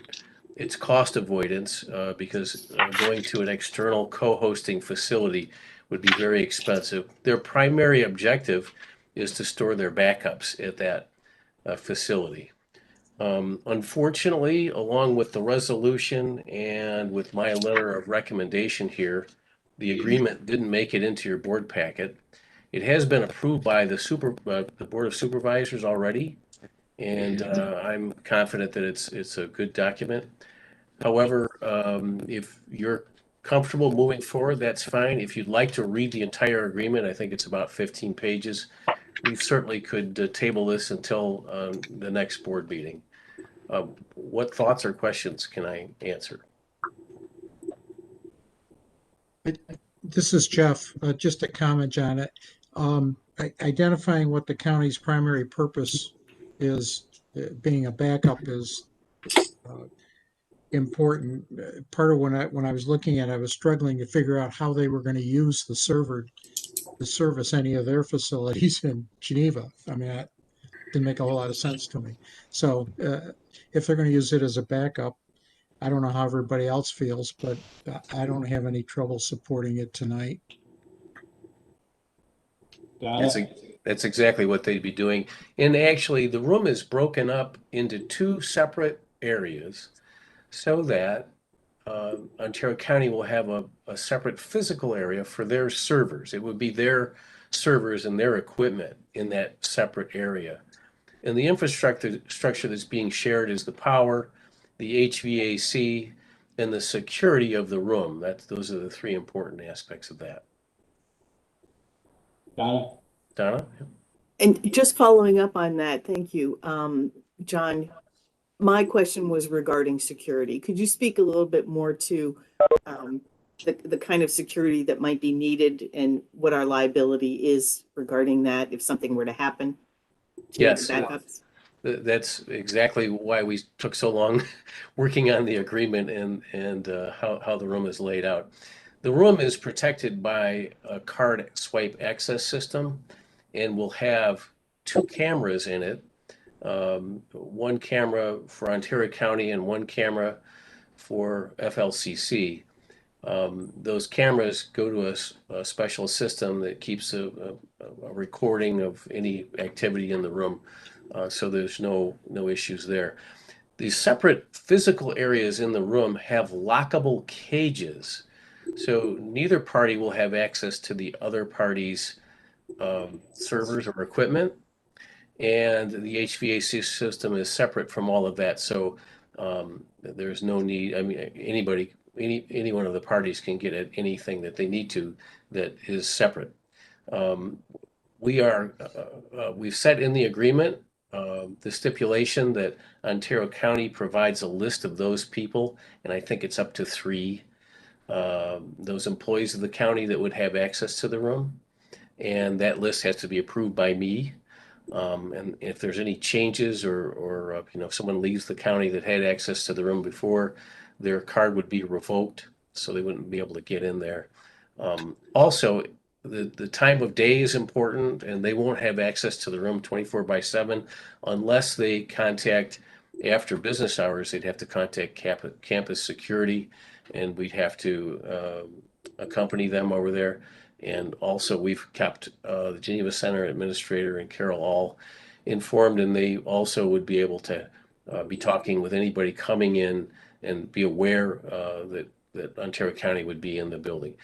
its cost avoidance because going to an external co-hosting facility would be very expensive. Their primary objective is to store their backups at that facility. Unfortunately, along with the resolution and with my letter of recommendation here, the agreement didn't make it into your board packet. It has been approved by the Board of Supervisors already, and I'm confident that it's a good document. However, if you're comfortable moving forward, that's fine. If you'd like to read the entire agreement, I think it's about 15 pages. We certainly could table this until the next board meeting. What thoughts or questions can I answer? This is Jeff. Just a comment on it. Identifying what the county's primary purpose is, being a backup, is important. Part of when I was looking at it, I was struggling to figure out how they were going to use the server to service any of their facilities in Geneva. I mean, that didn't make a whole lot of sense to me. So if they're going to use it as a backup, I don't know how everybody else feels, but I don't have any trouble supporting it tonight. That's exactly what they'd be doing. And actually, the room is broken up into two separate areas so that Ontario County will have a separate physical area for their servers. It would be their servers and their equipment in that separate area. And the infrastructure that's being shared is the power, the HVAC, and the security of the room. Those are the three important aspects of that. Donna? And just following up on that, thank you, John. My question was regarding security. Could you speak a little bit more to the kind of security that might be needed and what our liability is regarding that if something were to happen? Yes, that's exactly why we took so long working on the agreement and how the room is laid out. The room is protected by a card swipe access system and will have two cameras in it. One camera for Ontario County and one camera for FLCC. Those cameras go to a special system that keeps a recording of any activity in the room, so there's no issues there. These separate physical areas in the room have lockable cages, so neither party will have access to the other party's servers or equipment. And the HVAC system is separate from all of that, so there's no need. I mean, any one of the parties can get at anything that they need to that is separate. We've set in the agreement the stipulation that Ontario County provides a list of those people, and I think it's up to 3, those employees of the county that would have access to the room, and that list has to be approved by me. And if there's any changes or if someone leaves the county that had access to the room before, their card would be revoked, so they wouldn't be able to get in there. Also, the time of day is important, and they won't have access to the room 24/7 unless they contact after business hours. They'd have to contact campus security, and we'd have to accompany them over there. And also, we've kept the Geneva Center Administrator and Carol all informed, and they also would be able to be talking with anybody coming in and be aware that Ontario County would be in the building.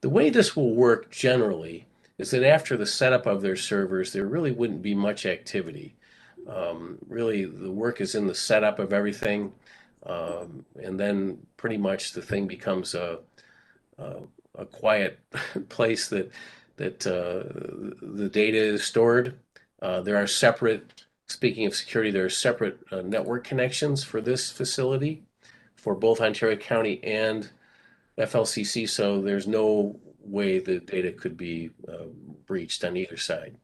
The way this will work generally is that after the setup of their servers, there really wouldn't be much activity. Really, the work is in the setup of everything, and then pretty much the thing becomes a quiet place that the data is stored. There are separate, speaking of security, there are separate network connections for this facility for both Ontario County and FLCC, so there's no way the data could be breached on either side.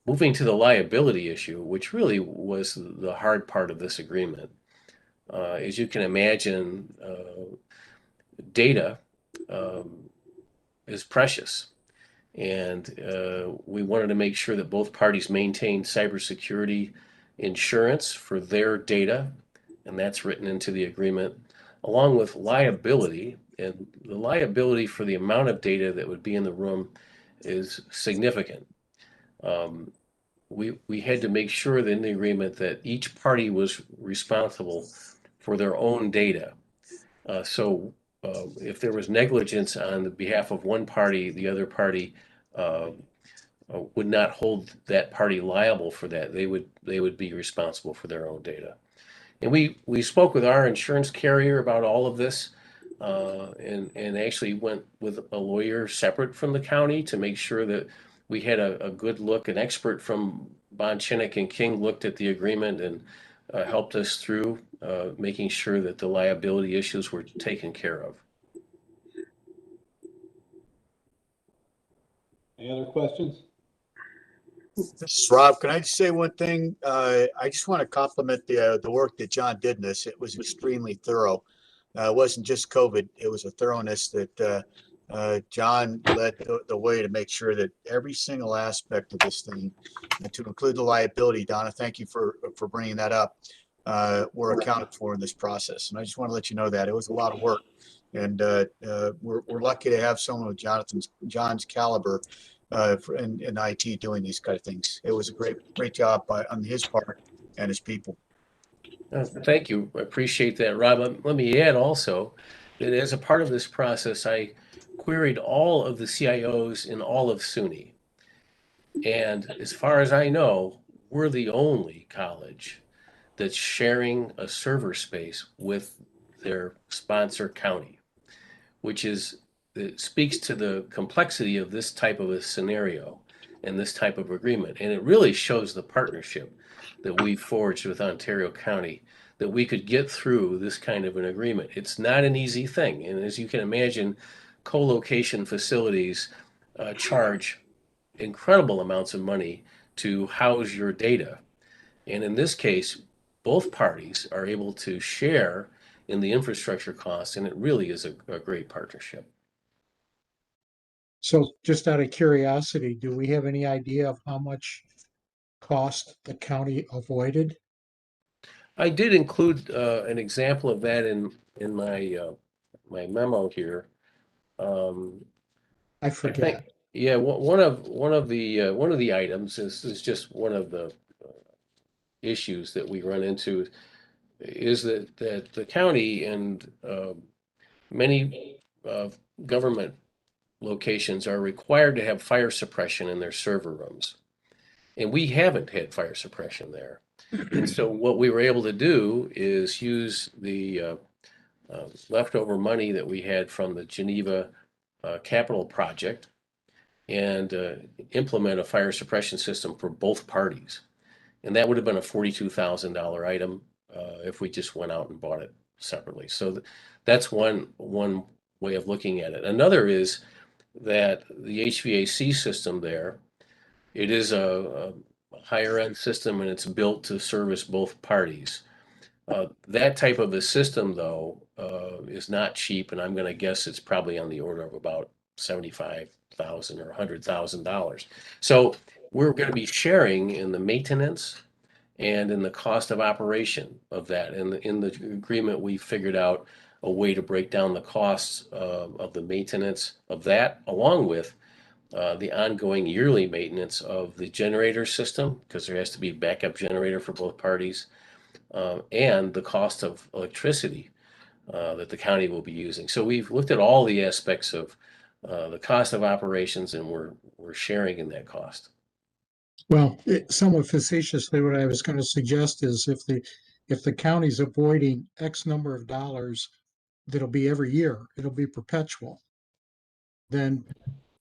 Moving to the liability issue, which really was the hard part of this agreement. As you can imagine, data is precious. And we wanted to make sure that both parties maintain cybersecurity insurance for their data, and that's written into the agreement, along with liability. And the liability for the amount of data that would be in the room is significant. We had to make sure that in the agreement that each party was responsible for their own data. So if there was negligence on the behalf of one party, the other party would not hold that party liable for that. They would be responsible for their own data. And we spoke with our insurance carrier about all of this, and actually went with a lawyer separate from the county to make sure that we had a good look. An expert from Bonchinick and King looked at the agreement and helped us through making sure that the liability issues were taken care of. Any other questions? This is Rob. Can I just say one thing? I just want to compliment the work that John did in this. It was extremely thorough. It wasn't just COVID. It was a thoroughness that John led the way to make sure that every single aspect of this thing, and to include the liability, Donna, thank you for bringing that up, were accounted for in this process. And I just want to let you know that it was a lot of work. And we're lucky to have someone with John's caliber in IT doing these kind of things. It was a great job on his part and his people. Thank you. I appreciate that, Rob. Let me add also that as a part of this process, I queried all of the CIOs in all of Suny. And as far as I know, we're the only college that's sharing a server space with their sponsor county, which it speaks to the complexity of this type of a scenario and this type of agreement. And it really shows the partnership that we forged with Ontario County, that we could get through this kind of an agreement. It's not an easy thing. And as you can imagine, co-location facilities charge incredible amounts of money to house your data. And in this case, both parties are able to share in the infrastructure costs, and it really is a great partnership. So just out of curiosity, do we have any idea of how much cost the county avoided? I did include an example of that in my my memo here. I forget. Yeah, one of the items is just one of the issues that we run into is that the county and many government locations are required to have fire suppression in their server rooms, and we haven't had fire suppression there. And so what we were able to do is use the leftover money that we had from the Geneva capital project and implement a fire suppression system for both parties. And that would have been a $42,000 item if we just went out and bought it separately. So that's one way of looking at it. Another is that the HVAC system there, it is a higher end system and it's built to service both parties. That type of a system, though, is not cheap, and I'm going to guess it's probably on the order of about $75,000 or $100,000. So we're going to be sharing in the maintenance and in the cost of operation of that. And in the agreement, we figured out a way to break down the costs of the maintenance of that, along with the ongoing yearly maintenance of the generator system, because there has to be a backup generator for both parties. and the cost of electricity that the county will be using. So we've looked at all the aspects of the cost of operations, and we're sharing in that cost. Well, somewhat facetiously, what I was going to suggest is if the county's avoiding X number of dollars, that'll be every year, it'll be perpetual. Then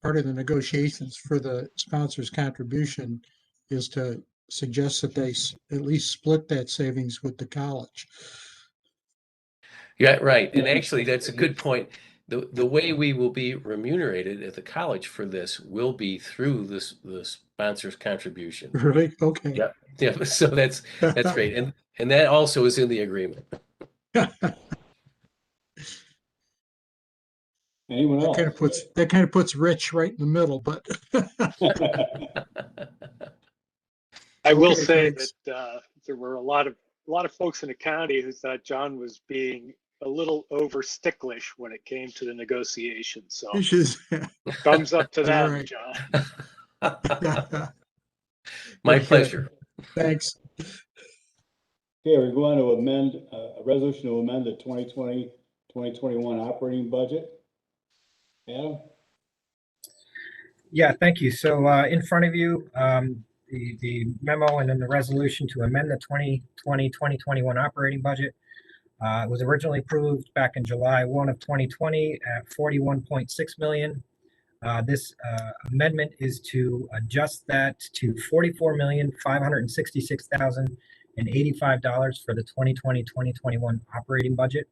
part of the negotiations for the sponsor's contribution is to suggest that they at least split that savings with the college. Yeah, right. And actually, that's a good point. The way we will be remunerated at the college for this will be through the sponsor's contribution. Really? Okay. Yeah. Yeah. So that's great. And that also is in the agreement. Anyone else? That kind of puts Rich right in the middle, but I will Okay, say thanks. that there were a lot of folks in the county who thought John was being a little over sticklish when it came to the negotiation. So this is thumbs up to all them, right. John. My Okay. pleasure. Thanks. Okay, we're going to amend a resolution to amend the 2020-2021 operating budget. Adam? Yeah, thank you. So in front of you, the memo and then the resolution to amend the 2020-2021 operating budget was originally approved back in July 1 of 2020 at $41.6 million. This amendment is to adjust that to $44,566,085 for the 2020-2021 operating budget,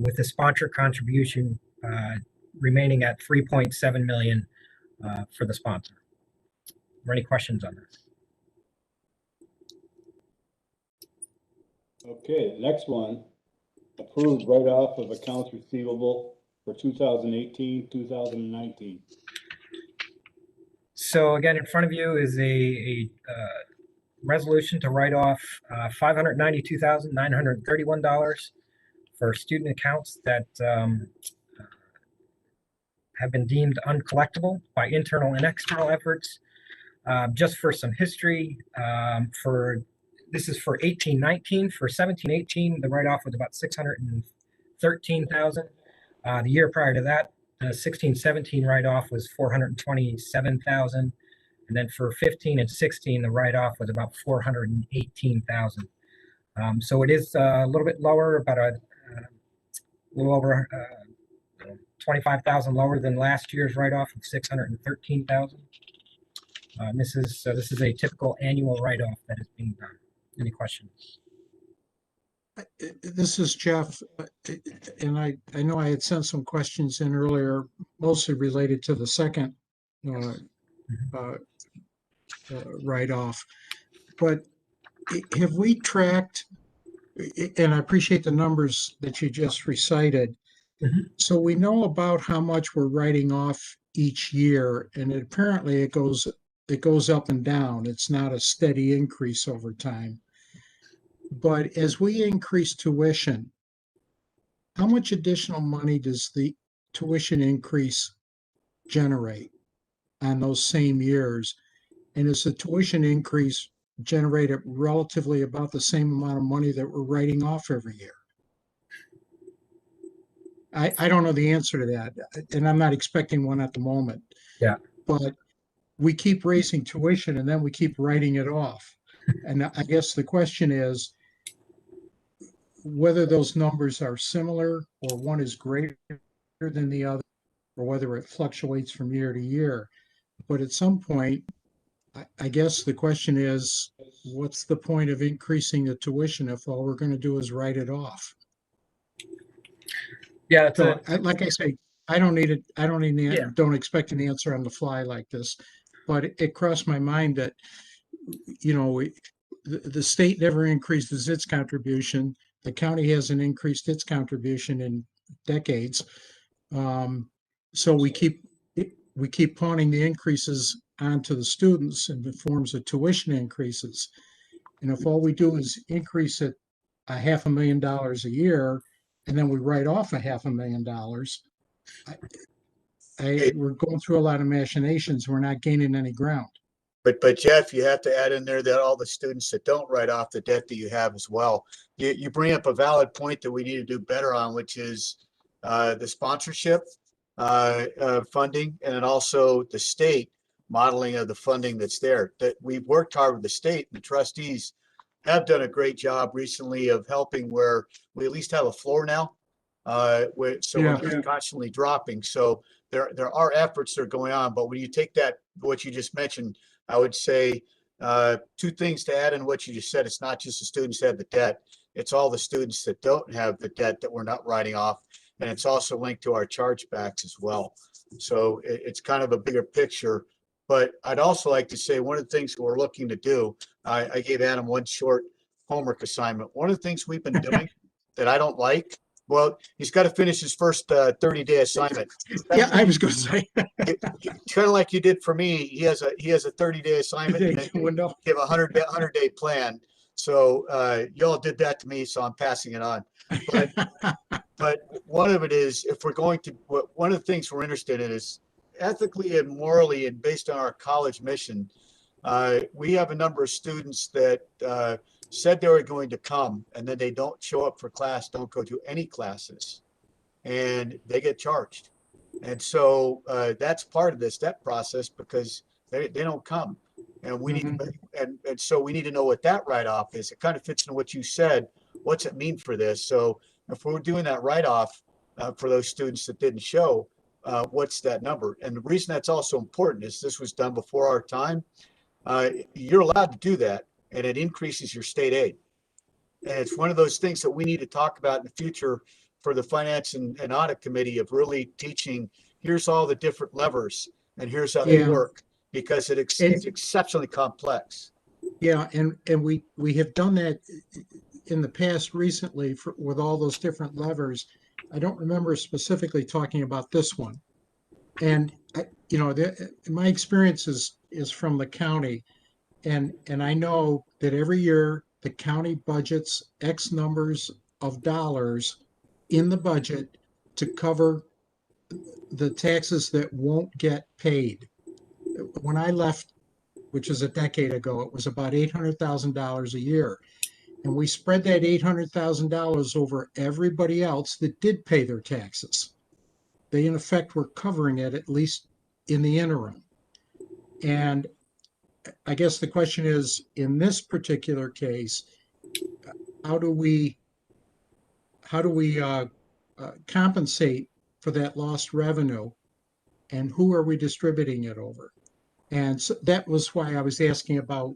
with the sponsor contribution remaining at $3.7 million for the sponsor. Are there any questions on this? Okay, the next one, approved write-off of accounts receivable for 2018, 2019. So again, in front of you is a resolution to write off $592,931 for student accounts that have been deemed uncollectible by internal and external efforts. Just for some history, this is for 18-19. For 17-18, the write-off was about $613,000. The year prior to that, the 16-17 write-off was $427,000, and then for 15 and 16, the write-off was about $418,000. So it is a little bit lower, about a little over 25,000 lower than last year's write-off of $613,000. This is a typical annual write-off that is being done. Any questions? This is Jeff, and I know I had sent some questions in earlier, mostly related to the second write-off. But have we tracked, and I appreciate the numbers that you just recited, so we know about how much we're writing off each year, and apparently it goes up and down. It's not a steady increase over time. But as we increase tuition, how much additional money does the tuition increase generate on those same years? And is the tuition increase generated relatively about the same amount of money that we're writing off every year? I don't know the answer to that, and I'm not expecting one at the moment. Yeah. But we keep raising tuition and then we keep writing it off. And I guess the question is whether those numbers are similar or one is greater than the other, or whether it fluctuates from year to year. But at some point, I guess the question is, what's the point of increasing the tuition if all we're going to do is write it off? Yeah. So, like I say, I don't expect an answer on the fly like this, but it crossed my mind that, the state never increases its contribution. The county hasn't increased its contribution in decades. So we keep pawning the increases onto the students in the forms of tuition increases. And if all we do is increase it $500,000 a year, and then we write off $500,000, we're going through a lot of machinations. We're not gaining any ground. But Jeff, you have to add in there that all the students that don't write off the debt that you have as well. You bring up a valid point that we need to do better on, which is the sponsorship funding, and then also the state modeling of the funding that's there. That we've worked hard with the state, and the trustees have done a great job recently of helping where we at least have a floor now. We're not constantly dropping. So there are efforts that are going on, but when you take that, what you just mentioned, I would say two things to add in what you just said. It's not just the students that have the debt. It's all the students that don't have the debt that we're not writing off. And it's also linked to our chargebacks as well. So it's kind of a bigger picture. But I'd also like to say one of the things we're looking to do, I gave Adam one short homework assignment. One of the things we've been doing that I don't like, well, he's got to finish his first 30-day assignment. Yeah, I was going to say. Kind of like you did for me. He has a 30-day assignment. And Window. give a 100-day plan. So y'all did that to me, so I'm passing it on. But one of it is, if we're going to, one of the things we're interested in is ethically and morally, and based on our college mission, we have a number of students that said they were going to come, and then they don't show up for class, don't go to any classes, and they get charged. And so that's part of this debt process, because they don't come, and we need to, and so we need to know what that write-off is. It kind of fits in what you said. What's it mean for this? So if we're doing that write-off for those students that didn't show, what's that number? And the reason that's also important is this was done before our time. You're allowed to do that, and it increases your state aid. And it's one of those things that we need to talk about in the future for the Finance and Audit Committee, of really teaching, here's all the different levers and here's how they work, because it's exceptionally complex. Yeah, and we have done that in the past recently with all those different levers. I don't remember specifically talking about this one. And my experience is from the county, and I know that every year the county budgets X numbers of dollars in the budget to cover the taxes that won't get paid. When I left, which was a decade ago, it was about $800,000 a year. And we spread that $800,000 over everybody else that did pay their taxes. They, in effect, were covering it, at least in the interim. And I guess the question is, in this particular case, how do we compensate for that lost revenue, and who are we distributing it over? And so that was why I was asking about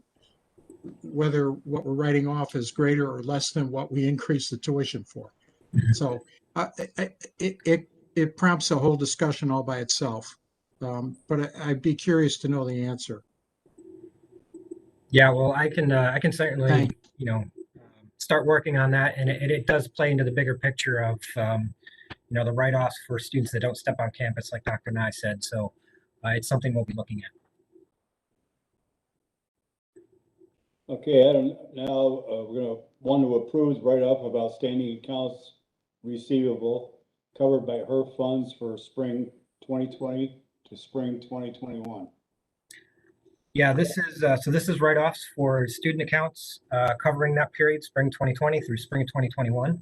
whether what we're writing off is greater or less than what we increase the tuition for. So it prompts a whole discussion all by itself. But I'd be curious to know the answer. Yeah, well, I can certainly, start working on that, and it does play into the bigger picture of, the write-offs for students that don't step on campus, like Dr. Nye said. So it's something we'll be looking at. Okay, Adam, now we're going to want to approve write-off of outstanding accounts receivable covered by HERF funds for spring 2020 to spring 2021. Yeah, this is write-offs for student accounts covering that period, spring 2020 through spring 2021.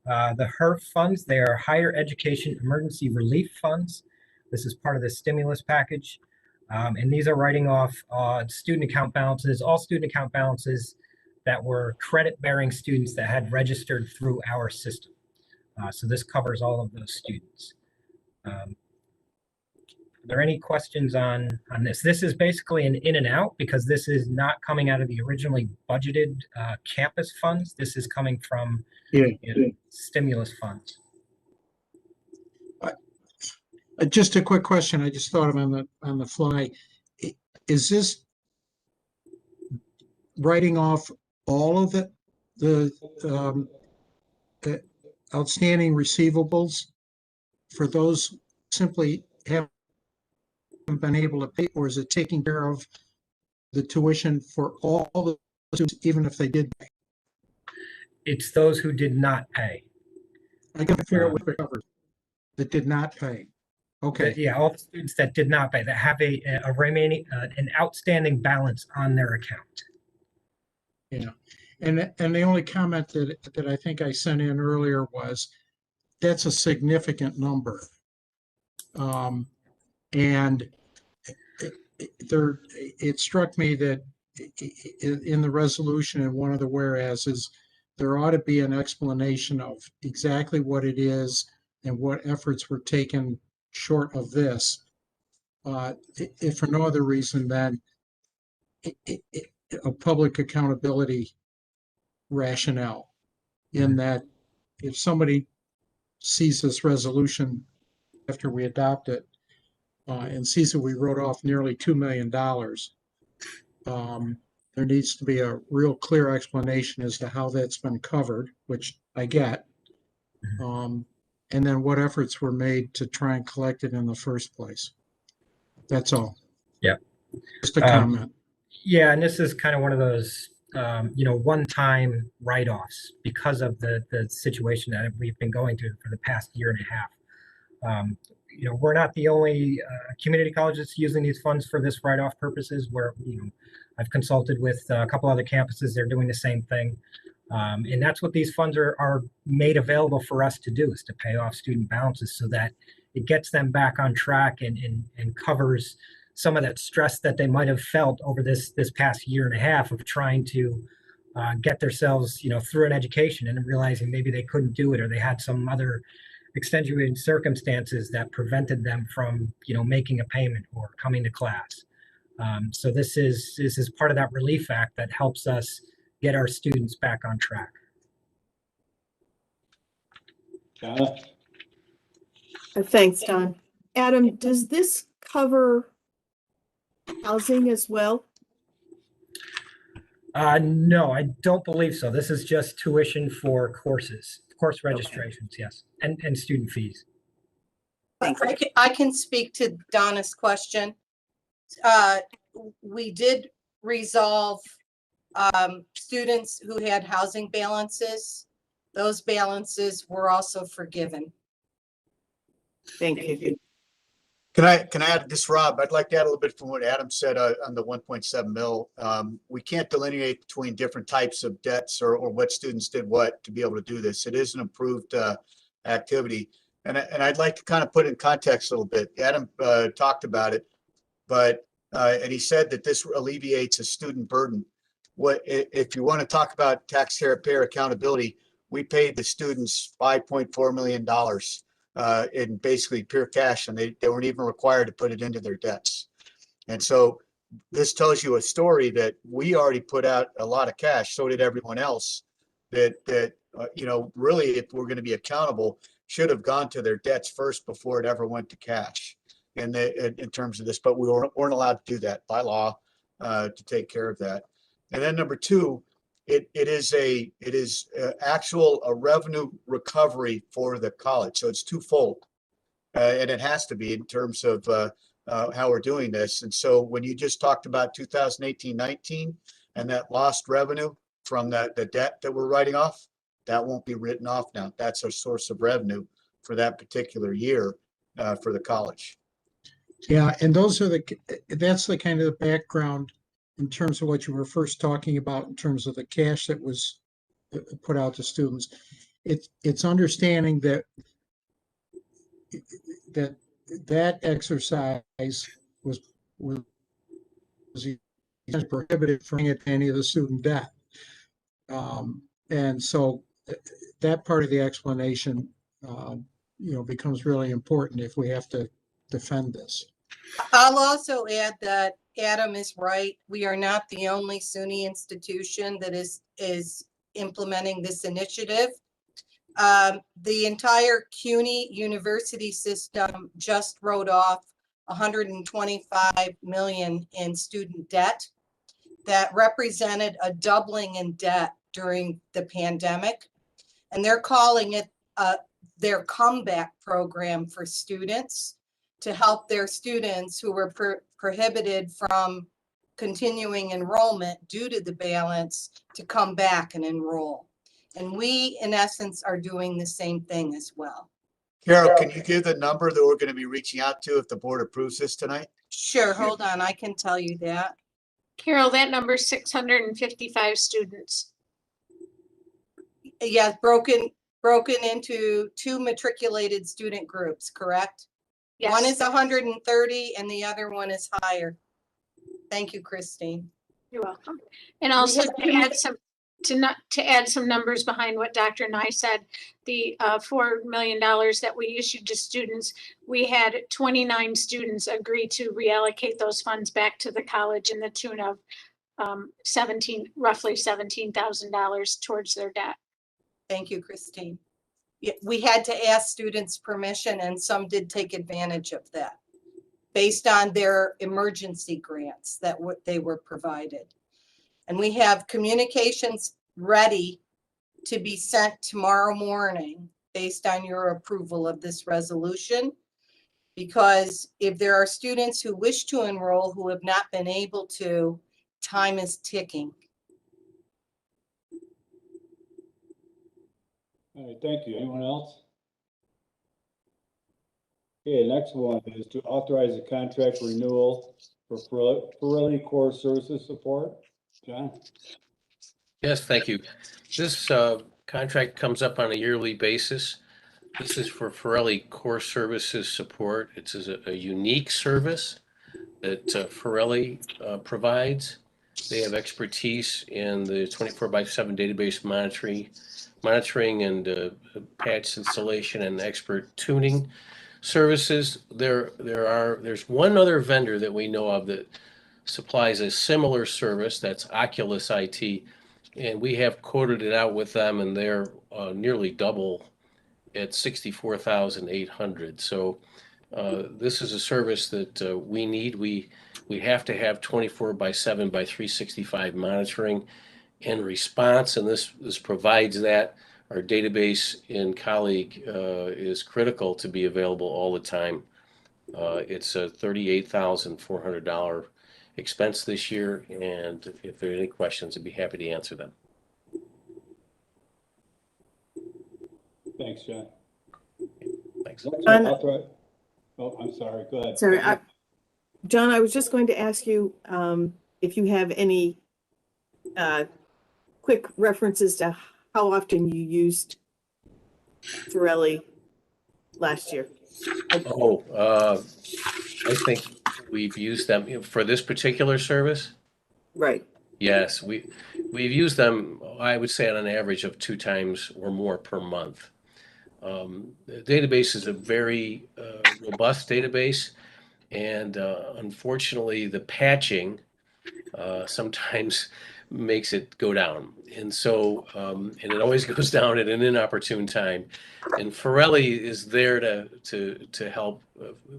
The HERF funds, they are Higher Education Emergency Relief Funds. This is part of the stimulus package. And these are writing off student account balances, all student account balances that were credit-bearing students that had registered through our system. So this covers all of those students. Are there any questions on this? This is basically an in and out, because this is not coming out of the originally budgeted campus funds. This is coming from stimulus funds. Just a quick question. I just thought of on the fly. Is this writing off all of the outstanding receivables for those simply haven't been able to pay, or is it taking care of the tuition for all the students, even if they did pay? It's those who did not pay. I got to figure out what they covered that did not pay. Okay, Yeah, all the students that did not pay, that have a remaining, an outstanding balance on their account. yeah. And the only comment that I think I sent in earlier was, that's a significant number. And it struck me that in the resolution and one of the whereases, there ought to be an explanation of exactly what it is and what efforts were taken short of this. If for no other reason than a public accountability rationale, in that if somebody sees this resolution after we adopt it and sees that we wrote off nearly $2 million, there needs to be a real clear explanation as to how that's been covered, which I get. And then what efforts were made to try and collect it in the first place. That's all. Yeah. Just a comment. Yeah, and this is kind of one of those, one-time write-offs because of the situation that we've been going through for the past year and a half. We're not the only community colleges using these funds for this write-off purposes. Where I've consulted with a couple other campuses; they're doing the same thing, and that's what these funds are made available for us to do, is to pay off student balances so that it gets them back on track and covers some of that stress that they might have felt over this past year and a half of trying to get themselves, through an education, and realizing maybe they couldn't do it, or they had some other extenuating circumstances that prevented them from, making a payment or coming to class. So this is part of that relief act that helps us get our students back on track. Donna? Thanks, Don. Adam, does this cover housing as well? No, I don't believe so. This is just tuition for course registrations, yes, and student fees. I can speak to Donna's question. We did resolve students who had housing balances. Those balances were also forgiven. Thank you. Can I add this, Rob? I'd like to add a little bit from what Adam said on the 1.7 mil. We can't delineate between different types of debts or what students did what to be able to do this. It is an approved activity. And I'd like to kind of put it in context a little bit. Adam talked about it, but and he said that this alleviates a student burden. If you want to talk about taxpayer accountability, we paid the students $5.4 million in basically pure cash, and they weren't even required to put it into their debts. And so this tells you a story that we already put out a lot of cash. So did everyone else. That really, if we're going to be accountable, should have gone to their debts first before it ever went to cash. In terms of this, but we weren't allowed to do that by law to take care of that. And then number two, it is actual revenue recovery for the college. So it's twofold, and it has to be in terms of how we're doing this. And so when you just talked about 2018-19 and that lost revenue from the debt that we're writing off, that won't be written off now. That's our source of revenue for that particular year for the college. Yeah, and that's the kind of the background in terms of what you were first talking about in terms of the cash that was put out to students. It's understanding that exercise was prohibited from any of the student debt. And so that part of the explanation, becomes really important if we have to defend this. I'll also add that Adam is right. We are not the only SUNY institution that is implementing this initiative. The entire CUNY university system just wrote off $125 million in student debt. That represented a doubling in debt during the pandemic. And they're calling it their comeback program for students, to help their students who were prohibited from continuing enrollment due to the balance to come back and enroll. And we, in essence, are doing the same thing as well. Carol, can you give the number that we're going to be reaching out to if the board approves this tonight? Sure, hold on, I can tell you that. Carol, that number is 655 students. Yeah, broken into 2 matriculated student groups, correct? One Yes, is 130 and the other one is higher. Thank you, Christine. you're welcome. And also have to add some numbers behind what Dr. Nye said, the $4 million that we issued to students, we had 29 students agree to reallocate those funds back to the college in the tune of roughly $17,000 towards their debt. Thank you, Christine. Yeah, we had to ask students permission and some did take advantage of that based on their emergency grants that they were provided. And we have communications ready to be sent tomorrow morning based on your approval of this resolution. Because if there are students who wish to enroll who have not been able to, time is ticking. All right, thank you. Anyone else? Okay, next one is to authorize a contract renewal for Pirelli Core Services Support. John? Yes, thank you. This contract comes up on a yearly basis. This is for Pirelli Core Services Support. It's a unique service that Pirelli provides. They have expertise in the 24/7 database monitoring and patch installation and expert tuning services. There's one other vendor that we know of that supplies a similar service. That's Oculus IT, and we have quoted it out with them, and they're nearly double at $64,800. So this is a service that we need. We have to have 24/7 by 365 monitoring and response, and this provides that. Our database in Colleague is critical to be available all the time. It's a $38,400 expense this year, and if there are any questions, I'd be happy to answer them. Thanks, John. Thanks. Oh, I'm sorry, go ahead. Sorry, John, I was just going to ask you if you have any quick references to how often you used Pirelli last year. I think we've used them for this particular service. Right. Yes, we've used them, I would say, on an average of 2 times or more per month. The database is a very robust database, and unfortunately, the patching sometimes makes it go down. And so, and it always goes down at an inopportune time. And Pirelli is there to help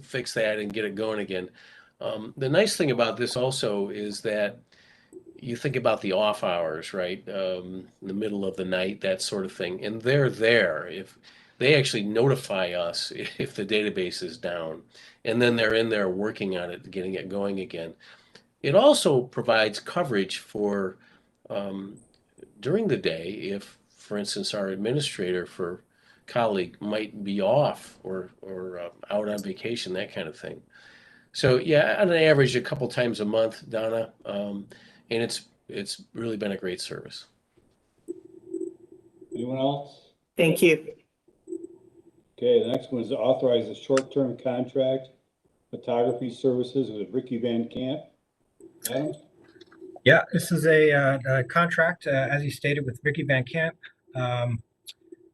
fix that and get it going again. The nice thing about this also is that you think about the off hours, right? In the middle of the night, that sort of thing. And they're there. If they actually notify us if the database is down, and then they're in there working on it, getting it going again. It also provides coverage for during the day if, for instance, our administrator for Colleague might be off or out on vacation, that kind of thing. So yeah, on an average, a couple times a month, Donna, and it's really been a great service. Anyone else? Thank you. Okay, the next one is to authorize a short-term contract photography services with Ricky Van Camp. Adam? Yeah, this is a contract, as you stated, with Ricky Van Camp.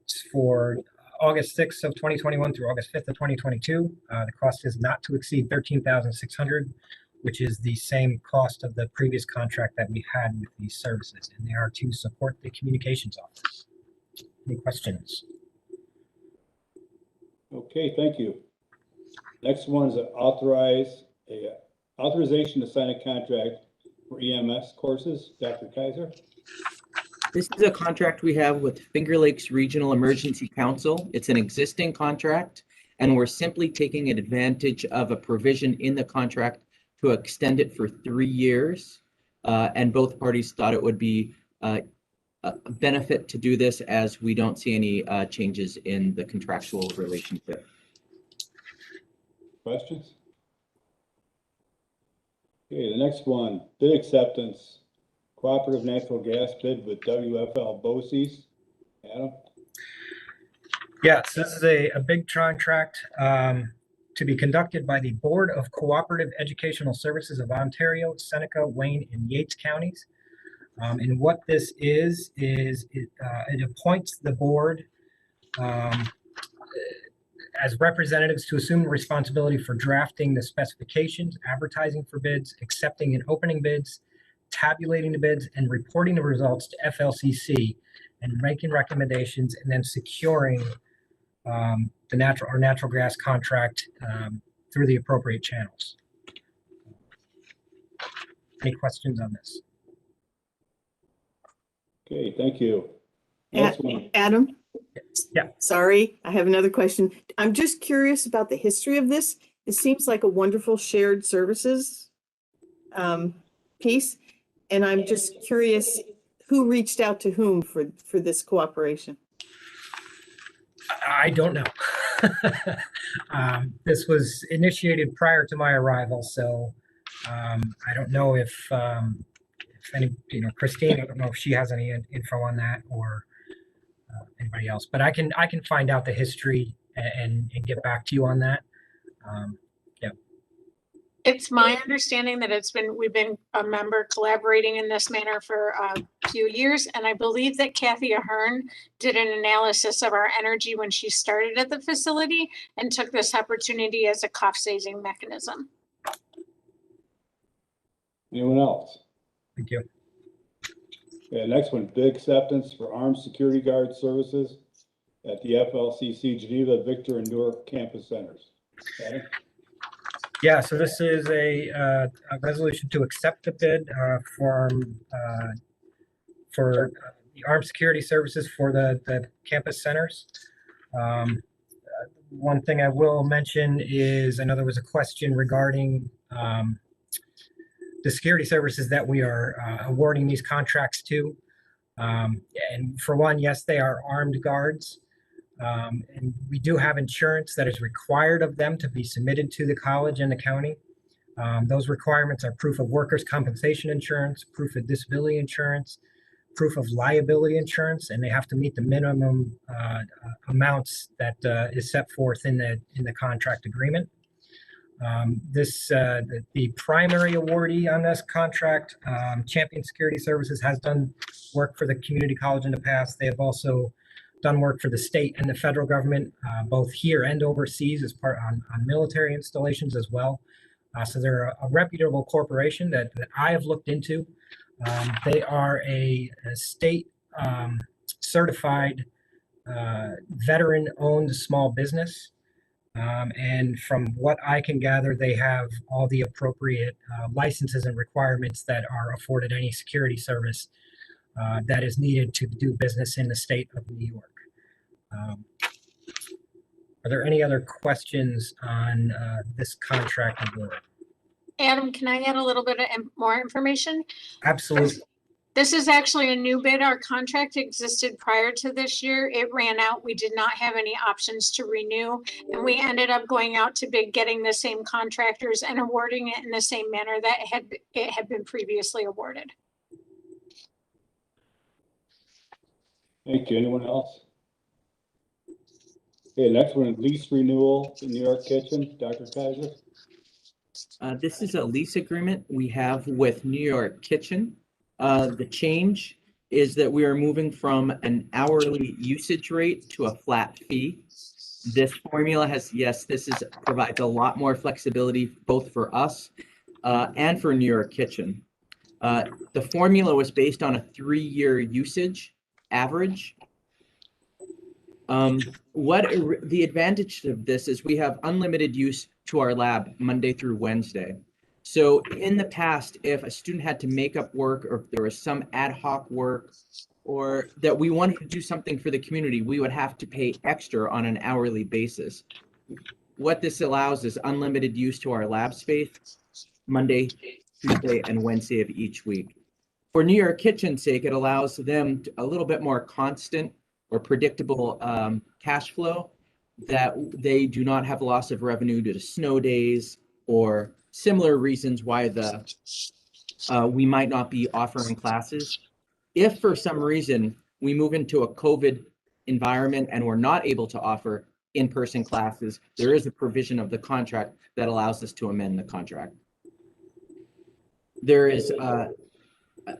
It's for August 6th of 2021 through August 5th of 2022. The cost is not to exceed $13,600, which is the same cost of the previous contract that we had with these services, and they are to support the communications office. Any questions? Okay, thank you. Next one is authorization to sign a contract for EMS courses. Dr. Kaiser? This is a contract we have with Finger Lakes Regional Emergency Council. It's an existing contract, and we're simply taking advantage of a provision in the contract to extend it for 3 years. And both parties thought it would be benefit to do this as we don't see any changes in the contractual relationship. Questions? Okay, the next one, bid acceptance, cooperative natural gas bid with WFL BOCES. Adam? Yes, this is a big contract to be conducted by the Board of Cooperative Educational Services of Ontario, Seneca, Wayne, and Yates counties. And what this is it appoints the board as representatives to assume the responsibility for drafting the specifications, advertising for bids, accepting and opening bids, tabulating the bids, and reporting the results to FLCC, and making recommendations, and then securing the natural gas contract through the appropriate channels. Any questions on this? Okay, thank you. Next one. Adam? Yeah. Sorry, I have another question. I'm just curious about the history of this. It seems like a wonderful shared services piece. And I'm just curious who reached out to whom for this cooperation? I don't know. This was initiated prior to my arrival, so I don't know if any, Christine, I don't know if she has any info on that, or anybody else, but I can find out the history and get back to you on that. Yeah. It's my understanding that we've been a member collaborating in this manner for a few years. And I believe that Kathy Ahern did an analysis of our energy when she started at the facility and took this opportunity as a cost-saving mechanism. Anyone else? Thank you. Okay, next one, bid acceptance for armed security guard services at the FLCC Geneva, Victor, and Newark campus centers. Adam? Yeah, so this is a resolution to accept the bid for the armed security services for the campus centers. One thing I will mention is, I know there was a question regarding the security services that we are awarding these contracts to. And for one, yes, they are armed guards. And we do have insurance that is required of them to be submitted to the college and the county. Those requirements are proof of workers' compensation insurance, proof of disability insurance, proof of liability insurance, and they have to meet the minimum amounts that is set forth in the contract agreement. The primary awardee on this contract, Champion Security Services, has done work for the community college in the past. They have also done work for the state and the federal government, both here and overseas, as part on military installations as well. So they're a reputable corporation that I have looked into. They are a state certified veteran-owned small business. And from what I can gather, they have all the appropriate licenses and requirements that are afforded any security service that is needed to do business in the state of New York. Are there any other questions on this contract award? Adam, can I add a little bit of more information? Absolutely. This is actually a new bid. Our contract existed prior to this year. It ran out. We did not have any options to renew, and we ended up going out to bid, getting the same contractors and awarding it in the same manner that it had been previously awarded. Thank you. Anyone else? Okay, next one, lease renewal in New York Kitchen. Dr. Kaiser? This is a lease agreement we have with New York Kitchen. The change is that we are moving from an hourly usage rate to a flat fee. This formula provides a lot more flexibility both for us and for New York Kitchen. The formula was based on a 3-year usage average. The advantage of this is we have unlimited use to our lab Monday through Wednesday. So in the past, if a student had to make up work, or if there was some ad hoc work, or that we wanted to do something for the community, we would have to pay extra on an hourly basis. What this allows is unlimited use to our lab space Monday, Tuesday, and Wednesday of each week. For New York Kitchen's sake, it allows them a little bit more constant or predictable cash flow, that they do not have loss of revenue due to snow days or similar reasons why we might not be offering classes. If for some reason we move into a COVID environment and we're not able to offer in-person classes, there is a provision of the contract that allows us to amend the contract. There is,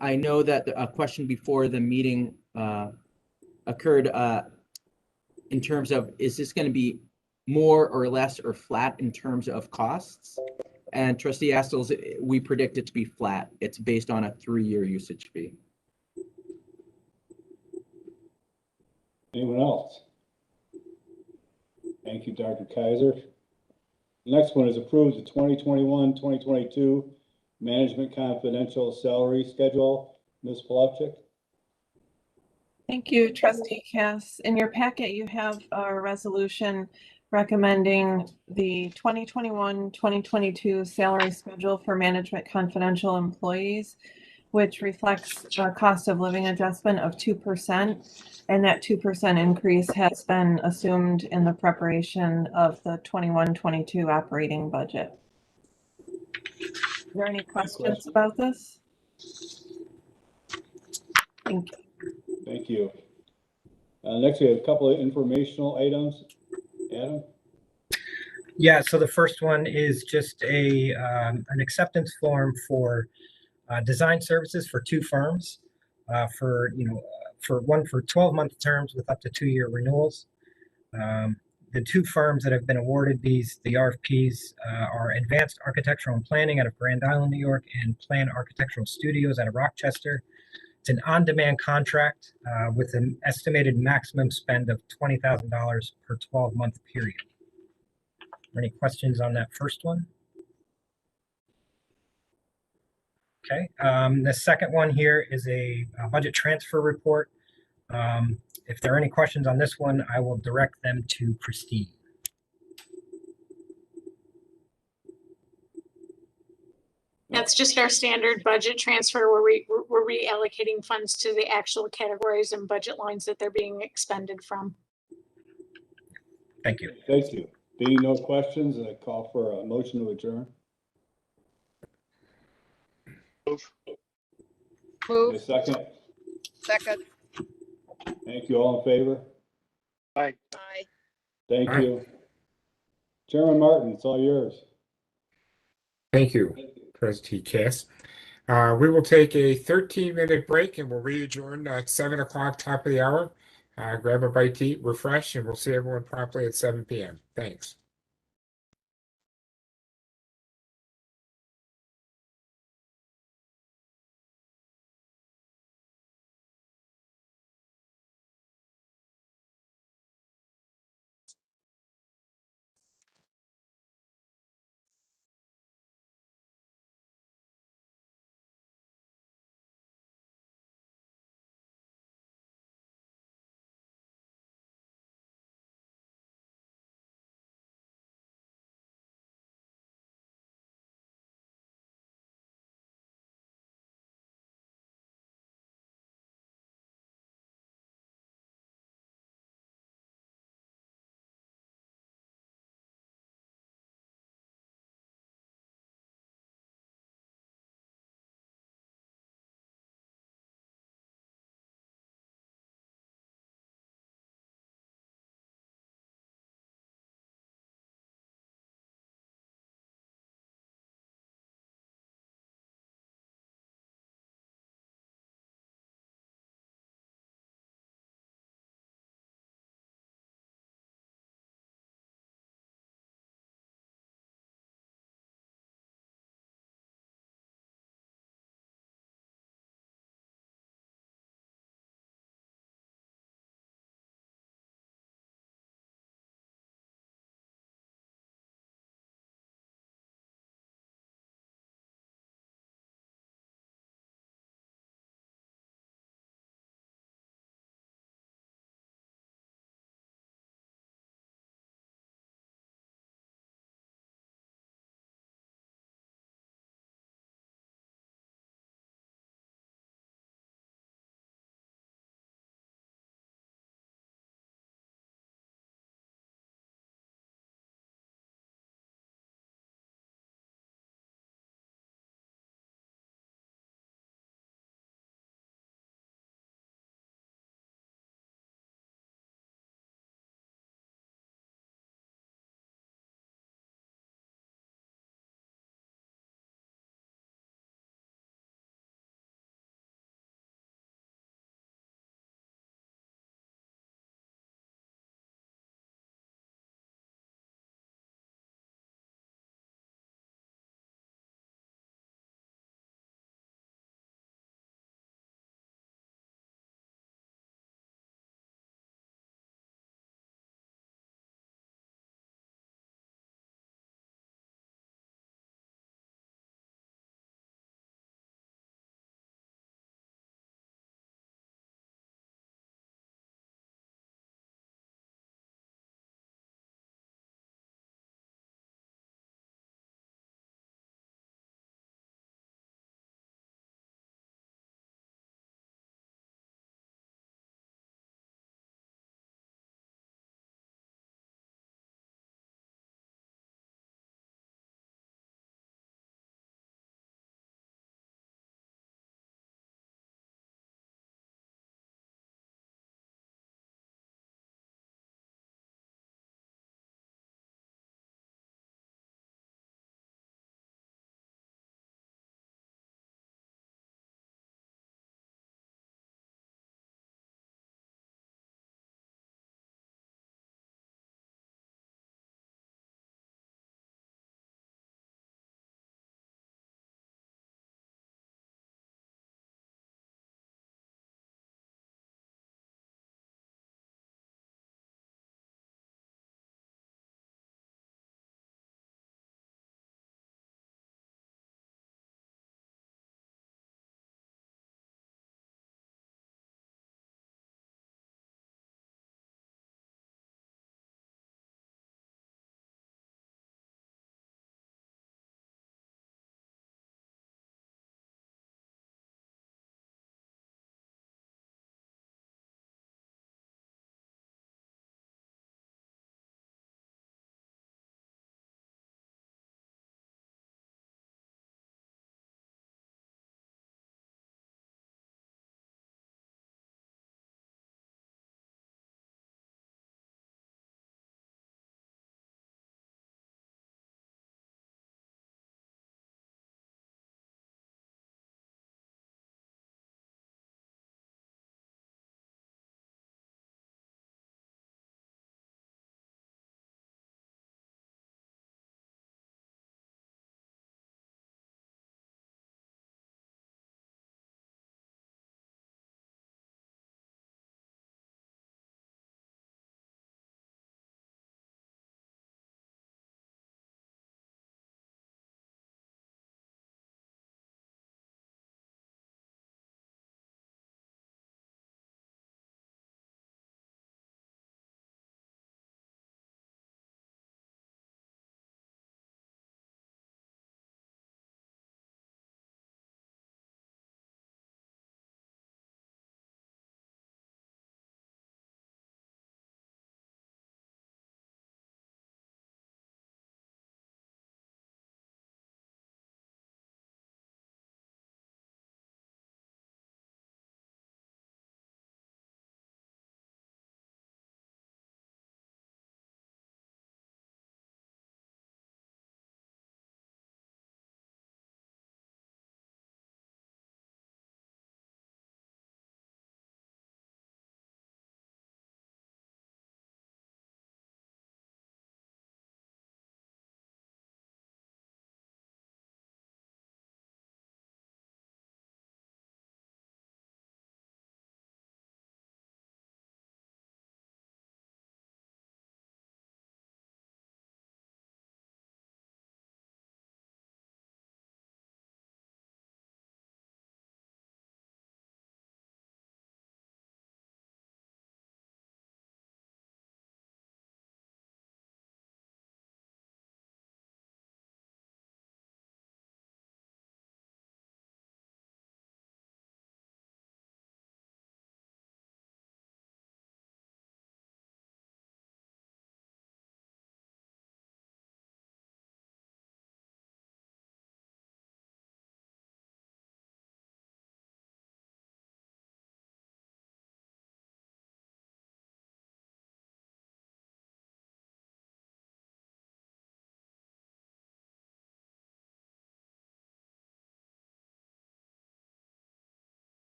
I know that a question before the meeting occurred in terms of, is this going to be more or less or flat in terms of costs? And Trustee Astles, we predict it to be flat. It's based on a 3-year usage fee. Anyone else? Thank you, Dr. Kaiser. The next one is approved the 2021-2022 Management Confidential Salary Schedule. Ms. Palachik. Thank you, Trustee Cass. In your packet, you have a resolution recommending the 2021-2022 salary schedule for management confidential employees, which reflects a cost of living adjustment of 2%. And that 2% increase has been assumed in the preparation of the 21-22 operating budget. Are there any questions about this? Thank you. Thank you. Next, we have a couple of informational items. Adam? Yeah, so the first one is just an acceptance form for design services for 2 firms, for one for 12-month terms with up to 2-year renewals. The 2 firms that have been awarded the RFPs are Advanced Architectural and Planning out of Grand Island, New York, and Plan Architectural Studios out of Rochester. It's an on-demand contract with an estimated maximum spend of $20,000 per 12-month period. Any questions on that first one? Okay, the second one here is a budget transfer report. If there are any questions on this one, I will direct them to Trustee. That's just our standard budget transfer where we're reallocating funds to the actual categories and budget lines that they're being expended from. Thank you. Thank you. Being no questions, I call for a motion to adjourn. Move. A second. Second. Thank you. All in favor? Aye. Thank Aye. you. Chairman Martin, it's all yours. Thank you, Trustee Cass. We will take a 13-minute break and we'll re-adjourn at 7 o'clock, top of the hour. Grab a bite to eat, refresh, and we'll see everyone promptly at 7 p.m. Thanks.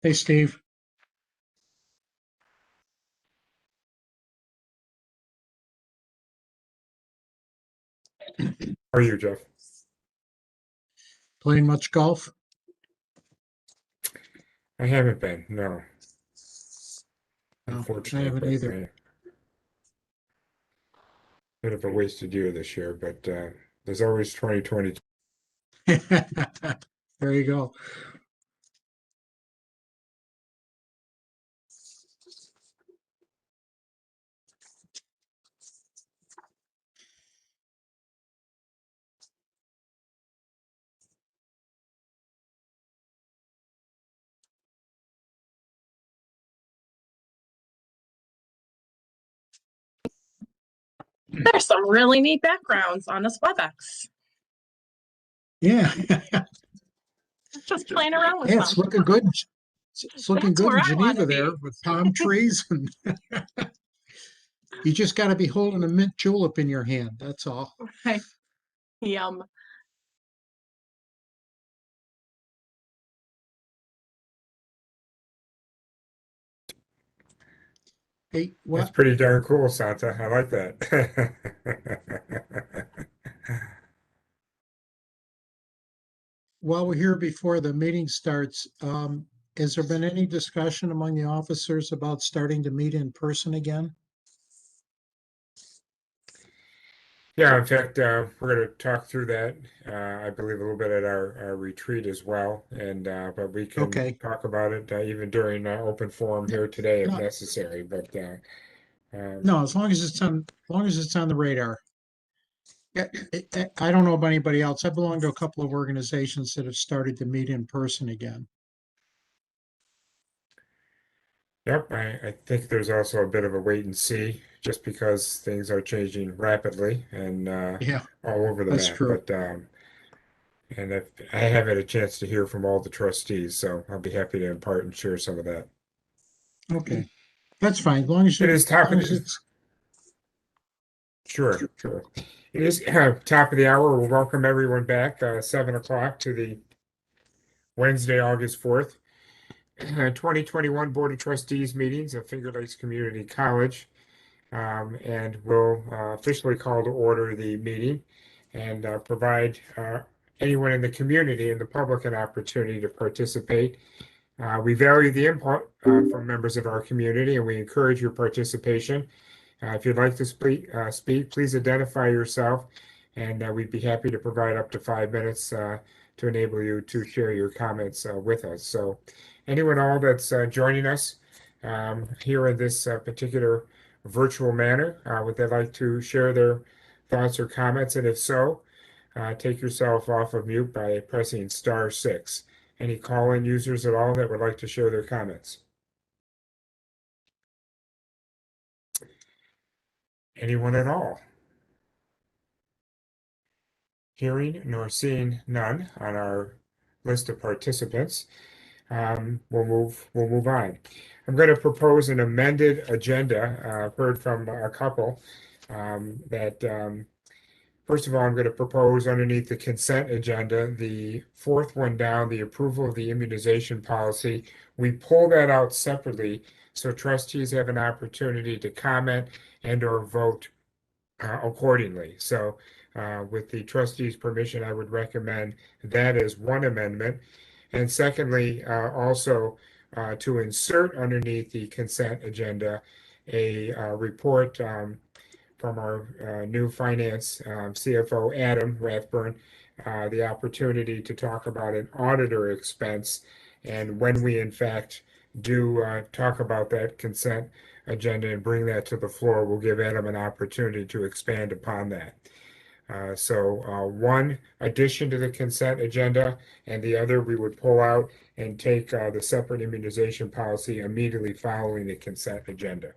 Hey, Steve. How are you, Jeff? Playing much golf? I haven't been, no. No, I Unfortunately, haven't but either. bit of a wasted year this year, but there's always 2020. There you go. There's some really neat backgrounds on this WebEx. Yeah. Just playing around with Yeah, them. it's looking good. It's looking That's good where in I wanna Geneva there be. with palm trees and you just got to be holding a mint julep in your hand. That's all. Right. Yum. Hey, That's what? pretty darn cool, Santa. I like that. While we're here before the meeting starts, has there been any discussion among the officers about starting to meet in person again? Yeah, in fact, we're going to talk through that, I believe, a little bit at our retreat as well. And but we can Okay. talk about it even during open forum here today if No. necessary. But No, as long as it's on the radar. Yeah, I don't know about anybody else. I belong to a couple of organizations that have started to meet in person again. Yep, I think there's also a bit of a wait and see, just because things are changing rapidly and Yeah, all over the that's map. true. But and if I have had a chance to hear from all the trustees, so I'll be happy to impart and share some of that. Okay, that's fine. As long as It you, is top as long of as the, it's, sure. It is top of the hour. We'll welcome everyone back 7 o'clock to the Wednesday, August 4th, 2021 Board of Trustees meetings of Finger Lakes Community College. And we'll officially call to order the meeting and provide anyone in the community and the public an opportunity to participate. We value the input from members of our community, and we encourage your participation. If you'd like to speak, please identify yourself, and we'd be happy to provide up to 5 minutes to enable you to share your comments with us. So anyone all that's joining us here in this particular virtual manner, would they like to share their thoughts or comments? And if so, take yourself off of mute by pressing *6. Any call-in users at all that would like to share their comments? Anyone at all? Hearing nor seeing none on our list of participants, we'll move on. I'm going to propose an amended agenda. I've heard from a couple that first of all, I'm going to propose underneath the consent agenda, the fourth one down, the approval of the immunization policy. We pull that out separately so trustees have an opportunity to comment and or vote accordingly. So with the trustees' permission, I would recommend that as one amendment. And secondly, also to insert underneath the consent agenda a report from our new finance CFO, Adam Rathburn, the opportunity to talk about an auditor expense. And when we in fact do talk about that consent agenda and bring that to the floor, we'll give Adam an opportunity to expand upon that. So one addition to the consent agenda, and the other we would pull out and take the separate immunization policy immediately following the consent agenda.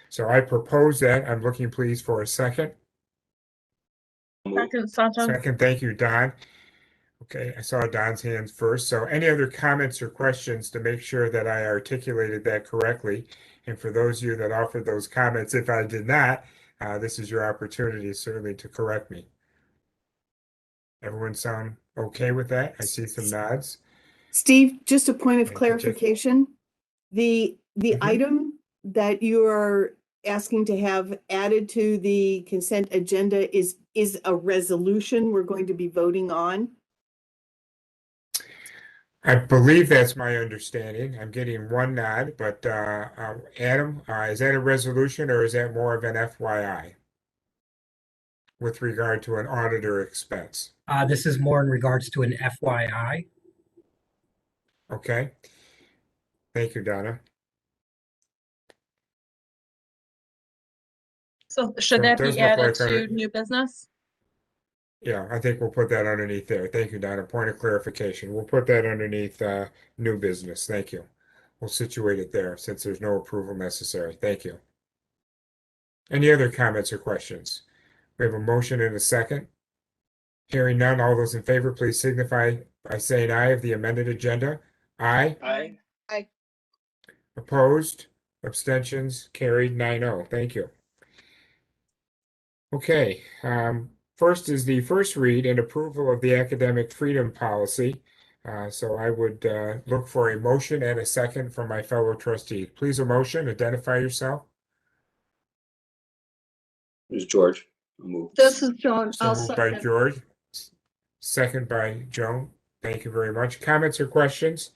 So I propose that. I'm looking please for a second. Second, Santa. Second, thank you, Don. Okay, I saw Don's hands first. So any other comments or questions to make sure that I articulated that correctly? And for those of you that offered those comments, if I did not, this is your opportunity certainly to correct me. Everyone sound okay with that? I see some nods. Steve, just a point of Thank you, Jake. clarification. The Mhm. item that you are asking to have added to the consent agenda is a resolution we're going to be voting on. I believe that's my understanding. I'm getting one nod, but Adam, is that a resolution or is that more of an FYI with regard to an auditor expense? This is more in regards to an FYI. Okay. Thank you, Donna. So should So it that does be look added like to new business? Yeah, I think we'll put that underneath there. Thank you, Donna. Point of clarification. We'll put that underneath new business. Thank you. We'll situate it there since there's no approval necessary. Thank you. Any other comments or questions? We have a motion and a second. Hearing none, all those in favor, please signify by saying aye of the amended agenda. Aye. Aye. Aye. Opposed? Abstentions? Carried 9-0. Thank you. Okay, first is the first read and approval of the academic freedom policy. So I would look for a motion and a second from my fellow trustees. Please, a motion, identify yourself. There's George. I'll move. This is Joan. So I'll moved by second. George, second by Joan. Thank you very much. Comments or questions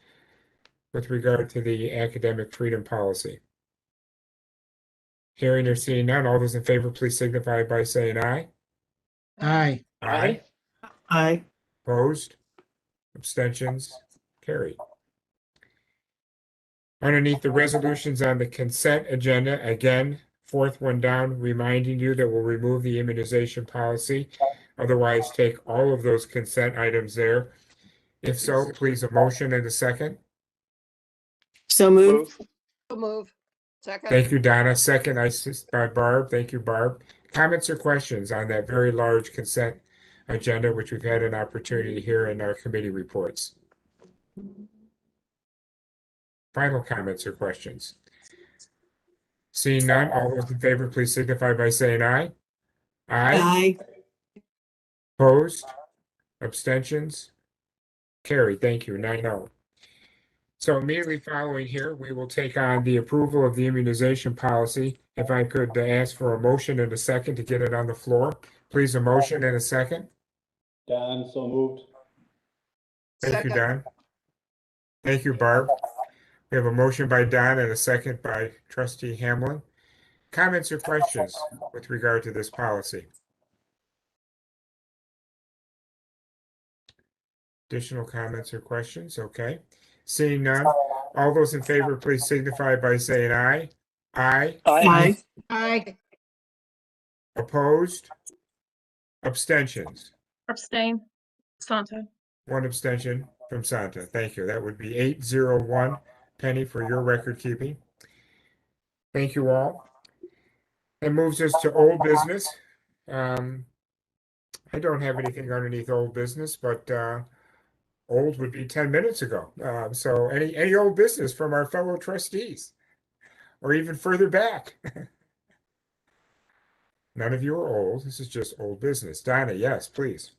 with regard to the academic freedom policy? Hearing or seeing none, all those in favor, please signify by saying aye. Aye. Aye. Aye. Opposed? Abstentions? Carried. Underneath the resolutions on the consent agenda, again, fourth one down, reminding you that we'll remove the immunization policy. Otherwise, take all of those consent items there. If so, please, a motion and a second. So moved. So move. Second. Thank you, Donna. Second, by Barb. Thank you, Barb. Comments or questions on that very large consent agenda, which we've had an opportunity to hear in our committee reports? Final comments or questions? Seeing none, all those in favor, please signify by saying aye. Aye. Aye. Opposed? Abstentions? Carried. Thank you. 9-0. So immediately following here, we will take on the approval of the immunization policy. If I could ask for a motion and a second to get it on the floor. Please, a motion and a second. Don, so moved. Thank you, Second. Don. Thank you, Barb. We have a motion by Don and a second by Trustee Hamlin. Comments or questions with regard to this policy? Additional comments or questions? Okay. Seeing none, all those in favor, please signify by saying aye. Aye. Aye. Aye. Opposed? Abstentions? Abstain. Santa. One abstention from Santa. Thank you. That would be 801. Penny, for your record keeping. Thank you all. That moves us to old business. I don't have anything underneath old business, but old would be 10 minutes ago. So any old business from our fellow trustees, or even further back. None of you are old. This is just old business. Donna, yes, please.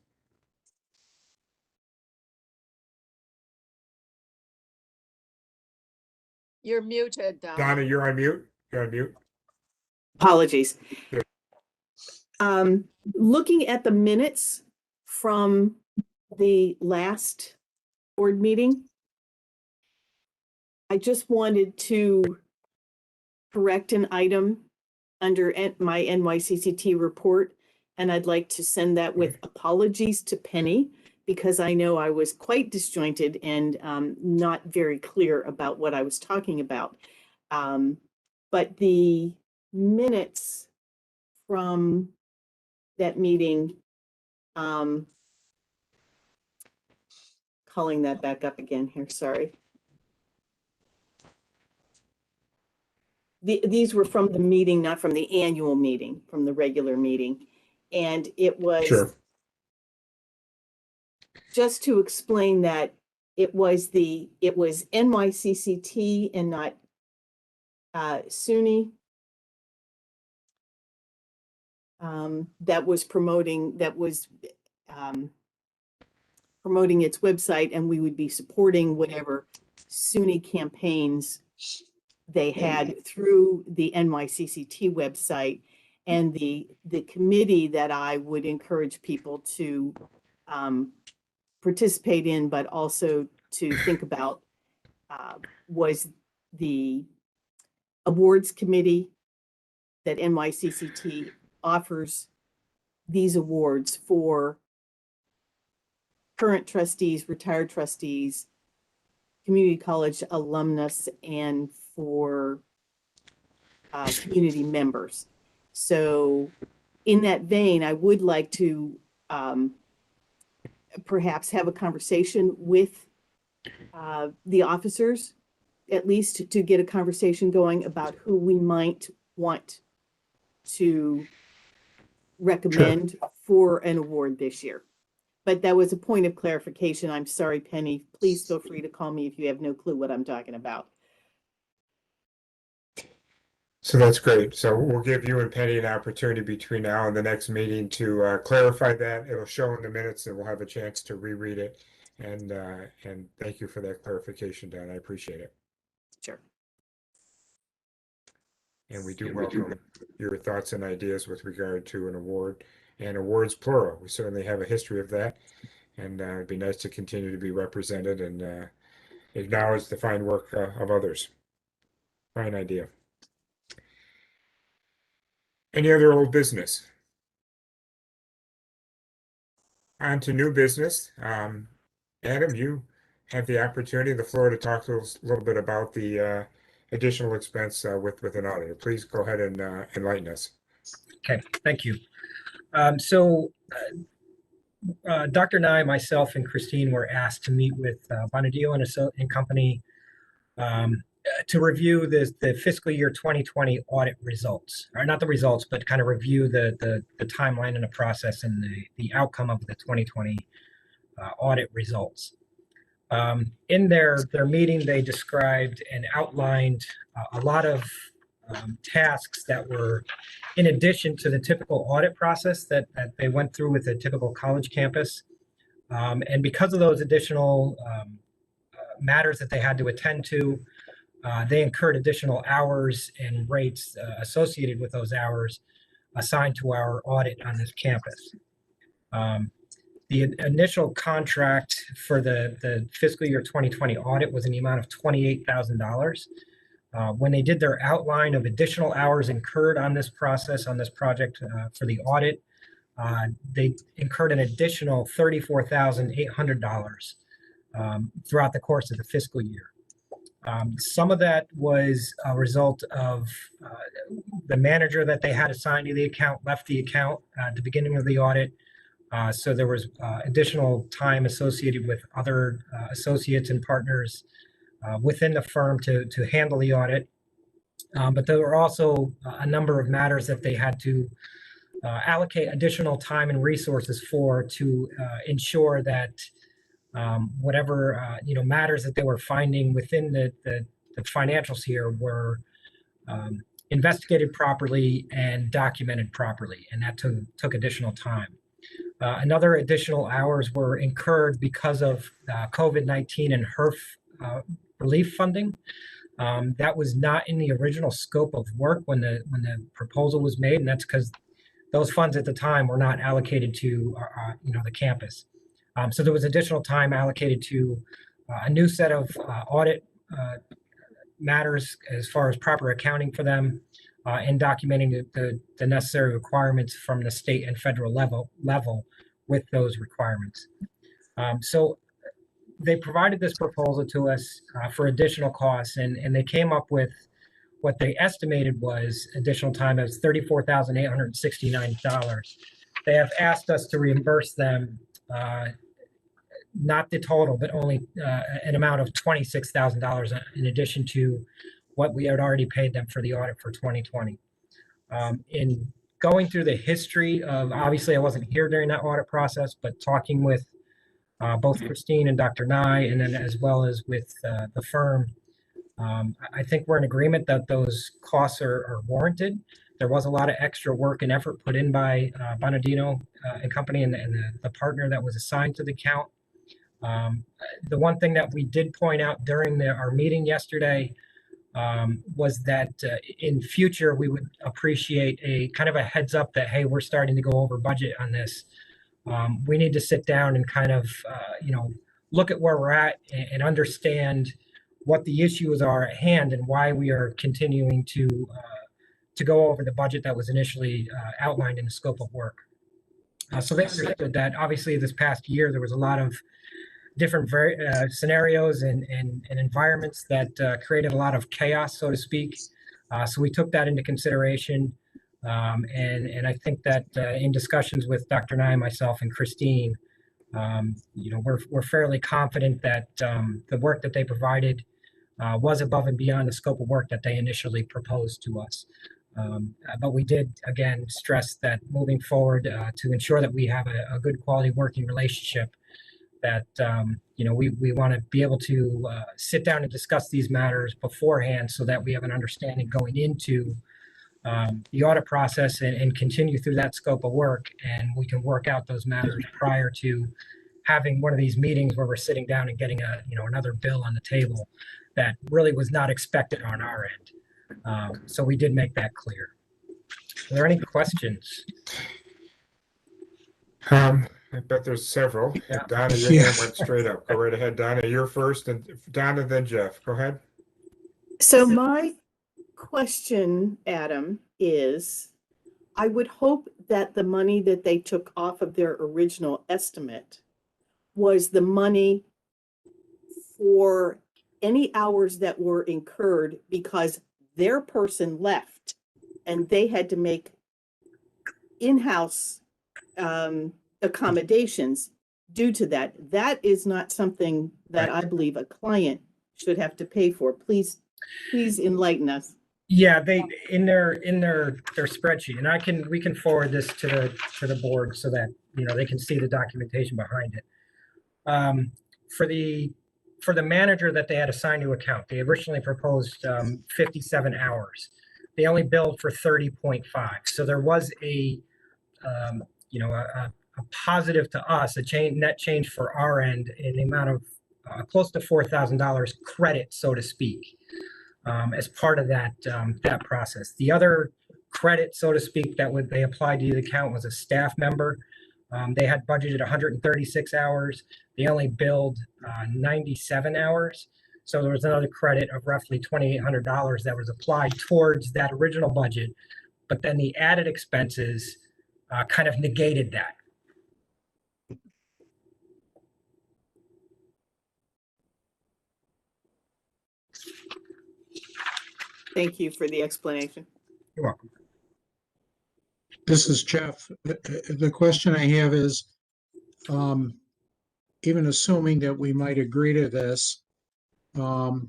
You're muted, Donna. Donna, you're on mute. You're on mute. Apologies. Good. Looking at the minutes from the last board meeting, I just wanted to correct an item under my NYCCT report, and I'd like to send that with apologies to Penny, because I know I was quite disjointed and not very clear about what I was talking about. But the minutes from that meeting, calling that back up again here, sorry. These were from the meeting, not from the annual meeting, from the regular meeting. And it was Sure. just to explain that it was NYCCT and not Suny that was promoting, that was promoting its website, and we would be supporting whatever SUNY campaigns they had through the NYCCT website. And the committee that I would encourage people to participate in, but also to think about, was the awards committee that NYCCT offers these awards for current trustees, retired trustees, community college alumnus, and for community members. So in that vein, I would like to perhaps have a conversation with the officers, at least to get a conversation going about who we might want to recommend for an award this year. But that was a point of clarification. I'm sorry, Penny. Please feel free to call me if you have no clue what I'm talking about. So that's great. So we'll give you and Penny an opportunity between now and the next meeting to clarify that. It'll show in the minutes and we'll have a chance to reread it. And thank you for that clarification, Don. I appreciate it. Sure. And we do welcome your thoughts and ideas with regard to an award, and awards plural. We certainly have a history of that. And it'd be nice to continue to be represented and acknowledge the fine work of others. Fine idea. Any other old business? On to new business. Adam, you have the opportunity, the floor, to talk to us a little bit about the additional expense with an auditor. Please go ahead and enlighten us. Okay, thank you. Dr. Nye, myself, and Christine were asked to meet with Bonadillo and Company to review the fiscal year 2020 audit results, or not the results, but kind of review the timeline and the process and the outcome of the 2020 audit results. In their meeting, they described and outlined a lot of tasks that were in addition to the typical audit process that they went through with a typical college campus. And because of those additional matters that they had to attend to, they incurred additional hours and rates associated with those hours assigned to our audit on this campus. The initial contract for the fiscal year 2020 audit was in the amount of $28,000. When they did their outline of additional hours incurred on this process, on this project for the audit, they incurred an additional $34,800 throughout the course of the fiscal year. Some of that was a result of the manager that they had assigned to the account left the account at the beginning of the audit. So there was additional time associated with other associates and partners within the firm to handle the audit. But there were also a number of matters that they had to allocate additional time and resources for to ensure that whatever matters that they were finding within the financials here were investigated properly and documented properly, and that took additional time. Another additional hours were incurred because of COVID-19 and HERF relief funding. That was not in the original scope of work when the proposal was made, and that's because those funds at the time were not allocated to the campus. So there was additional time allocated to a new set of audit matters as far as proper accounting for them and documenting the necessary requirements from the state and federal level with those requirements. So they provided this proposal to us for additional costs, and they came up with what they estimated was additional time as $34,869. They have asked us to reimburse them not the total, but only an amount of $26,000 in addition to what we had already paid them for the audit for 2020. In going through the history of, obviously I wasn't here during that audit process, but talking with both Christine and Dr. Nye, and then as well as with the firm, I think we're in agreement that those costs are warranted. There was a lot of extra work and effort put in by Bonadillo and Company and the partner that was assigned to the account. The one thing that we did point out during our meeting yesterday was that in future, we would appreciate a kind of a heads up that, hey, we're starting to go over budget on this. We need to sit down and kind of, look at where we're at and understand what the issues are at hand and why we are continuing to go over the budget that was initially outlined in the scope of work. So they understood that. Obviously, this past year, there was a lot of different scenarios and environments that created a lot of chaos, so to speak. So we took that into consideration. And I think that in discussions with Dr. Nye, myself, and Christine, we're fairly confident that the work that they provided was above and beyond the scope of work that they initially proposed to us. But we did, again, stress that moving forward to ensure that we have a good quality working relationship, that we want to be able to sit down and discuss these matters beforehand so that we have an understanding going into the audit process and continue through that scope of work, and we can work out those matters prior to having one of these meetings where we're sitting down and getting another bill on the table that really was not expected on our end. So we did make that clear. Are there any questions? I bet there's several. Yeah. Donna, your hand went straight up. Go right ahead, Donna. You're first, and Donna, then Jeff. Go ahead. So my question, Adam, is I would hope that the money that they took off of their original estimate was the money for any hours that were incurred because their person left and they had to make in-house accommodations due to that. That is not something that I believe a client should have to pay for. Please enlighten us. Yeah, they in their spreadsheet, and we can forward this to the board so that they can see the documentation behind it. For the manager that they had assigned to account, they originally proposed 57 hours. They only billed for 30.5. So there was a positive to us, net change for our end in the amount of close to $4,000 credit, so to speak, as part of that process. The other credit, so to speak, that they applied to the account was a staff member. They had budgeted 136 hours. They only billed 97 hours. So there was another credit of roughly $2,800 that was applied towards that original budget. But then the added expenses kind of negated that. Thank you for the explanation. You're welcome. This is Jeff. The question I have is, even assuming that we might agree to this, are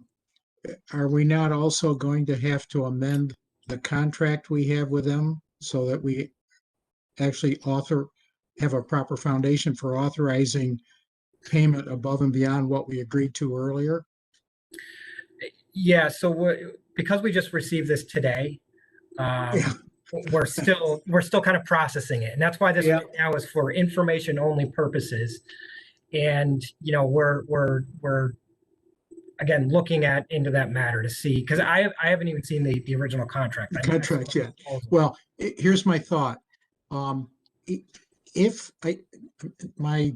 we not also going to have to amend the contract we have with them so that we actually have a proper foundation for authorizing payment above and beyond what we agreed to earlier? Yeah, so because we just received this today, we're still kind of processing it, and that's why this right now is for information only purposes. And we're again looking into that matter to see, because I haven't even seen the original contract. Contract yet. Well, here's my thought. If my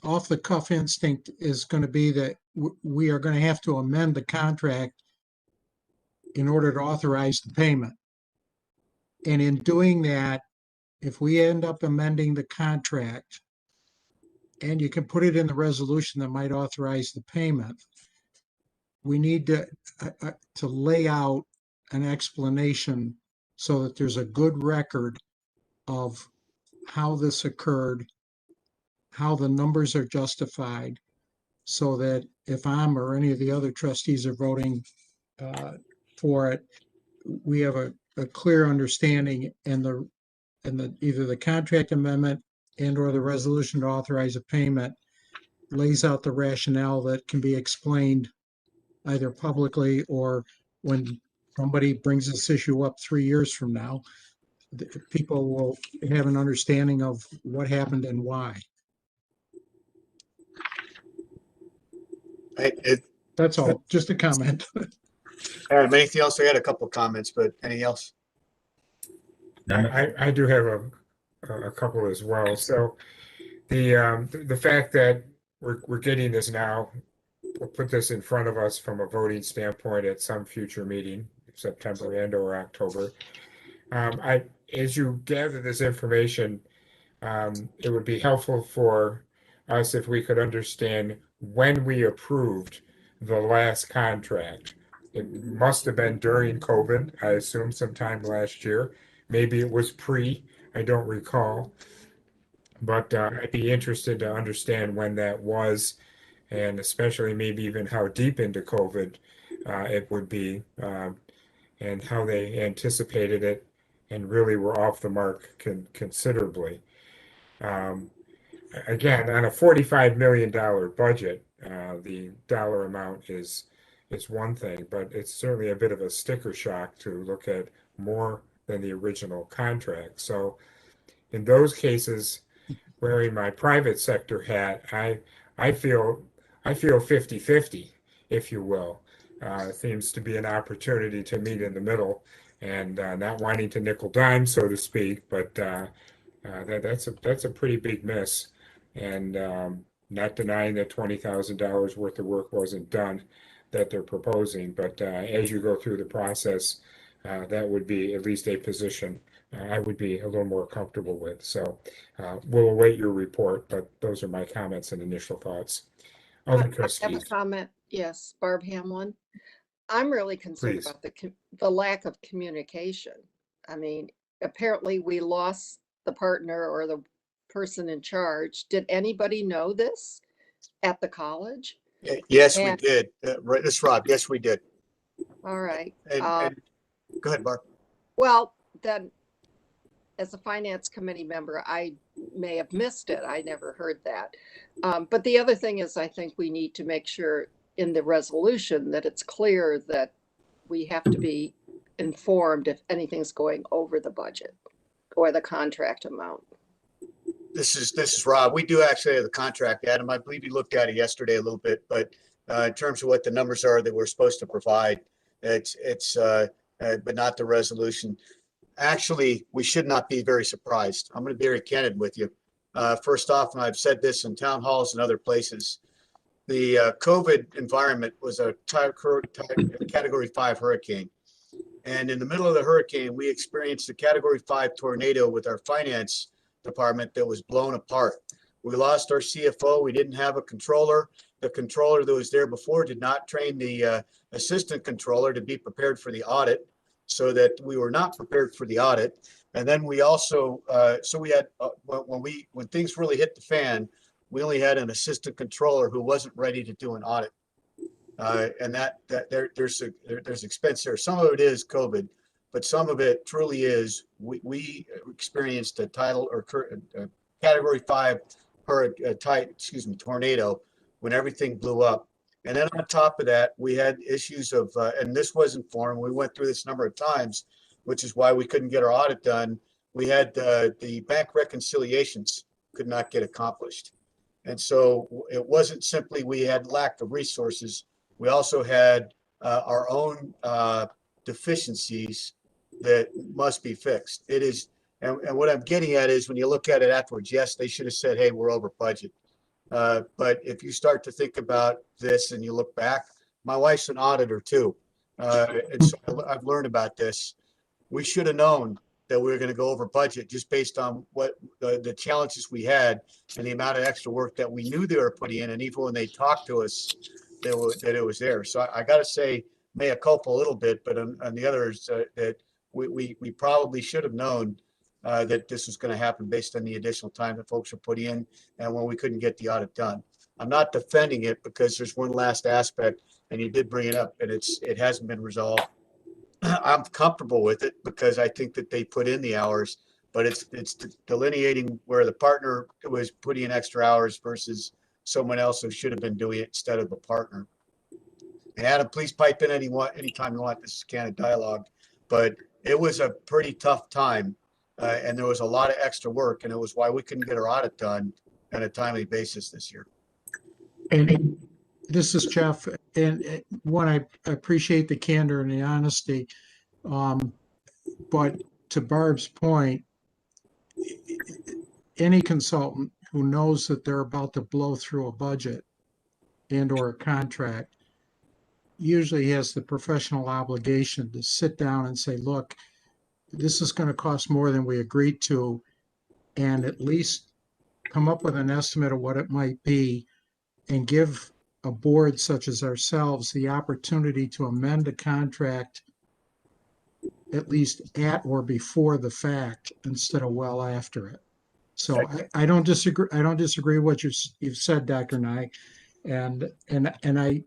off the cuff instinct is going to be that we are going to have to amend the contract in order to authorize the payment. And in doing that, if we end up amending the contract, and you can put it in the resolution that might authorize the payment, we need to lay out an explanation so that there's a good record of how this occurred, how the numbers are justified, so that if I'm or any of the other trustees are voting for it, we have a clear understanding, and either the contract amendment and or the resolution to authorize a payment lays out the rationale that can be explained either publicly or when somebody brings this issue up 3 years from now, people will have an understanding of what happened and why. That's all, just a comment. Adam, anything else? I had a couple of comments, but anything else? I do have a couple as well. So the fact that we're getting this now, we'll put this in front of us from a voting standpoint at some future meeting, September and or October. As you gather this information, it would be helpful for us if we could understand when we approved the last contract. It must have been during COVID, I assume sometime last year. Maybe it was pre, I don't recall. But I'd be interested to understand when that was, and especially maybe even how deep into COVID it would be, and how they anticipated it and really were off the mark considerably. Again, on a $45 million budget, the dollar amount is one thing, but it's certainly a bit of a sticker shock to look at more than the original contract. So in those cases, wearing my private sector hat, I feel 50-50, if you will. It seems to be an opportunity to meet in the middle and not wanting to nickel dime, so to speak, but that's a pretty big miss. And not denying that $20,000 worth of work wasn't done that they're proposing, but as you go through the process, that would be at least a position I would be a little more comfortable with. So we'll await your report, but those are my comments and initial thoughts. I Other have a trustees, comment. Yes, Barb Hamlin. I'm really concerned please. about the lack of communication. I mean, apparently we lost the partner or the person in charge. Did anybody know this at the college? Yes, we And- did. Right, this is Rob. Yes, we did. All right. And go ahead, Barb. Well, then, as a finance committee member, I may have missed it. I never heard that. But the other thing is, I think we need to make sure in the resolution that it's clear that we have to be informed if anything's going over the budget or the contract amount. This is Rob. We do actually have the contract, Adam. I believe you looked at it yesterday a little bit, but in terms of what the numbers are that we're supposed to provide, it's but not the resolution. Actually, we should not be very surprised. I'm going to be very candid with you. First off, and I've said this in town halls and other places, the COVID environment was a Category 5 hurricane. And in the middle of the hurricane, we experienced a Category 5 tornado with our finance department that was blown apart. We lost our CFO. We didn't have a controller. The controller that was there before did not train the assistant controller to be prepared for the audit, so that we were not prepared for the audit. And then we also, so we had, when things really hit the fan, we only had an assistant controller who wasn't ready to do an audit. And there's expense there. Some of it is COVID, but some of it truly is, we experienced a Category 5 tornado when everything blew up. And then on top of that, we had issues of, and this wasn't formed, we went through this a number of times, which is why we couldn't get our audit done. We had the bank reconciliations could not get accomplished. And so it wasn't simply we had lack of resources. We also had our own deficiencies that must be fixed. It is, and what I'm getting at is when you look at it afterwards, yes, they should have said, hey, we're over budget. But if you start to think about this and you look back, my wife's an auditor too. And so I've learned about this. We should have known that we were going to go over budget just based on what the challenges we had and the amount of extra work that we knew they were putting in. And even when they talked to us, that it was there. So I got to say, mea culpa a little bit, but on the others, that we probably should have known that this was going to happen based on the additional time that folks were putting in and when we couldn't get the audit done. I'm not defending it because there's one last aspect, and you did bring it up, and it hasn't been resolved. I'm comfortable with it because I think that they put in the hours, but it's delineating where the partner was putting in extra hours versus someone else who should have been doing it instead of the partner. And Adam, please pipe in anytime you want. This is candid dialogue, but it was a pretty tough time. And there was a lot of extra work, and it was why we couldn't get our audit done on a timely basis this year. And This is Jeff, and one, I appreciate the candor and the honesty. But to Barb's point, any consultant who knows that they're about to blow through a budget and or a contract usually has the professional obligation to sit down and say, look, this is going to cost more than we agreed to, and at least come up with an estimate of what it might be and give a board such as ourselves the opportunity to amend a contract at least at or before the fact instead of well after it. So I don't disagree. I don't disagree with what you've said, Dr. Nye. And I,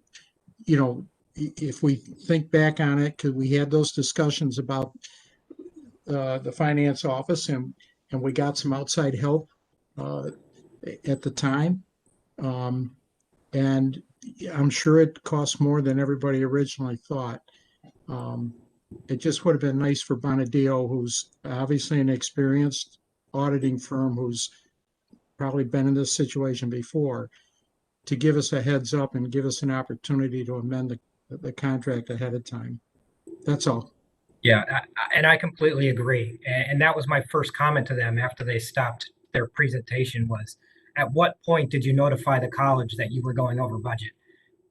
you know, if we think back on it, because we had those discussions about the finance office, and we got some outside help at the time. And I'm sure it cost more than everybody originally thought. It just would have been nice for Bonadeo, who's obviously an experienced auditing firm who's probably been in this situation before, to give us a heads up and give us an opportunity to amend the contract ahead of time. That's all. Yeah, and I completely agree. And that was my first comment to them after they stopped their presentation was, at what point did you notify the college that you were going over budget?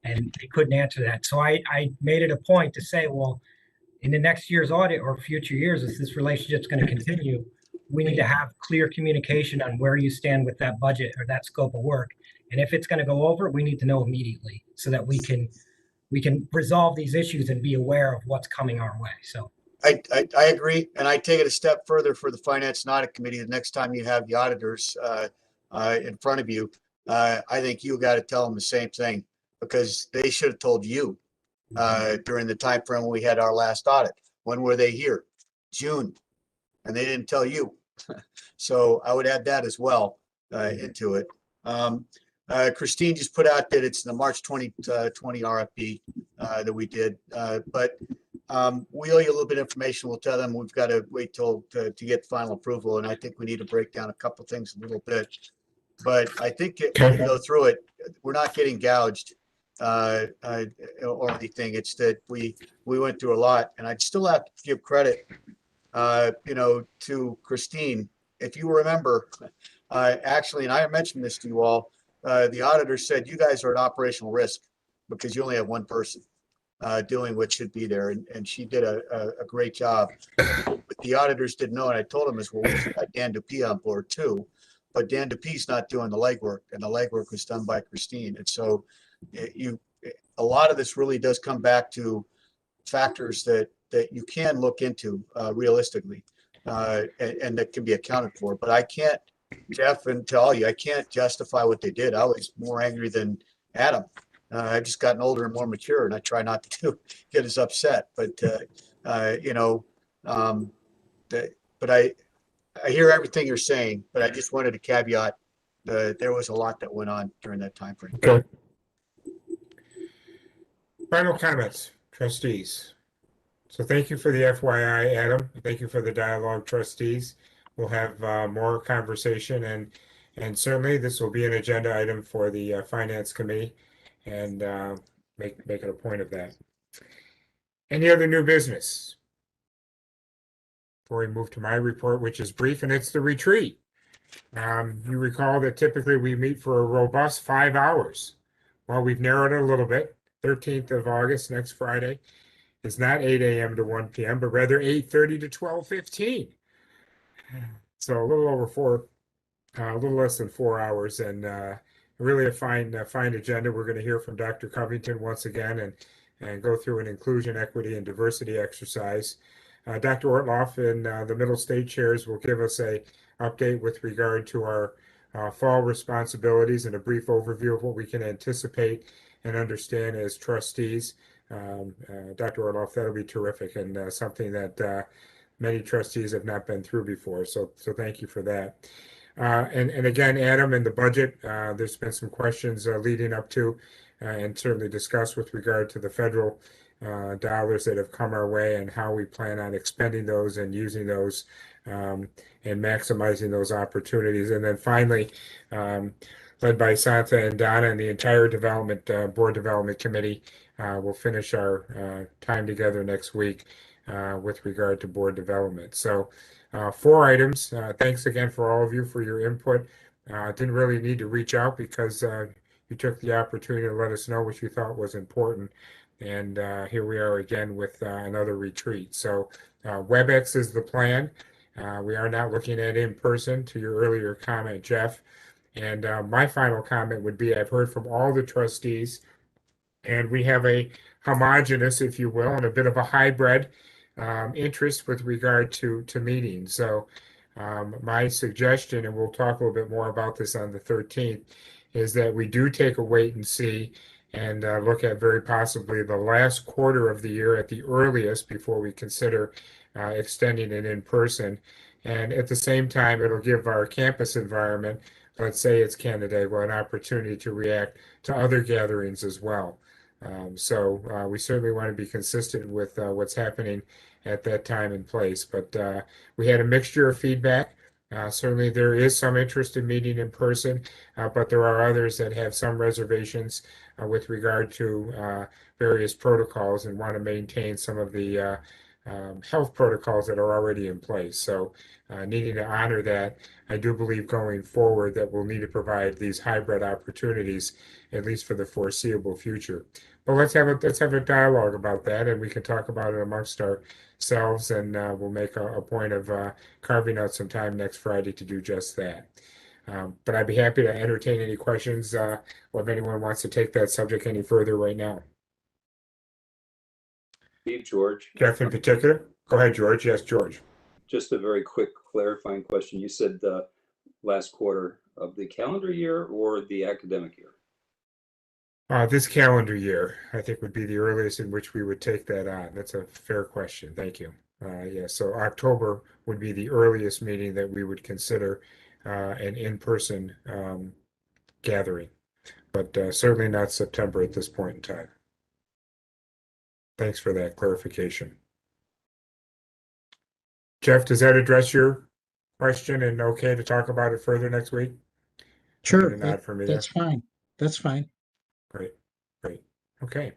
And they couldn't answer that. So I made it a point to say, well, in the next year's audit or future years, as this relationship's going to continue, we need to have clear communication on where you stand with that budget or that scope of work. And if it's going to go over, we need to know immediately so that we can resolve these issues and be aware of what's coming our way. So I agree, and I take it a step further for the Finance and Audit Committee. The next time you have the auditors in front of you, I think you got to tell them the same thing, because they should have told you during the time frame when we had our last audit. When were they here? June, and they didn't tell you. So I would add that as well into it. Christine just put out that it's the March 2020 RFP that we did, but we owe you a little bit of information. We'll tell them we've got to wait till to get final approval, and I think we need to break down a couple of things a little bit. But I think when we go through it, we're not getting gouged or anything. It's that we went through a lot, and I'd still have to give credit, to Christine. If you remember, actually, and I mentioned this to you all, the auditor said you guys are at operational risk because you only have one person doing what should be there, and she did a great job. But the auditors didn't know, and I told them as well, we got Dan Dupuy on board too, but Dan Dupuy's not doing the legwork, and the legwork was done by Christine. And so a lot of this really does come back to factors that you can look into realistically, and that can be accounted for. But I can't, Jeff, and to all you, I can't justify what they did. I was more angry than Adam. I've just gotten older and more mature, and I try not to get as upset. But but I hear everything you're saying. But I just wanted to caveat there was a lot that went on during that time frame. Okay. Final comments, trustees. So thank you for the FYI, Adam. Thank you for the dialogue, trustees. We'll have more conversation, and certainly this will be an agenda item for the Finance Committee, and make it a point of that. Any other new business? Before we move to my report, which is brief, and it's the retreat. You recall that typically we meet for a robust 5 hours. Well, we've narrowed it a little bit. 13th of August, next Friday, is not 8 a.m. to 1 p.m., but rather 8:30 to 12:15. So a little over a little less than 4 hours, and really a fine agenda. We're going to hear from Dr. Covington once again, and go through an inclusion, equity, and diversity exercise. Dr. Ortloff and the middle state chairs will give us a update with regard to our fall responsibilities and a brief overview of what we can anticipate and understand as trustees. Dr. Ortloff, that'll be terrific, and something that many trustees have not been through before. So thank you for that. And again, Adam, in the budget, there's been some questions leading up to and certainly discussed with regard to the federal dollars that have come our way and how we plan on expending those and using those and maximizing those opportunities. And then finally, led by Santa and Donna, and the entire development board development committee. We'll finish our time together next week with regard to board development. So 4 items. Thanks again for all of you for your input. Didn't really need to reach out because you took the opportunity to let us know what you thought was important. And here we are again with another retreat. So WebEx is the plan. We are not looking at in person, to your earlier comment, Jeff. And my final comment would be, I've heard from all the trustees, and we have a homogeneous, if you will, and a bit of a hybrid interest with regard to meetings. So my suggestion, and we'll talk a little bit more about this on the 13th, is that we do take a wait and see and look at very possibly the last quarter of the year at the earliest before we consider extending it in person. And at the same time, it'll give our campus environment, let's say it's Canandaigua, an opportunity to react to other gatherings as well. So we certainly want to be consistent with what's happening at that time and place. But we had a mixture of feedback. Certainly there is some interest in meeting in person, but there are others that have some reservations with regard to various protocols and want to maintain some of the health protocols that are already in place. So needing to honor that, I do believe going forward that we'll need to provide these hybrid opportunities, at least for the foreseeable future. But let's have a dialogue about that, and we can talk about it amongst ourselves, and we'll make a point of carving out some time next Friday to do just that. But I'd be happy to entertain any questions or if anyone wants to take that subject any further right now. Steve, George. Jeff in particular? Go ahead, George. Yes, George. Just a very quick clarifying question. You said the last quarter of the calendar year or the academic year? This calendar year, I think, would be the earliest in which we would take that on. That's a fair question. Thank you. Yeah, so October would be the earliest meeting that we would consider an in-person gathering, but certainly not September at this point in time. Thanks for that clarification. Jeff, does that address your question and okay to talk about it further next week? Sure, Nod for me that's fine. That's fine. Great, great. Okay.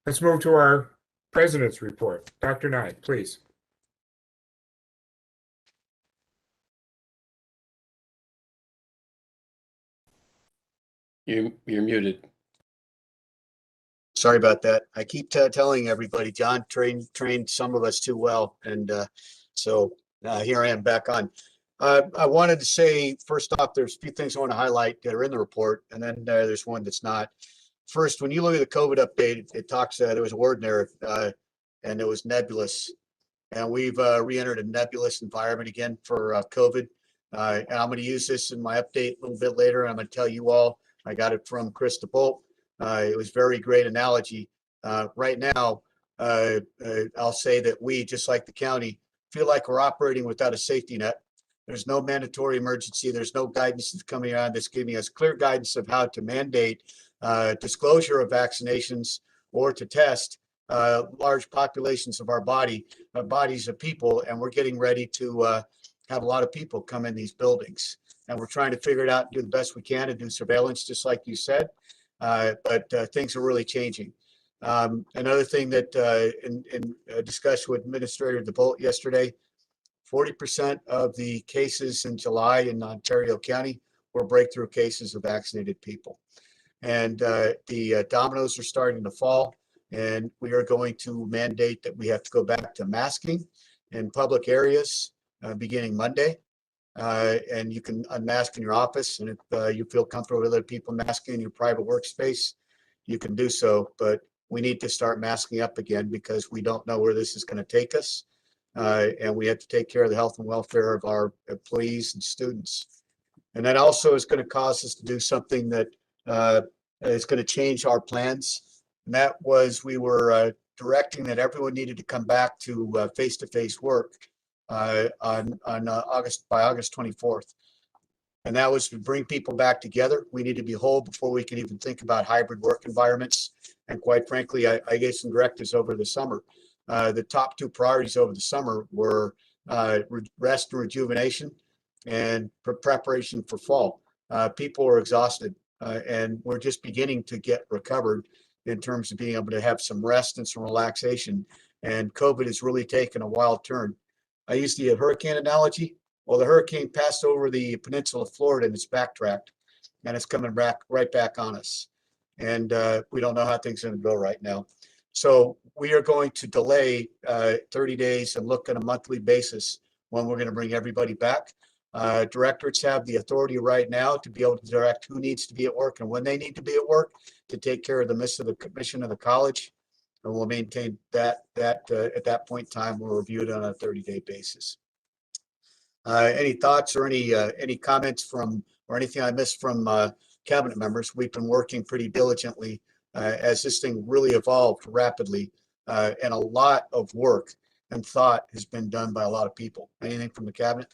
Let's move to our president's report. Dr. Nye, please. You're muted. Sorry about that. I keep telling everybody, John trained some of us too well. And so here I am back on. I wanted to say, first off, there's a few things I want to highlight that are in the report, and then there's one that's not. First, when you look at the COVID update, it talks that there was a word in there, and it was nebulous. And we've re-entered a nebulous environment again for COVID. And I'm going to use this in my update a little bit later. I'm going to tell you all, I got it from Chris DeBolt. It was very great analogy. Right now, I'll say that we, just like the county, feel like we're operating without a safety net. There's no mandatory emergency. There's no guidance that's coming on that's giving us clear guidance of how to mandate disclosure of vaccinations or to test large populations of our bodies of people. And we're getting ready to have a lot of people come in these buildings. And we're trying to figure it out and do the best we can to do surveillance, just like you said. But things are really changing. Another thing that in a discussion with Administrator DeBolt yesterday, 40% of the cases in July in Ontario County were breakthrough cases of vaccinated people. And the dominoes are starting to fall. And we are going to mandate that we have to go back to masking in public areas beginning Monday. And you can unmask in your office. And if you feel comfortable with other people masking in your private workspace, you can do so. But we need to start masking up again because we don't know where this is going to take us. And we have to take care of the health and welfare of our employees and students. And that also is going to cause us to do something that is going to change our plans. And that was, we were directing that everyone needed to come back to face-to-face work by August 24th. And that was to bring people back together. We need to be whole before we can even think about hybrid work environments. And quite frankly, I gave some directives over the summer. The top 2 priorities over the summer were rest and rejuvenation and preparation for fall. people are exhausted, and we're just beginning to get recovered in terms of being able to have some rest and some relaxation. And COVID has really taken a wild turn. I use the hurricane analogy. Well, the hurricane passed over the peninsula of Florida and it's backtracked, and it's coming back right back on us. And we don't know how things are going to go right now. So we are going to delay 30 days and look on a monthly basis when we're going to bring everybody back. Directorates have the authority right now to be able to direct who needs to be at work and when they need to be at work to take care of the mission of the college. And we'll maintain that at that point in time, we'll review it on a 30-day basis. Any thoughts or any comments from or anything I missed from cabinet members? We've been working pretty diligently as this thing really evolved rapidly, and a lot of work and thought has been done by a lot of people. Anything from the cabinet?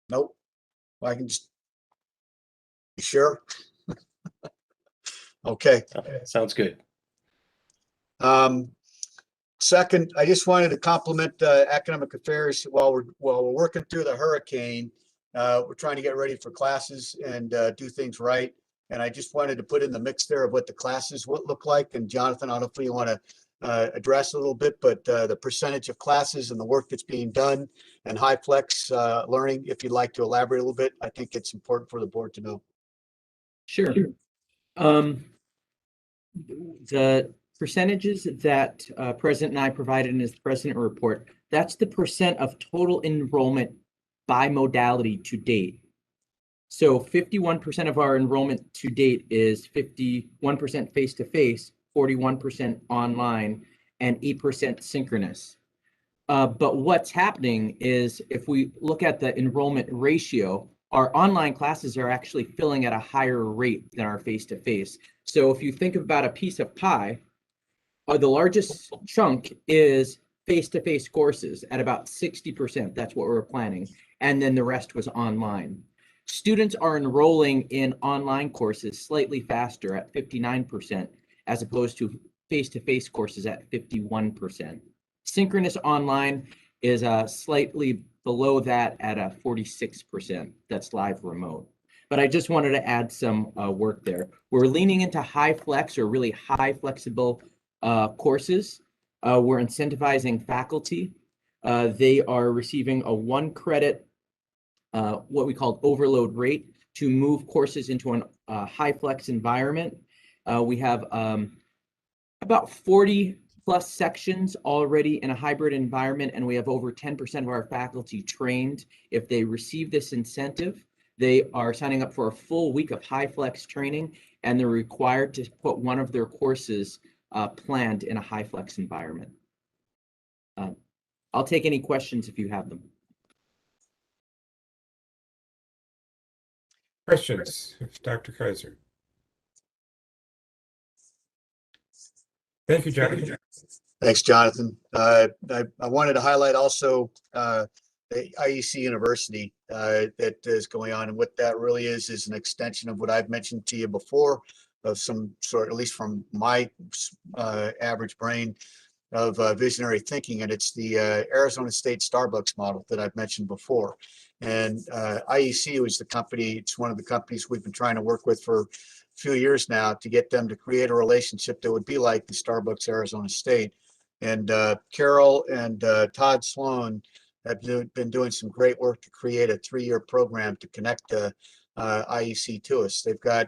Nope. Well, I can just. You sure? Okay. Sounds good. Second, I just wanted to compliment academic affairs while we're working through the hurricane. We're trying to get ready for classes and do things right. And I just wanted to put in the mix there of what the classes would look like. And Jonathan, I don't know if you want to address a little bit, but the percentage of classes and the work that's being done and high flex learning, if you'd like to elaborate a little bit, I think it's important for the board to know. Sure. The percentages that President and I provided in his president report, that's the percent of total enrollment by modality to date. So 51% of our enrollment to date is 51% face-to-face, 41% online, and 8% synchronous. But what's happening is if we look at the enrollment ratio, our online classes are actually filling at a higher rate than our face-to-face. So if you think about a piece of pie, the largest chunk is face-to-face courses at about 60%. That's what we're planning. And then the rest was online. Students are enrolling in online courses slightly faster at 59%, as opposed to face-to-face courses at 51%. Synchronous online is slightly below that at a 46%. That's live remote. But I just wanted to add some work there. We're leaning into high flex or really high flexible courses. We're incentivizing faculty. They are receiving a 1 credit, what we call overload rate, to move courses into a high flex environment. We have about 40 plus sections already in a hybrid environment, and we have over 10% of our faculty trained. If they receive this incentive, they are signing up for a full week of high flex training, and they're required to put one of their courses planned in a high flex environment. I'll take any questions if you have them. Questions, Dr. Kaiser? Thank you, Jonathan. Thanks, Jonathan. I wanted to highlight also the IEC University that is going on, and what that really is an extension of what I've mentioned to you before, of some sort, at least from my average brain, of visionary thinking, and it's the Arizona State Starbucks model that I've mentioned before. And IEC was the company, it's one of the companies we've been trying to work with for a few years now to get them to create a relationship that would be like the Starbucks Arizona State. And Carol and Todd Sloan have been doing some great work to create a 3-year program to connect the IEC to us. They've got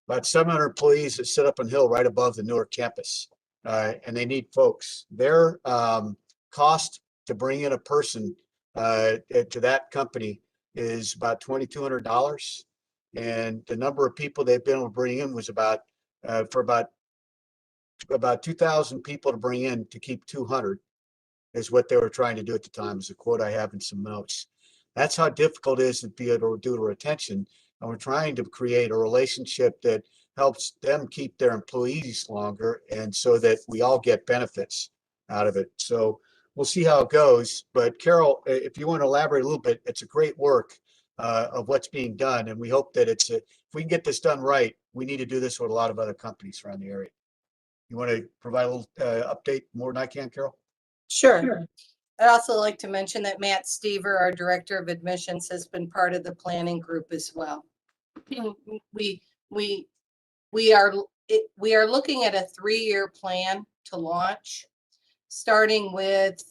about 700 employees that sit up on hill right above the Newark campus, and they need folks. Their cost to bring in a person to that company is about $2,200, and the number of people they've been able to bring in was about 2,000 people to bring in to keep 200 is what they were trying to do at the time, is a quote I have in some notes. That's how difficult it is to be able to do retention, and we're trying to create a relationship that helps them keep their employees longer, and so that we all get benefits out of it. So we'll see how it goes. But Carol, if you want to elaborate a little bit, it's a great work of what's being done, and we hope that if we can get this done right, we need to do this with a lot of other companies around the area. You want to provide a little update more than I can, Carol? Sure. I'd also like to mention that Matt Stever, our Director of Admissions, has been part of the planning group as well. We are looking at a 3-year plan to launch, starting with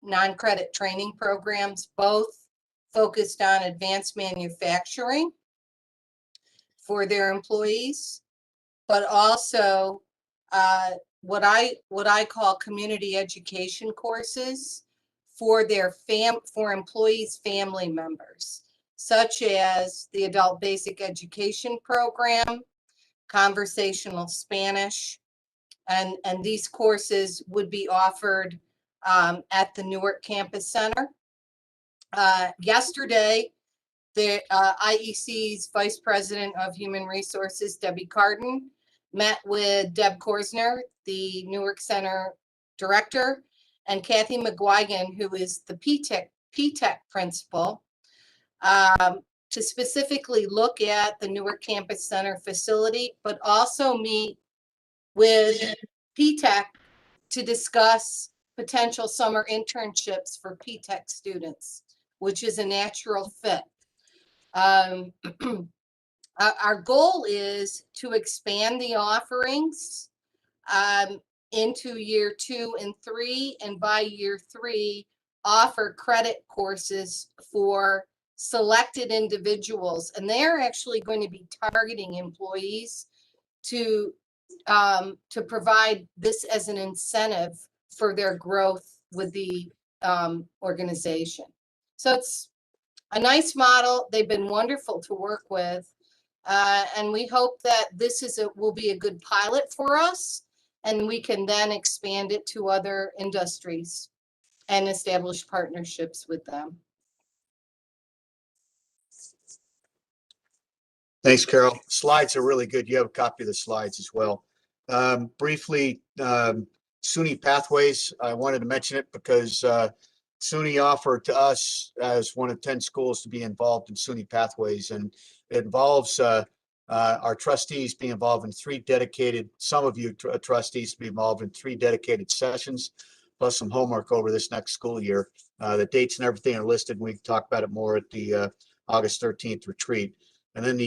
non-credit training programs, both focused on advanced manufacturing for their employees, but also what I call community education courses for for employees' family members, such as the Adult Basic Education Program, Conversational Spanish, and these courses would be offered at the Newark Campus Center. Yesterday, the IEC's Vice President of Human Resources, Debbie Carden, met with Deb Korsner, the Newark Center Director, and Kathy McGuigan, who is the PTEC principal, to specifically look at the Newark Campus Center facility, but also meet with PTEC to discuss potential summer internships for PTEC students, which is a natural fit. Our goal is to expand the offerings into year 2 and 3, and by year 3, offer credit courses for selected individuals. And they're actually going to be targeting employees to provide this as an incentive for their growth with the organization. So it's a nice model. They've been wonderful to work with. And we hope that this will be a good pilot for us, and we can then expand it to other industries and establish partnerships with them. Thanks, Carol. Slides are really good. You have a copy of the slides as well. Briefly, SUNY Pathways, I wanted to mention it because SUNY offered to us as one of 10 schools to be involved in SUNY Pathways, and it involves our trustees being involved in 3 dedicated, some of you trustees to be involved in 3 dedicated sessions, plus some homework over this next school year. The dates and everything are listed. We can talk about it more at the August 13th retreat. And then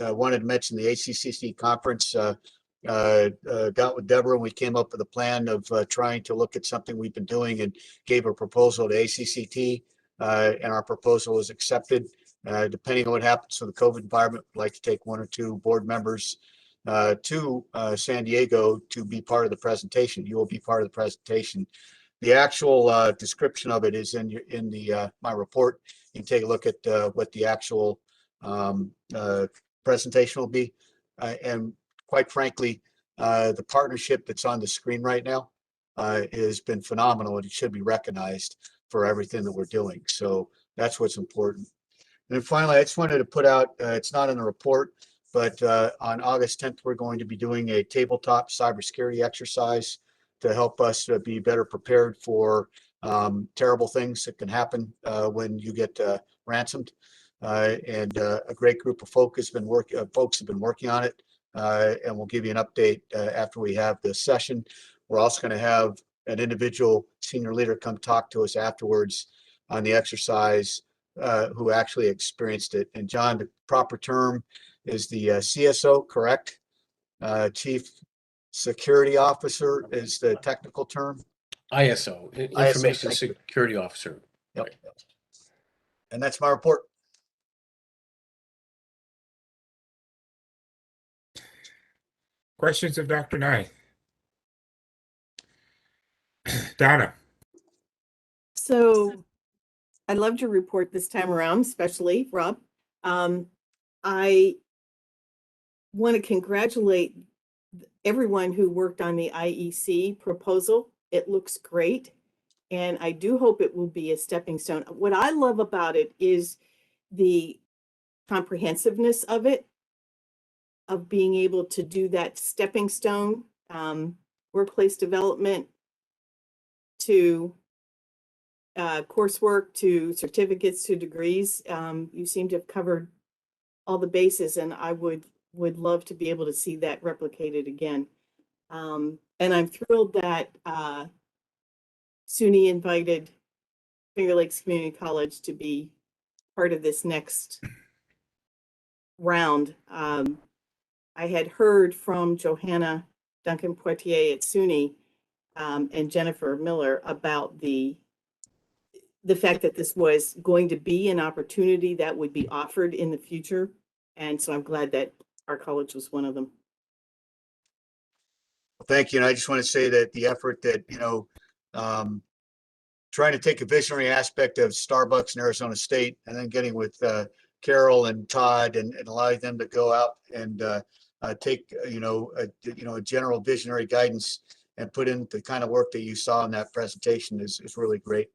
I wanted to mention the ACCC conference. Got with Deborah and we came up with a plan of trying to look at something we've been doing, and gave a proposal to ACCT, and our proposal was accepted. Depending on what happens to the COVID environment, we'd like to take 1 or 2 board members to San Diego to be part of the presentation. You will be part of the presentation. The actual description of it is in my report. You can take a look at what the actual presentation will be, and quite frankly, the partnership that's on the screen right now has been phenomenal, and it should be recognized for everything that we're doing. So that's what's important. And then finally, I just wanted to put out, it's not in the report, but on August 10th, we're going to be doing a tabletop cybersecurity exercise to help us be better prepared for terrible things that can happen when you get ransomed. And a great group of folks have been working on it, and we'll give you an update after we have this session. We're also going to have an individual senior leader come talk to us afterwards on the exercise, who actually experienced it. And John, the proper term is the CSO, correct? Chief Security Officer is the technical term. ISO, Information Security Officer. Yep. Right. And that's my report. Questions of Dr. Nye? Donna. So I loved your report this time around, especially Rob. I want to congratulate everyone who worked on the IEC proposal. It looks great, and I do hope it will be a stepping stone. What I love about it is the comprehensiveness of it, of being able to do that stepping stone, workplace development to coursework, to certificates, to degrees. You seem to have covered all the bases, and I would love to be able to see that replicated again. And I'm thrilled that Suny invited Finger Lakes Community College to be part of this next round. I had heard from Johanna Duncan Poitier at Suny and Jennifer Miller about the fact that this was going to be an opportunity that would be offered in the future. And so I'm glad that our college was one of them. Thank you. And I just want to say that the effort that, trying to take a visionary aspect of Starbucks and Arizona State and then getting with Carol and Todd and allowing them to go out and take, a general visionary guidance and put in the kind of work that you saw in that presentation is really great.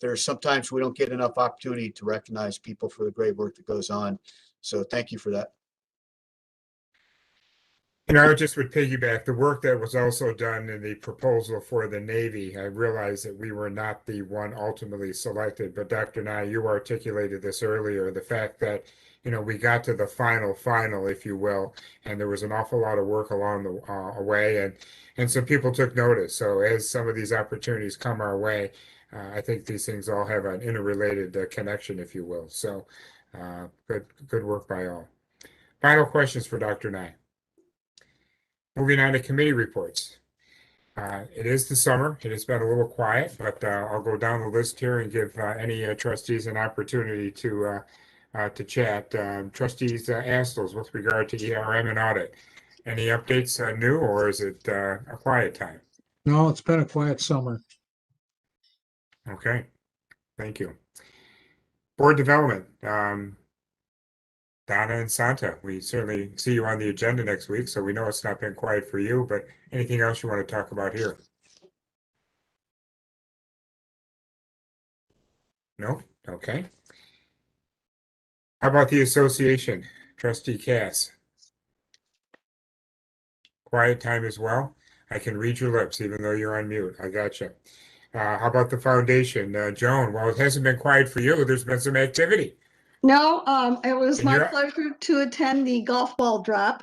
There's sometimes we don't get enough opportunity to recognize people for the great work that goes on. So thank you for that. I just would piggyback the work that was also done in the proposal for the Navy. I realize that we were not the one ultimately selected, but Dr. Nye, you articulated this earlier, the fact that, we got to the final, if you will, and there was an awful lot of work along the way, and some people took notice. So as some of these opportunities come our way, I think these things all have an interrelated connection, if you will. So good work by all. Final questions for Dr. Nye. Moving on to committee reports. It is the summer. It has been a little quiet, but I'll go down the list here and give any trustees an opportunity to chat. Trustees Astles, with regard to ERM and audit. Any updates new, or is it a quiet time? No, it's been a quiet summer. Okay, thank you. Board development. Donna and Santa, we certainly see you on the agenda next week, so we know it's not been quiet for you, but anything else you want to talk about here? No? Okay. How about the association? Trustee Cass? Quiet time as well? I can read your lips even though you're on mute. I got you. How about the foundation? Joan, well, it hasn't been quiet for you. There's been some activity. No, it was And my you're- pleasure to attend the golf ball drop.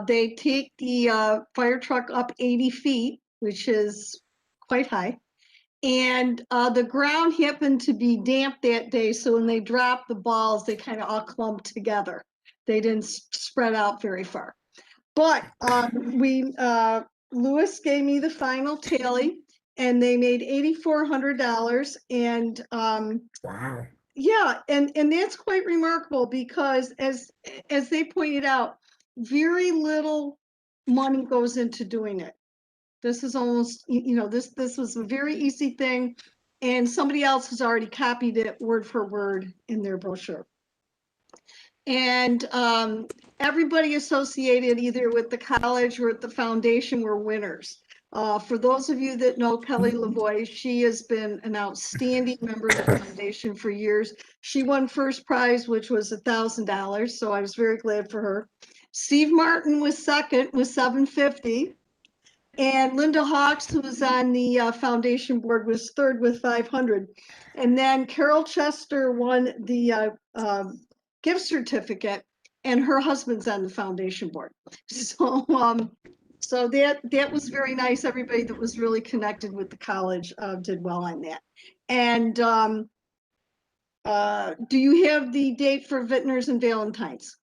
They take the fire truck up 80 feet, which is quite high. And the ground happened to be damp that day, so when they dropped the balls, they kind of all clumped together. They didn't spread out very far. But Lewis gave me the final tally, and they made $8,400. And Wow. yeah, and that's quite remarkable because as they pointed out, very little money goes into doing it. This is almost, this was a very easy thing, and somebody else has already copied it word for word in their brochure. And everybody associated either with the college or with the foundation were winners. For those of you that know Kelly Lavoie, she has been an outstanding member of the foundation for years. She won first prize, which was $1,000, so I was very glad for her. Steve Martin was second with $750. And Linda Hawks, who was on the foundation board, was third with $500. And then Carol Chester won the gift certificate, and her husband's on the foundation board. So so that was very nice. Everybody that was really connected with the college did well on that. And do you have the date for Vintners and Valentines?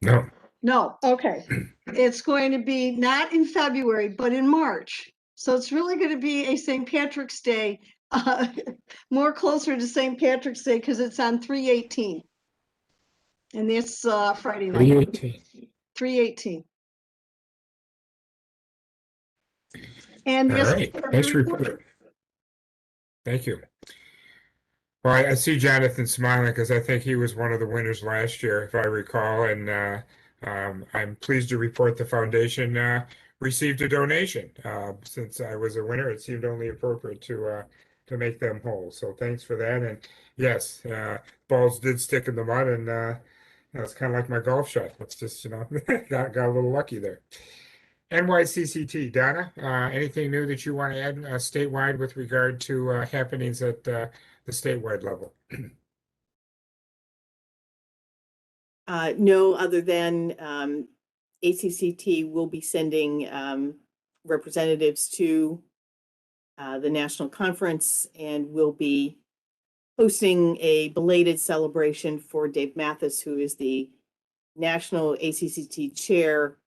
No. No, okay. It's going to be not in February, but in March. So it's really going to be a St. Patrick's Day, more closer to St. Patrick's Day because it's on 3/18. And that's Friday night. 3/18. 3/18. And All this right. Nice report. Thank you. Well, I see Jonathan smiling because I think he was one of the winners last year, if I recall. And I'm pleased to report the foundation received a donation. Since I was a winner, it seemed only appropriate to make them whole. So thanks for that. And yes, balls did stick in the mud, and it's kind of like my golf shot. It's just, got a little lucky there. NYCCT, Donna, anything new that you want to add statewide with regard to happenings at the statewide level? No, other than ACCT will be sending representatives to the national conference, and we'll be hosting a belated celebration for Dave Mathis, who is the National ACCT chair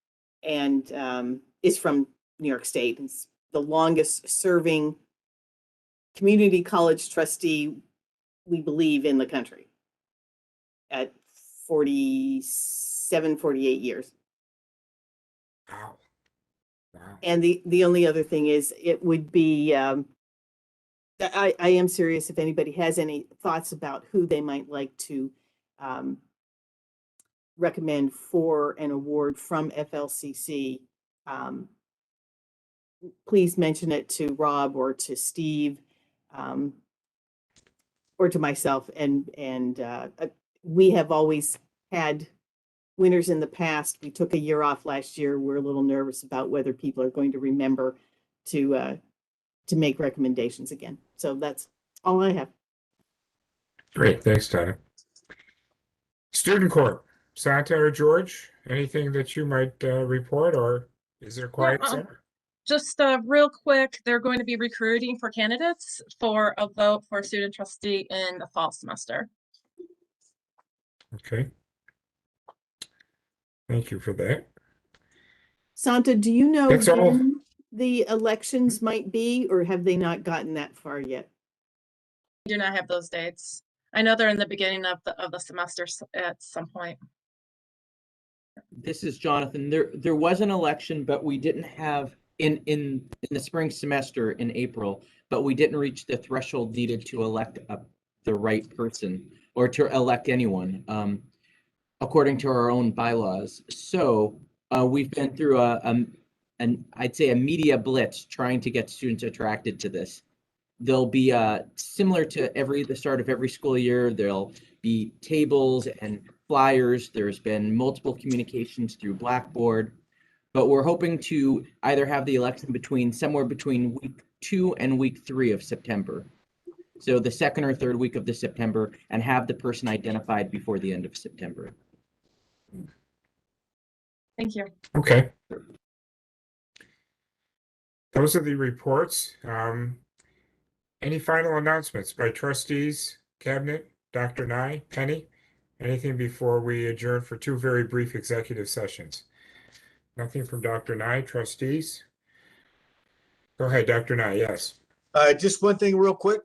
and is from New York State. He's the longest serving community college trustee, we believe, in the country at 47, 48 years. Wow. Wow. And the only other thing is it would be, I am serious if anybody has any thoughts about who they might like to recommend for an award from FLCC. Please mention it to Rob or to Steve or to myself. And we have always had winners in the past. We took a year off last year. We're a little nervous about whether people are going to remember to make recommendations again. So that's all I have. Great, thanks, Donna. Student Corp, Santa or George, anything that you might report, or is it a quiet summer? Just real quick, they're going to be recruiting for candidates for a vote for student trustee in the fall semester. Okay. Thank you for that. Santa, do you know That's all. when the elections might be, or have they not gotten that far yet? I do not have those dates. I know they're in the beginning of the semester at some point. This is Jonathan. There was an election, but we didn't have in the spring semester in April, but we didn't reach the threshold needed to elect the right person or to elect anyone according to our own bylaws. So we've been through I'd say a media blitz trying to get students attracted to this. There'll be similar to the start of every school year, there'll be tables and flyers. There's been multiple communications through Blackboard, but we're hoping to either have the election somewhere between week 2 and week 3 of September. So the second or third week of September, and have the person identified before the end of September. Thank you. Okay. Those are the reports. Any final announcements by trustees, cabinet, Dr. Nye, Penny? Anything before we adjourn for 2 very brief executive sessions? Nothing from Dr. Nye, trustees? Go ahead, Dr. Nye, yes. Just one thing real quick.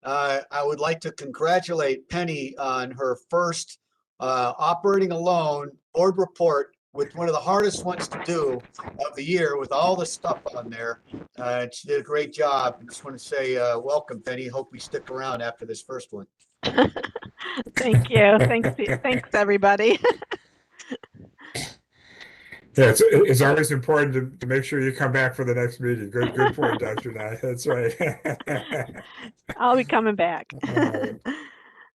I would like to congratulate Penny on her first operating alone board report with one of the hardest ones to do of the year with all the stuff on there. She did a great job. I just want to say welcome, Penny. Hope we stick around after this first one. Thank you. Thanks, everybody. Yeah, it's always important to make sure you come back for the next meeting. Good point, Dr. Nye. That's right. I'll be coming back.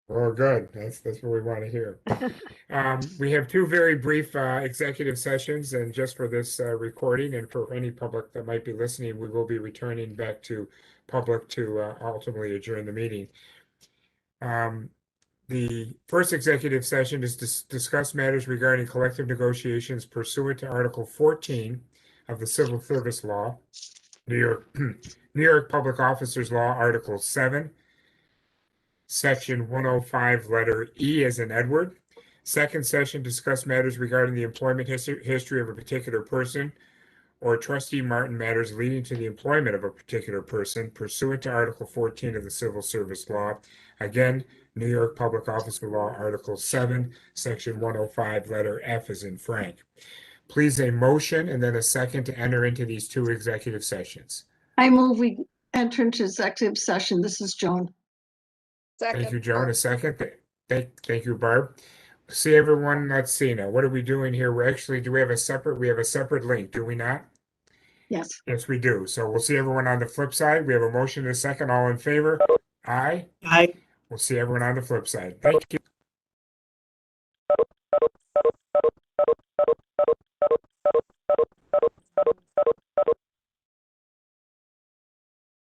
Well, good. That's what we want to hear. We have 2 very brief executive sessions, and just for this recording and for any public that might be listening, we will be returning back to public to ultimately adjourn the meeting. The first executive session is to discuss matters regarding collective negotiations pursuant to Article 14 of the Civil Service Law, New York Public Officers Law, Article 7, Section 105, letter E as in Edward. Second session, discuss matters regarding the employment history of a particular person or trustee Martin matters leading to the employment of a particular person pursuant to Article 14 of the Civil Service Law. Again, New York Public Officer Law, Article 7, Section 105, letter F as in Frank. Please a motion and then a second to enter into these 2 executive sessions. I move we enter into executive session. This is Joan. Second. Thank you, Joan. A second. Thank you, Barb. See everyone. Let's see now. What are we doing here? Do we have a separate link, do we not? Yes. Yes, we do. So we'll see everyone on the flip side. We have a motion and a second. All in favor? Aye. Aye. We'll see everyone on the flip side. Thank you.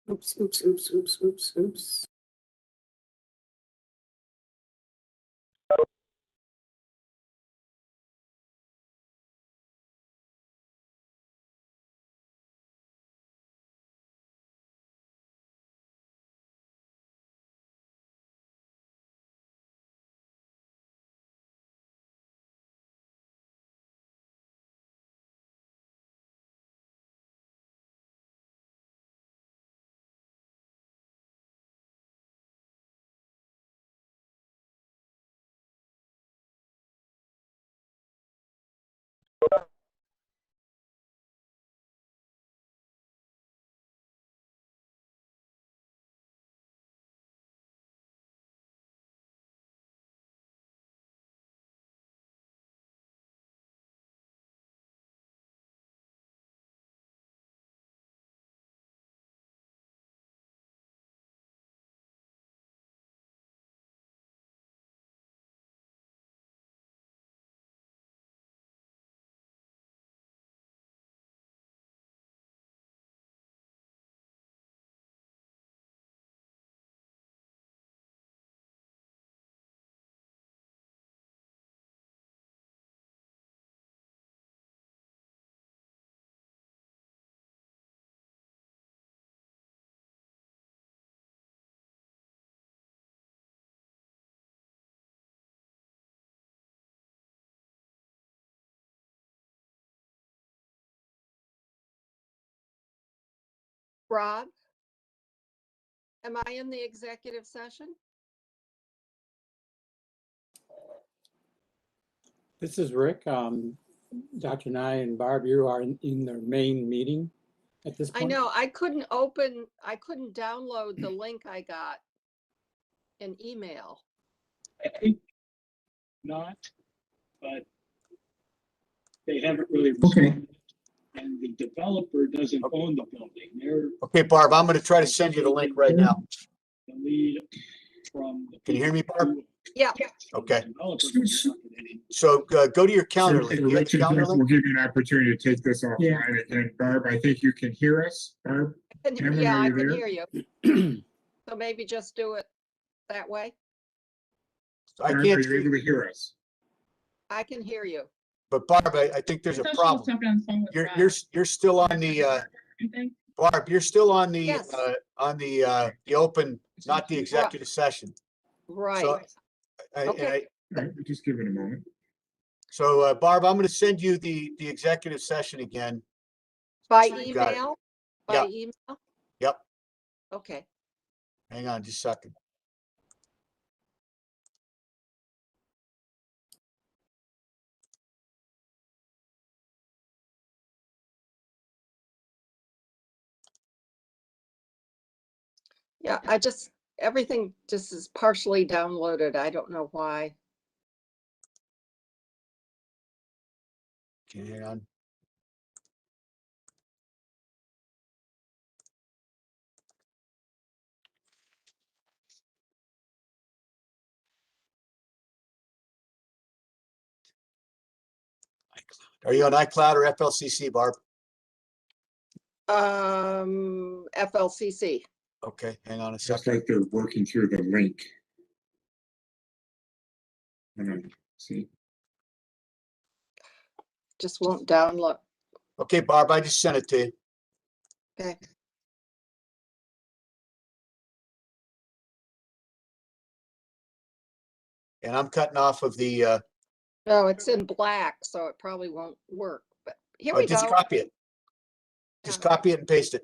Oops. Rob? Am I in the executive session? This is Rick. Dr. Nye and Barb, you are in their main meeting at this point. I know, I couldn't download the link I got in email. I think not, but they haven't really responded. And the developer doesn't own the building. They're Okay, Barb, I'm going to try to send you the link right now. the lead from the. Can you hear me, Barb? Yeah. Okay. Developers. So go to your calendar link. You have the Richard, calendar we'll link? give you an opportunity to take this offline again. Barb, I think you can hear us. Barb? Cameron, Yeah, are I you can there? hear you. So maybe just do it that way. I Barb, can't are you hear able you, to hear us? I can hear you. but Barb, I think there's a problem. You're still on the, Barb, you're still on the, Yes. the open, not the executive session. Right. So Okay. All right, we'll just give it a moment. So Barb, I'm going to send you the executive session again. By You got it. email? Yeah. By email? Yep. Okay. Hang on just a second. Yeah, everything just is partially downloaded. I don't know why. Okay, hang on. Are you on iCloud or FLCC, Barb? FLCC. Okay, hang on a Just second. like they're working through the link. See. Just won't download. Okay, Barb, I just sent it to you. Okay. And I'm cutting off of the, No, it's in black, so it probably won't work, but here we just go. copy it. Just copy it and paste it.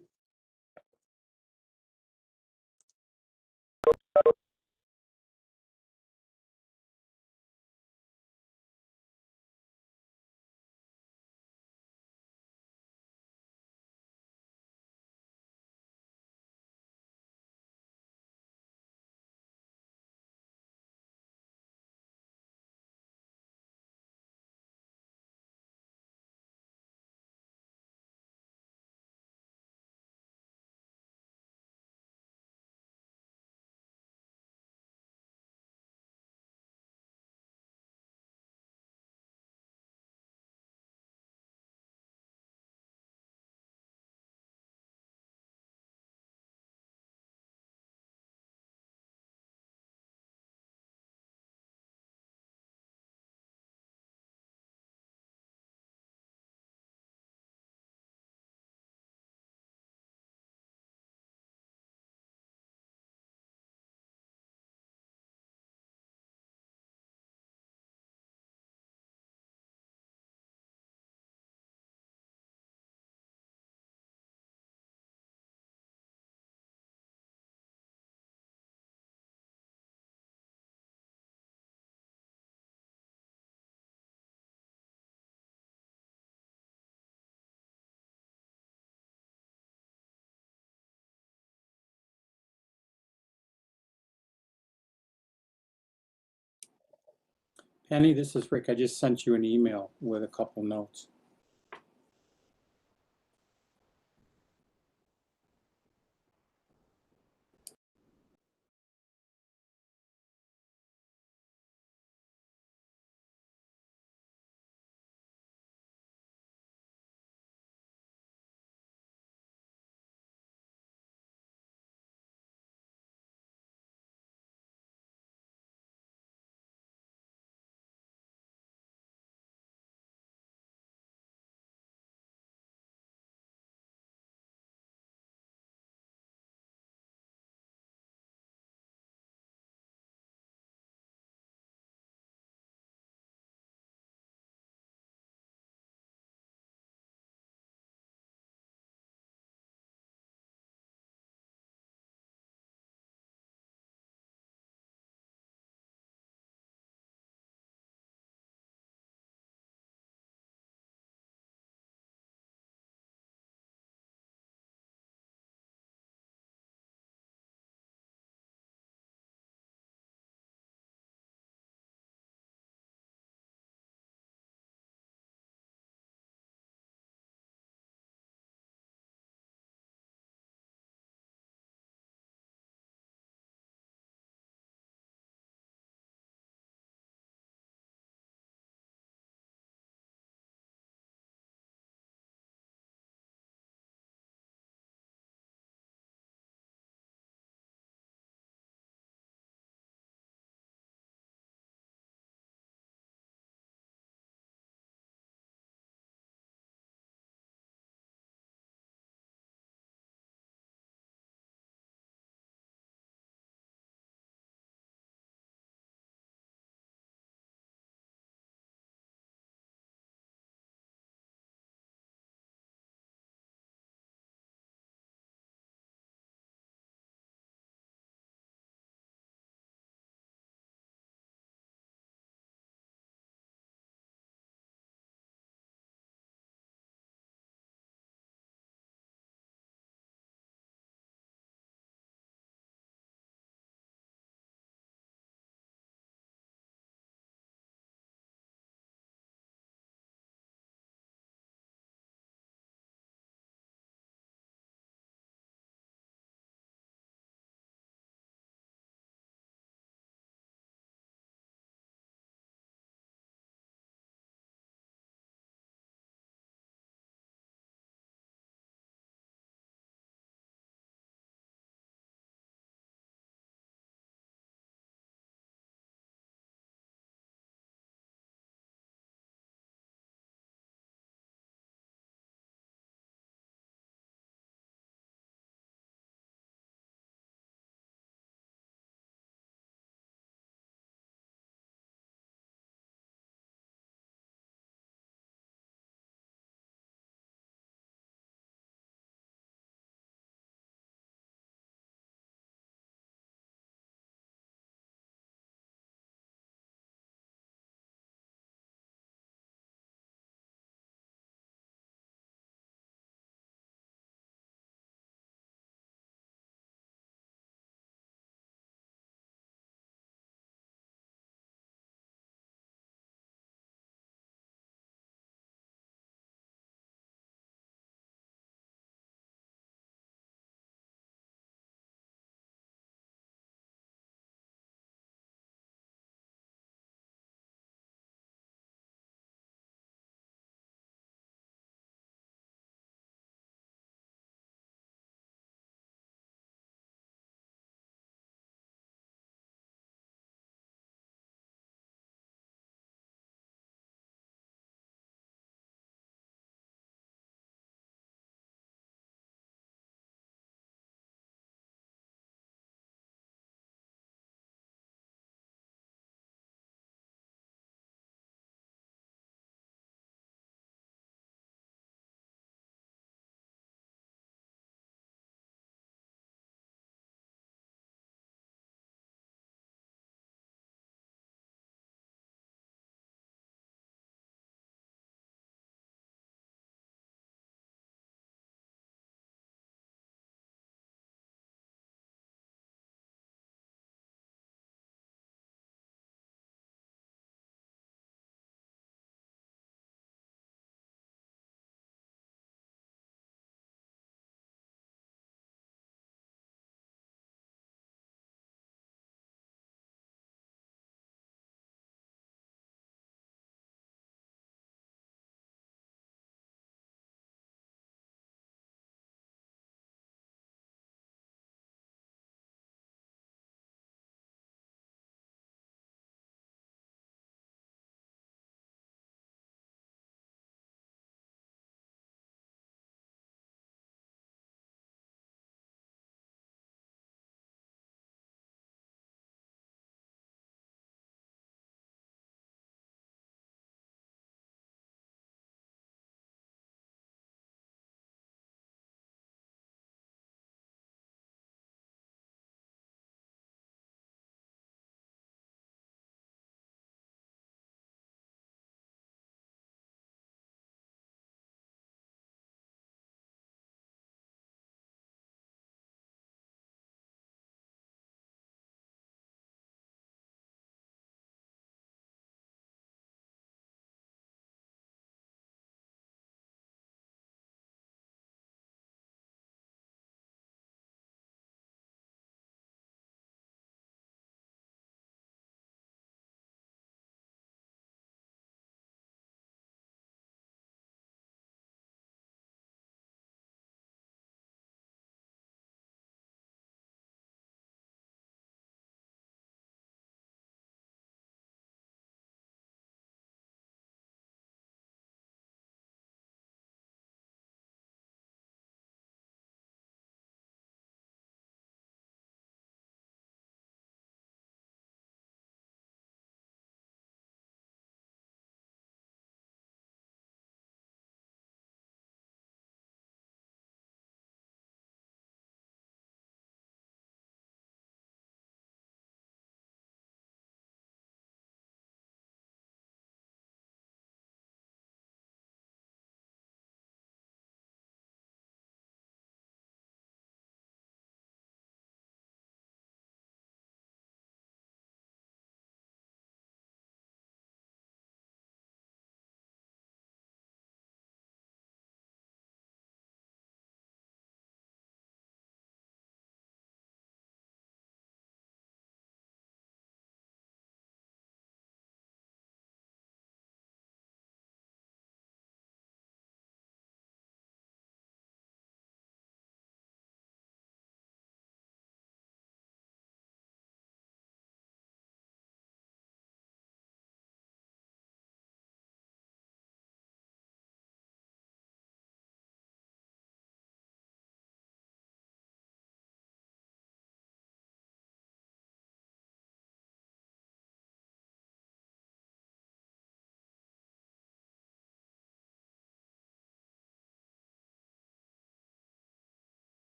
Penny, this is Rick. I just sent you an email with a couple notes.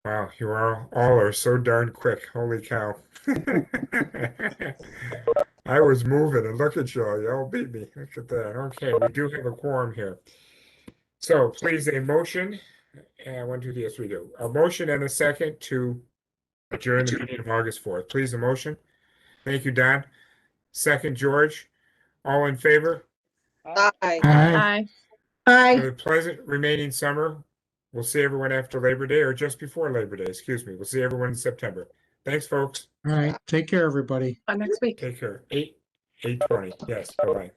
Wow, you all are so darn quick. Holy cow. I was moving and look at y'all. Y'all beat me. Look at that. Okay, we do have a quorum here. So please a motion. And 1, 2, 3, yes, we do. A motion and a second to adjourn the meeting of August 4th. Please a motion. Thank you, Don. Second, George. All in favor? Aye. Aye. Aye. Have Aye. a pleasant remaining summer. We'll see everyone after Labor Day or just before Labor Day. Excuse me. We'll see everyone in September. Thanks, folks. All right. Take care, everybody. Next week. Take care. 8/20. Yes. Bye-bye.